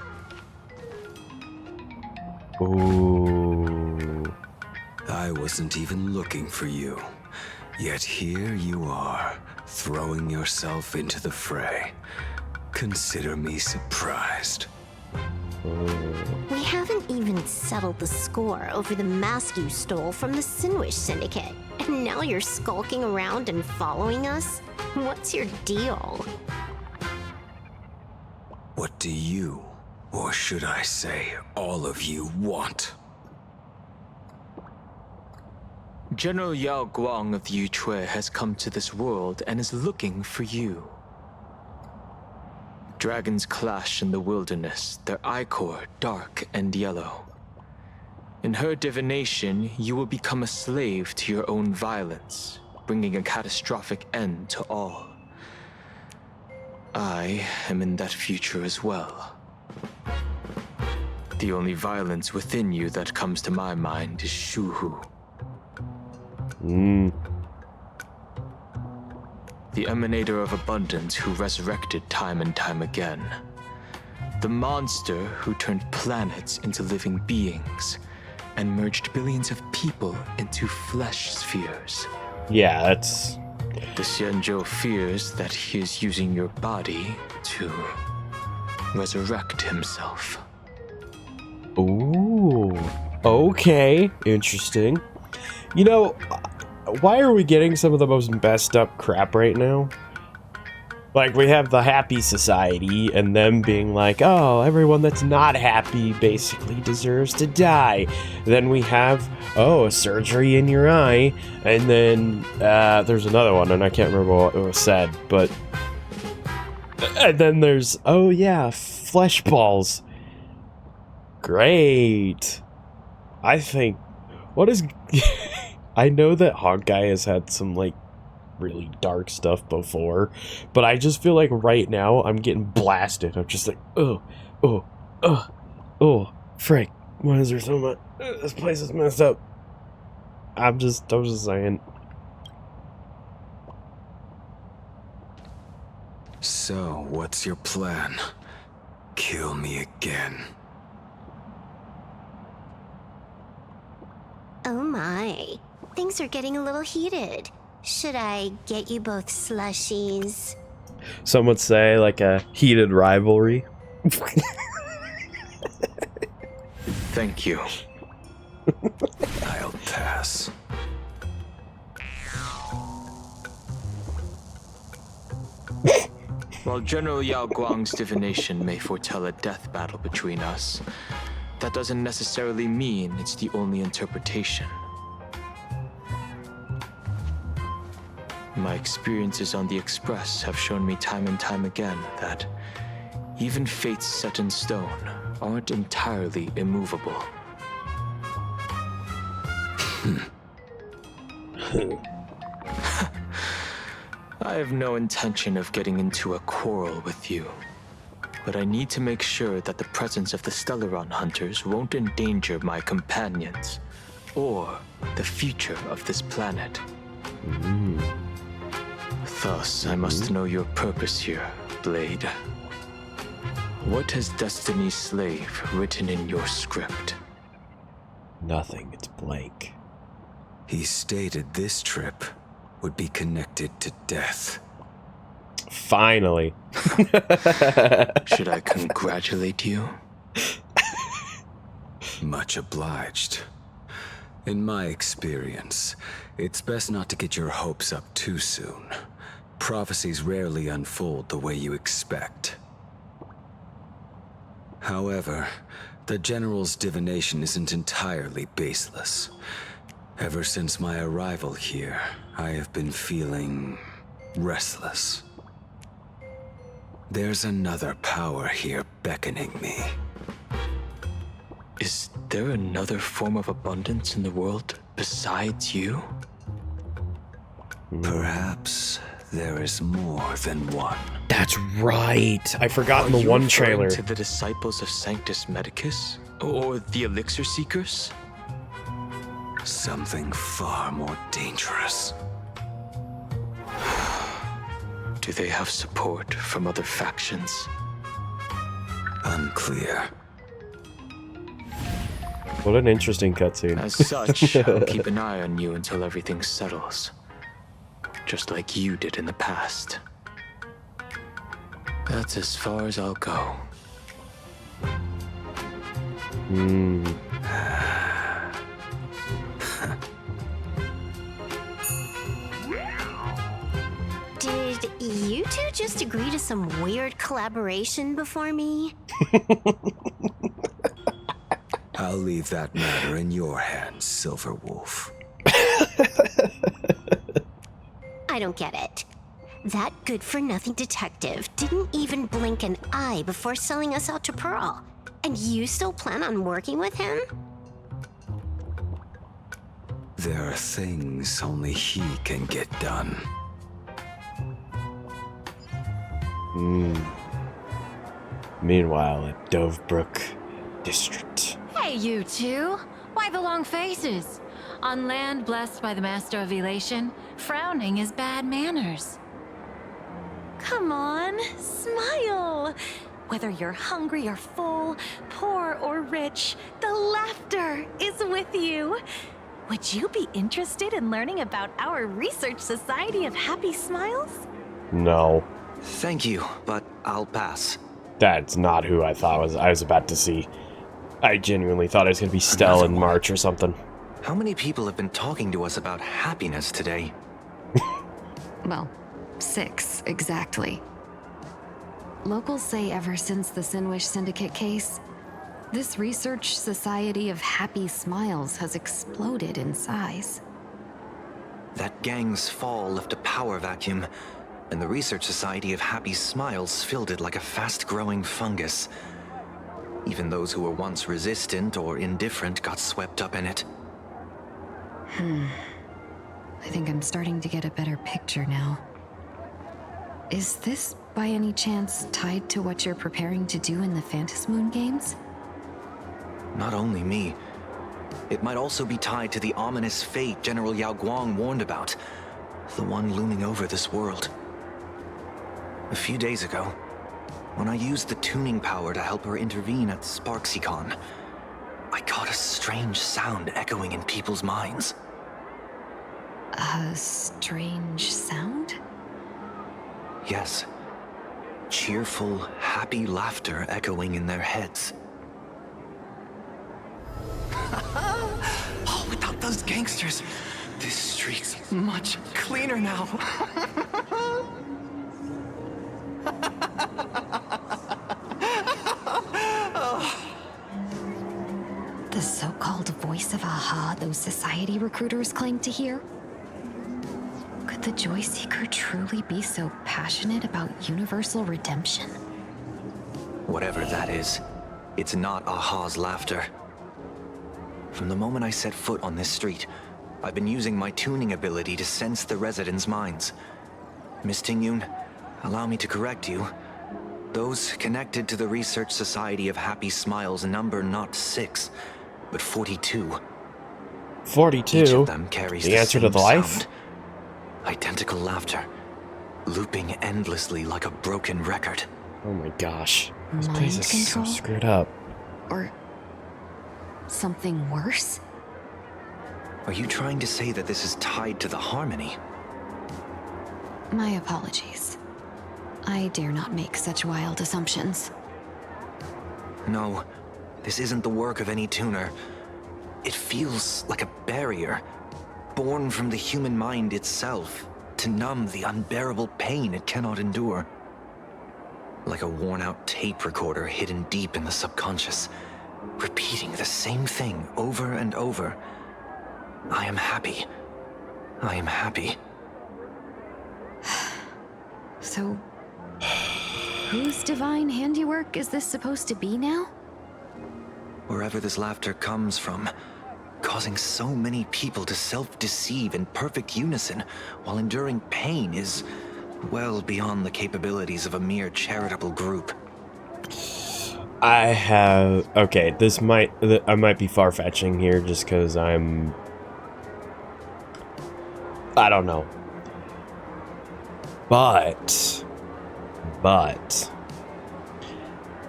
Ooh. I wasn't even looking for you. Yet here you are, throwing yourself into the fray. Consider me surprised. We haven't even settled the score over the mask you stole from the Sinwish Syndicate. And now you're skulking around and following us? What's your deal? What do you, or should I say, all of you, want? General Yao Guang of the Yuchui has come to this world and is looking for you. Dragons clash in the wilderness, their ichor dark and yellow. In her divination, you will become a slave to your own violence, bringing a catastrophic end to all. I am in that future as well. The only violence within you that comes to my mind is Shuhu. The emanator of abundance who resurrected time and time again. The monster who turned planets into living beings and merged billions of people into flesh spheres. Yeah, that's... The Xianzhou fears that he is using your body to resurrect himself. Ooh. Okay. Interesting. You know, why are we getting some of the most messed up crap right now? Like, we have the happy society and them being like, oh, everyone that's not happy basically deserves to die. Then we have, oh, a surgery in your eye. And then there's another one, and I can't remember what it was said, but... And then there's, oh yeah, flesh balls. Great. I think, what is... I know that Honkai has had some, like, really dark stuff before, but I just feel like right now I'm getting blasted. I'm just like, frick, why is there so much? This place is messed up. I'm just saying. So, what's your plan? Kill me again. Oh my, things are getting a little heated. Should I get you both slushies? Some would say like a heated rivalry. Thank you. I'll pass. While General Yao Guang's divination may foretell a death battle between us, that doesn't necessarily mean it's the only interpretation. My experiences on the Express have shown me time and time again that even fates set in stone aren't entirely immovable. I have no intention of getting into a quarrel with you, but I need to make sure that the presence of the Stellaron hunters won't endanger my companions or the future of this planet. Thus, I must know your purpose here, Blade. What has Destiny's Slave written in your script? Nothing, it's blank. He stated this trip would be connected to death. Finally. Should I congratulate you? Much obliged. In my experience, it's best not to get your hopes up too soon. Prophecies rarely unfold the way you expect. However, the General's divination isn't entirely baseless. Ever since my arrival here, I have been feeling restless. There's another power here beckoning me. Is there another form of abundance in the world besides you? Perhaps there is more than one. That's right. I forgot in the one trailer. To the disciples of Sanctus Medicus? Or the Elixir Seekers? Something far more dangerous. Do they have support from other factions? Unclear. What an interesting cutscene. As such, I'll keep an eye on you until everything settles. Just like you did in the past. That's as far as I'll go. Did you two just agree to some weird collaboration before me? I'll leave that matter in your hands, Silver Wolf. I don't get it. That good-for-nothing detective didn't even blink an eye before selling us out to Pearl. And you still plan on working with him? There are things only he can get done. Meanwhile, at Dovebrook District. Hey, you two! Why the long faces? On land blessed by the Master of Elation, frowning is bad manners. Come on, smile! Whether you're hungry or full, poor or rich, the laughter is with you. Would you be interested in learning about our Research Society of Happy Smiles? No. Thank you, but I'll pass. That's not who I thought I was about to see. I genuinely thought it was going to be Stell in March or something. How many people have been talking to us about happiness today? Well, 6, exactly. Locals say ever since the Fulwish Syndicate case, this Research Society of Happy Smiles has exploded in size. That gang's fall left a power vacuum, and the Research Society of Happy Smiles filled it like a fast-growing fungus. Even those who were once resistant or indifferent got swept up in it. I think I'm starting to get a better picture now. Is this, by any chance, tied to what you're preparing to do in the Phantasmoon games? Not only me. It might also be tied to the ominous fate General Yao Guang warned about. The one looming over this world. A few days ago, when I used the tuning power to help her intervene at SparksyCon, I caught a strange sound echoing in people's minds. A strange sound? Yes. Cheerful, happy laughter echoing in their heads. Oh, without those gangsters, this street's much cleaner now. The so-called voice of Aha those society recruiters claim to hear? Could the Joy Seeker truly be so passionate about universal redemption? Whatever that is, it's not Aha's laughter. From the moment I set foot on this street, I've been using my tuning ability to sense the residents' minds. Miss Tingyun, allow me to correct you. Those connected to the Research Society of Happy Smiles number not 6, but 42. 42? Each of them carries the answer to the life? Sound. Identical laughter, looping endlessly like a broken record. Oh my gosh. This Mind place is control? so screwed up. Or something worse? Are you trying to say that this is tied to the Harmony? My apologies. I dare not make such wild assumptions. No, this isn't the work of any tuner. It feels like a barrier, born from the human mind itself, to numb the unbearable pain it cannot endure. Like a worn-out tape recorder hidden deep in the subconscious, repeating the same thing over and over. I am happy. I am happy. So, whose divine handiwork is this supposed to be now? wherever this laughter comes from, causing so many people to self-deceive in perfect unison while enduring pain is well beyond the capabilities of a mere charitable group. Okay, I might be far-fetching here just because I don't know. But,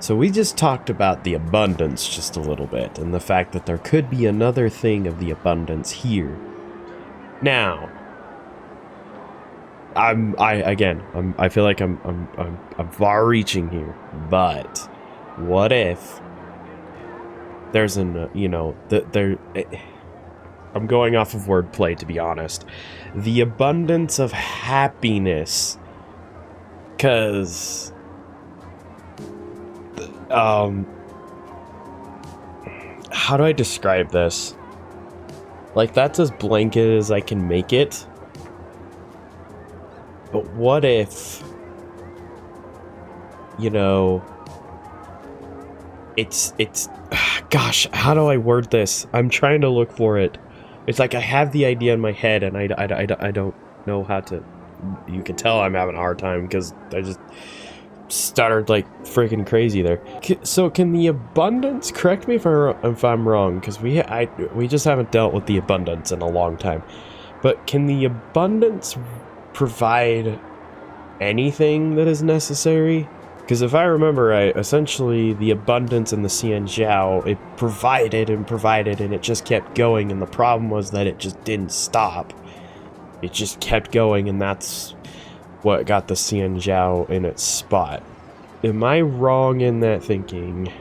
so we just talked about the abundance just a little bit, and the fact that there could be another thing of the abundance here. Now, I feel like I'm far-reaching here, but what if there's I'm going off of wordplay, to be honest. The abundance of happiness, cause how do I describe this? Like, that's as blanket as I can make it. But what if, it's gosh, how do I word this? I'm trying to look for it. It's like I have the idea in my head and I don't know how to. You can tell I'm having a hard time because I just stuttered like freaking crazy there. So can the abundance, correct me if I'm wrong, because we just haven't dealt with the abundance in a long time, but can the abundance provide anything that is necessary? Because if I remember right, essentially the abundance in the Xian Zhao, it provided and provided and it just kept going, and the problem was that it just didn't stop. It just kept going, and that's what got the Xian Zhao in its spot. Am I wrong in that thinking?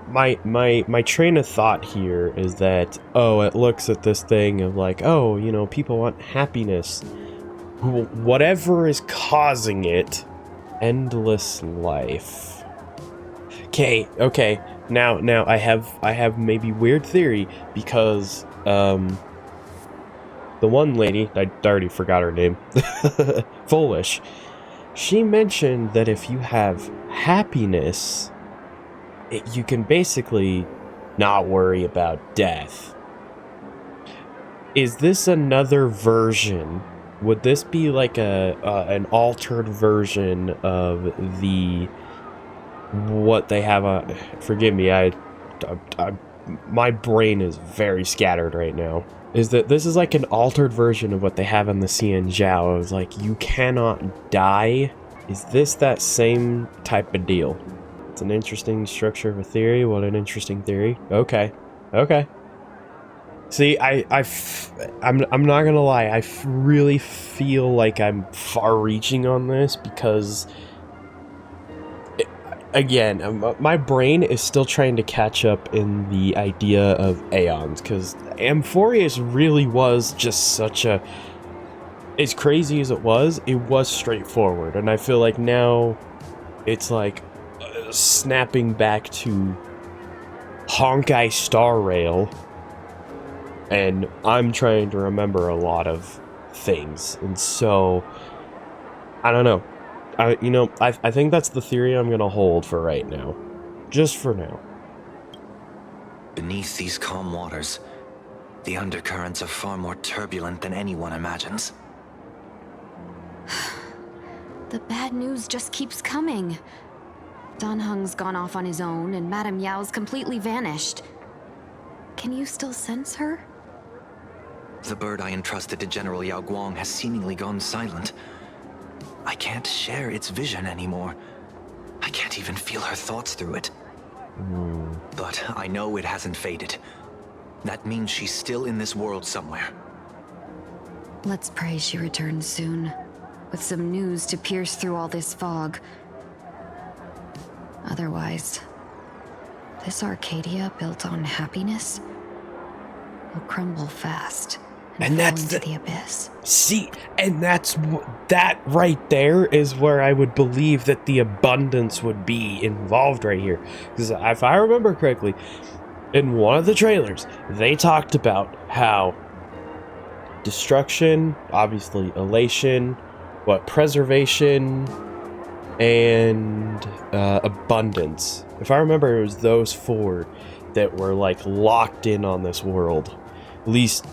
My train of thought here is that, it looks at this thing of like, people want happiness. Whatever is causing it, endless life. Okay. Now I have maybe weird theory, because the one lady, I already forgot her name, Fulwish, she mentioned that if you have happiness, you can basically not worry about death. Is this another version? Would this be like an altered version of what they have? Forgive me, my brain is very scattered right now. Is that this is like an altered version of what they have in the Xian Zhao? It's like, you cannot die. Is this that same type of deal? It's an interesting structure of a theory. What an interesting theory. Okay. See, I'm not gonna lie. I really feel like I'm far-reaching on this because, again, my brain is still trying to catch up in the idea of aeons, because Amphorius really was just such a, as crazy as it was straightforward, and I feel like now it's like snapping back to Honkai Star Rail, and I'm trying to remember a lot of things, and so I don't know. I think that's the theory I'm gonna hold for right now. Just for now. Beneath these calm waters, the undercurrents are far more turbulent than anyone imagines. The bad news just keeps coming. Dan Heng's gone off on his own, and Madame Yao's completely vanished. Can you still sense her? The bird I entrusted to General Yao Guang has seemingly gone silent. I can't share its vision anymore. I can't even feel her thoughts through it. But I know it hasn't faded. That means she's still in this world somewhere. Let's pray she returns soon, with some news to pierce through all this fog. Otherwise, this Arcadia built on happiness will crumble fast. And that's the abyss. See, and that right there is where I would believe that the abundance would be involved right here. Because if I remember correctly, in one of the trailers, they talked about how destruction, obviously elation, preservation, and abundance. If I remember, it was those four. that were like locked in on this world. At least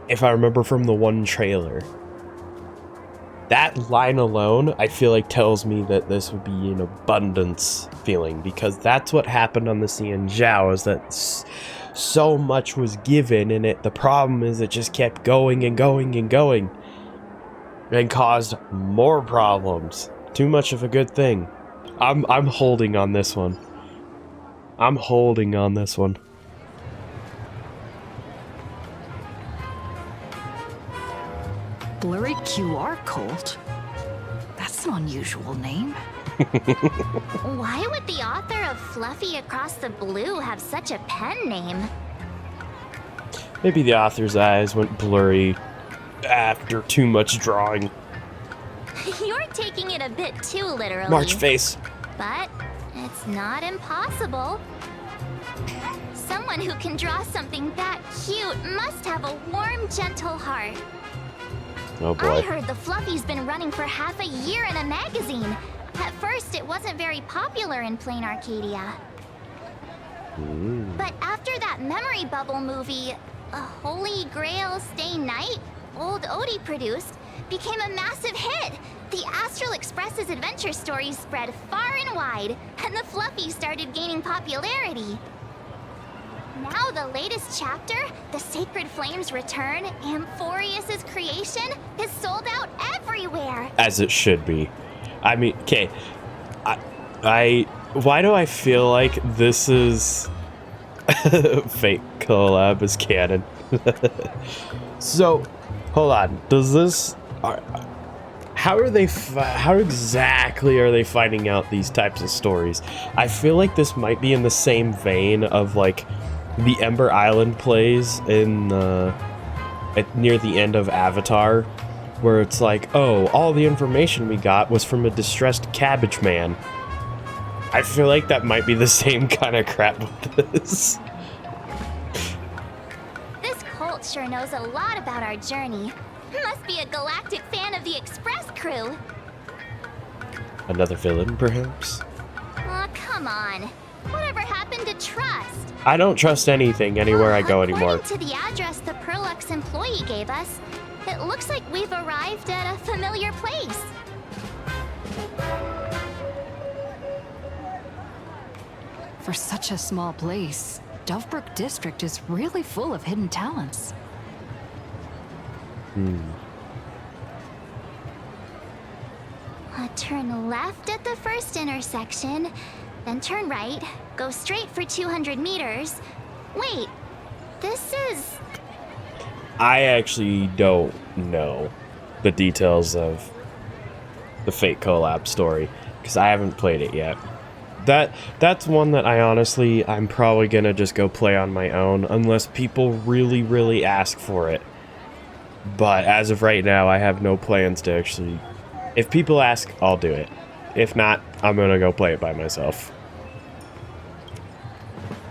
if I remember from the one trailer. That line alone, I feel like tells me that this would be an abundance feeling, because that's what happened on the Xianzhao, is that so much was given in it. The problem is it just kept going and going and going and caused more problems. Too much of a good thing. I'm holding on this one. I'm holding on this one. Blurry QR cult? That's an unusual name. Why would the author of Fluffy Across the Blue have such a pen name? Maybe the author's eyes went blurry after too much drawing. You're taking it a bit too literally. March face. But it's not impossible. Someone who can draw something that cute must have a warm, gentle heart. Oh boy. I heard the Fluffy's been running for half a year in a magazine. At first, it wasn't very popular in Planarcadia. But after that memory bubble movie, A Holy Grail Stay Night, old Odie produced, became a massive hit. The Astral Express's adventure stories spread far and wide, and the Fluffy started gaining popularity. Now the latest chapter, The Sacred Flames Return, Amphorius's creation, is sold out everywhere. As it should be. I mean, okay. Why do I feel like this is Fate collab is canon? So, hold on. Does this? How are they? How exactly are they finding out these types of stories? I feel like this might be in the same vein of like the Ember Island plays in near the end of Avatar, where it's like, oh, all the information we got was from a distressed cabbage man. I feel like that might be the same kind of crap with this. This cult sure knows a lot about our journey. Must be a galactic fan of the Express crew. Another villain, perhaps? Aw, come on. Whatever happened to trust? I don't trust anything anywhere I go anymore. According to the address the Perlux employee gave us, it looks like we've arrived at a familiar place. For such a small place, Dovebrook District is really full of hidden talents. Turn left at the first intersection, then turn right, go straight for 200 meters. Wait, this is... I actually don't know the details of the Fate collab story, because I haven't played it yet. That's one that I'm probably gonna just go play on my own, unless people really ask for it. But as of right now, I have no plans to actually... If people ask, I'll do it. If not, I'm gonna go play it by myself.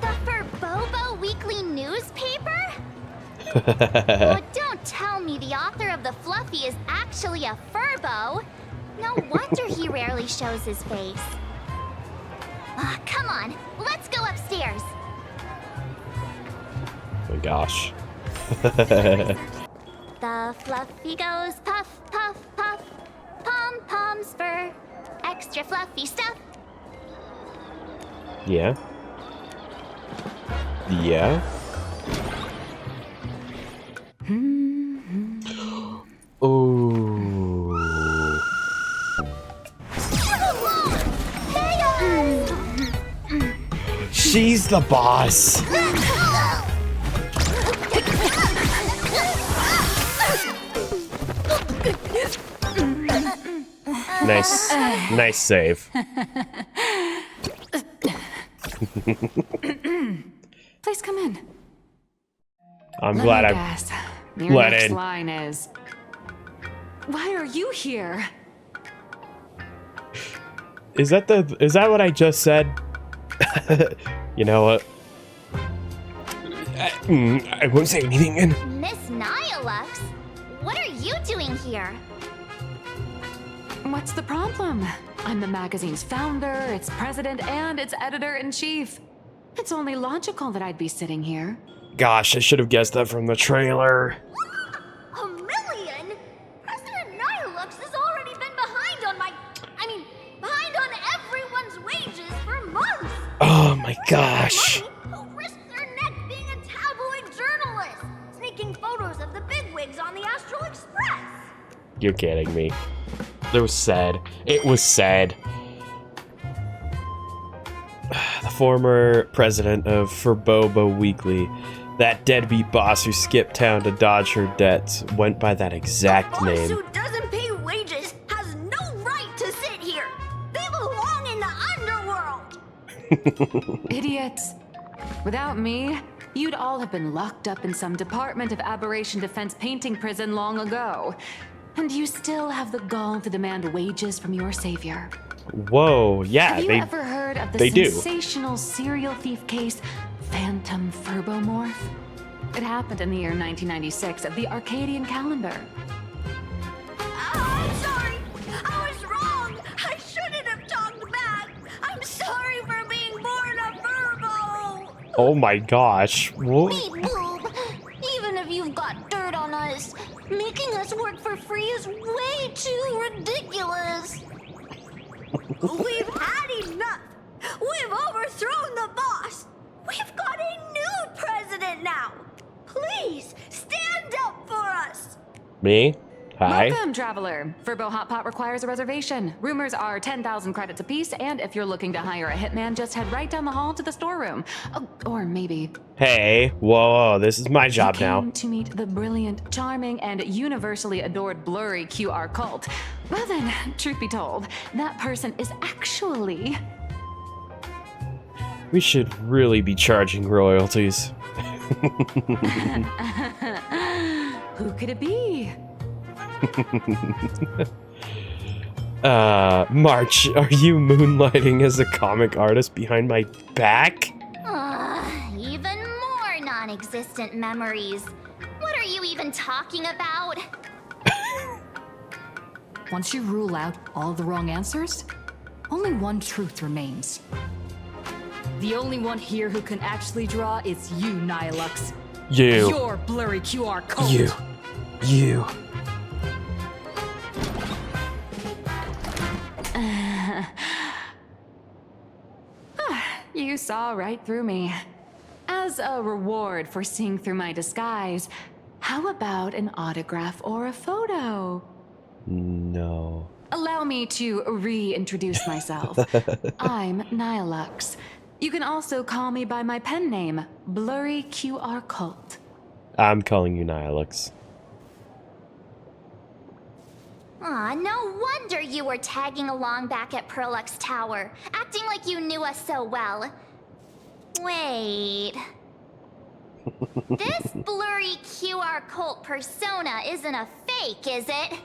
The Furbobo Weekly Newspaper? Oh, don't tell me the author of the Fluffy is actually a Furbo. No wonder he rarely shows his face. Come on, let's go upstairs. Oh my gosh. The Fluffy goes puff, puff, puff. Pom-poms for extra fluffy stuff. Yeah? Yeah? Oh. She's the boss. Nice save. Please come in. I'm glad I Your let next in. line is, why are you here? Is that what I just said? You know what? I won't say anything. Miss Nihilux, what are you doing here? What's the problem? I'm the magazine's founder, its president, and its editor-in-chief. It's only logical that I'd be sitting here. Gosh, I should have guessed that from the trailer. A million? President Nihilux has already been behind on behind on everyone's wages for months. Oh my gosh. Who risked their neck being a tabloid journalist, sneaking photos of the bigwigs on the Astral Express. You're kidding me. It was sad. It was sad. The former president of Furboba Weekly, that deadbeat boss who skipped town to dodge her debts, went by that exact Boss name. who doesn't pay wages has no right to sit here. They belong in the underworld. Idiots. Without me, you'd all have been locked up in some Department of Aberration Defense painting prison long ago. And you still have the gall to demand wages from your savior. Whoa, yeah, Have you ever heard of the sensational serial thief case, Phantom Furbomorph? It happened in the year 1996 of the Arcadian calendar. I'm sorry. I was wrong. I shouldn't have talked back. I'm sorry for being born a Furbo. Oh my gosh. What? Beep boop. Even if you've got dirt on us, making us work for free is way too ridiculous. We've had enough. We've overthrown the boss. We've got a new president now. Please stand up for us. Me? Hi. Welcome, traveler. Furbo Hot Pot requires a reservation. Rumors are 10,000 credits apiece, and if you're looking to hire a hitman, just head right down the hall to the storeroom. Oh, or maybe. Hey, whoa, this is my job You now. came to meet the brilliant, charming, and universally adored blurry QR cult. Well then, truth be told, that person is actually... We should really be charging royalties. Who could it be? March, are you moonlighting as a comic artist behind my back? Even more non-existent memories. What are you even talking about? Once you rule out all the wrong answers, only one truth remains. The only one here who can actually draw is you, Nihilux. You. Your blurry QR code. You. You saw right through me. As a reward for seeing through my disguise, how about an autograph or a photo? No. Allow me to reintroduce myself. I'm Nihilux. You can also call me by my pen name, Blurry QR Cult. I'm calling you Nihilux. Aw, no wonder you were tagging along back at Perlux Tower, acting like you knew us so well. Wait. This blurry QR cult persona isn't a fake, is it?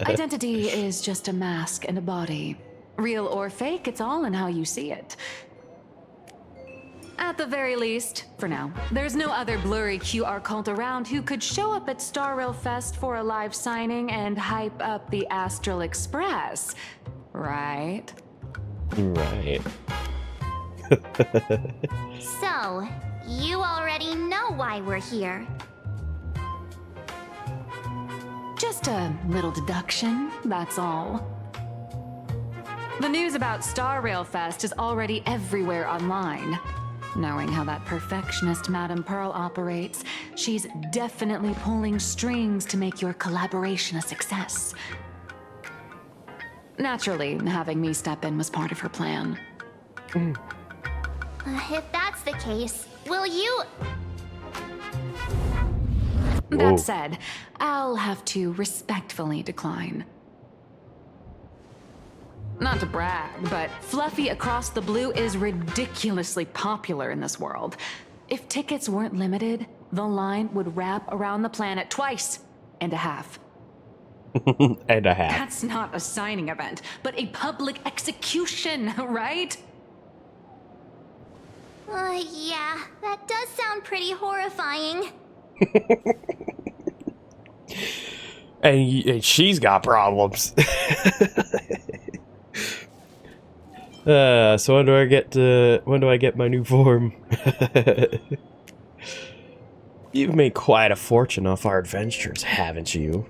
Identity is just a mask and a body. Real or fake, it's all in how you see it. At the very least, for now, there's no other blurry QR cult around who could show up at Star Rail Fest for a live signing and hype up the Astral Express, right? Right. So, you already know why we're here. Just a little deduction, that's all. The news about Star Rail Fest is already everywhere online. Knowing how that perfectionist Madame Pearl operates, she's definitely pulling strings to make your collaboration a success. Naturally, having me step in was part of her plan. If that's the case, will you... That said, I'll have to respectfully decline. Not to brag, but Fluffy Across the Blue is ridiculously popular in this world. If tickets weren't limited, the line would wrap around the planet twice and a half. And a half. That's not a signing event, but a public execution, right? Yeah, that does sound pretty horrifying. And she's got problems. So when do I get my new form? You've made quite a fortune off our adventures, haven't you?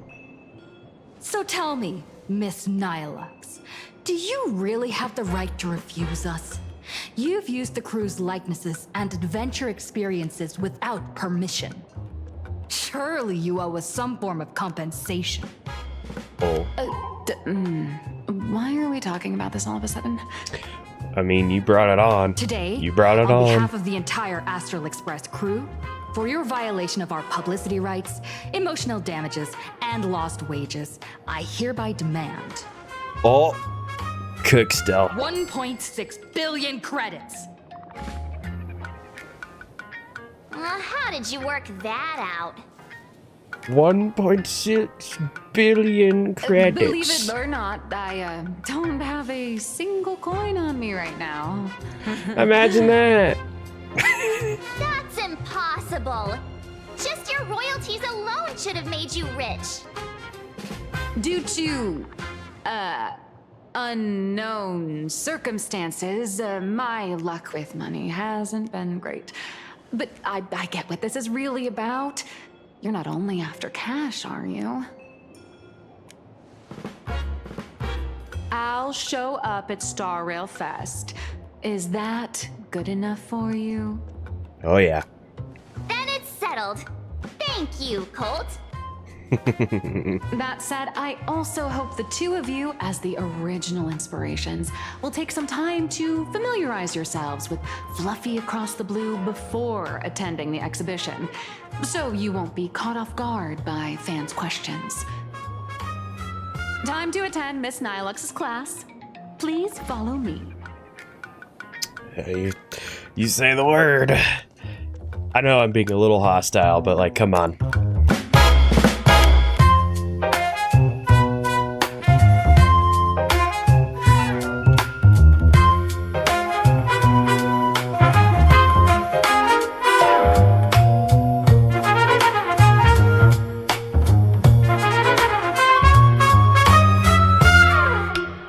So tell me, Miss Nihilux, do you really have the right to refuse us? You've used the crew's likenesses and adventure experiences without permission. Surely you owe us some form of compensation. Oh. Why are we talking about this all of a sudden? I mean, you brought it on. Today, you brought it on on. behalf of the entire Astral Express crew, for your violation of our publicity rights, emotional damages, and lost wages, I hereby demand... Oh, cook still. 1.6 billion credits. How did you work that out? 1.6 billion credits. Believe it or not, I don't have a single coin on me right now. Imagine that. That's impossible. Just your royalties alone should have made you rich. Due to, unknown circumstances, my luck with money hasn't been great. But I get what this is really about. You're not only after cash, are you? I'll show up at Star Rail Fest. Is that good enough for you? Oh, yeah. Then it's settled. Thank you, Colt. That said, I also hope the two of you, as the original inspirations, will take some time to familiarize yourselves with Fluffy Across the Blue before attending the exhibition, so you won't be caught off guard by fans' questions. Time to attend Miss Nihilux's class. Please follow me. You say the word. I know I'm being a little hostile, but like, come on.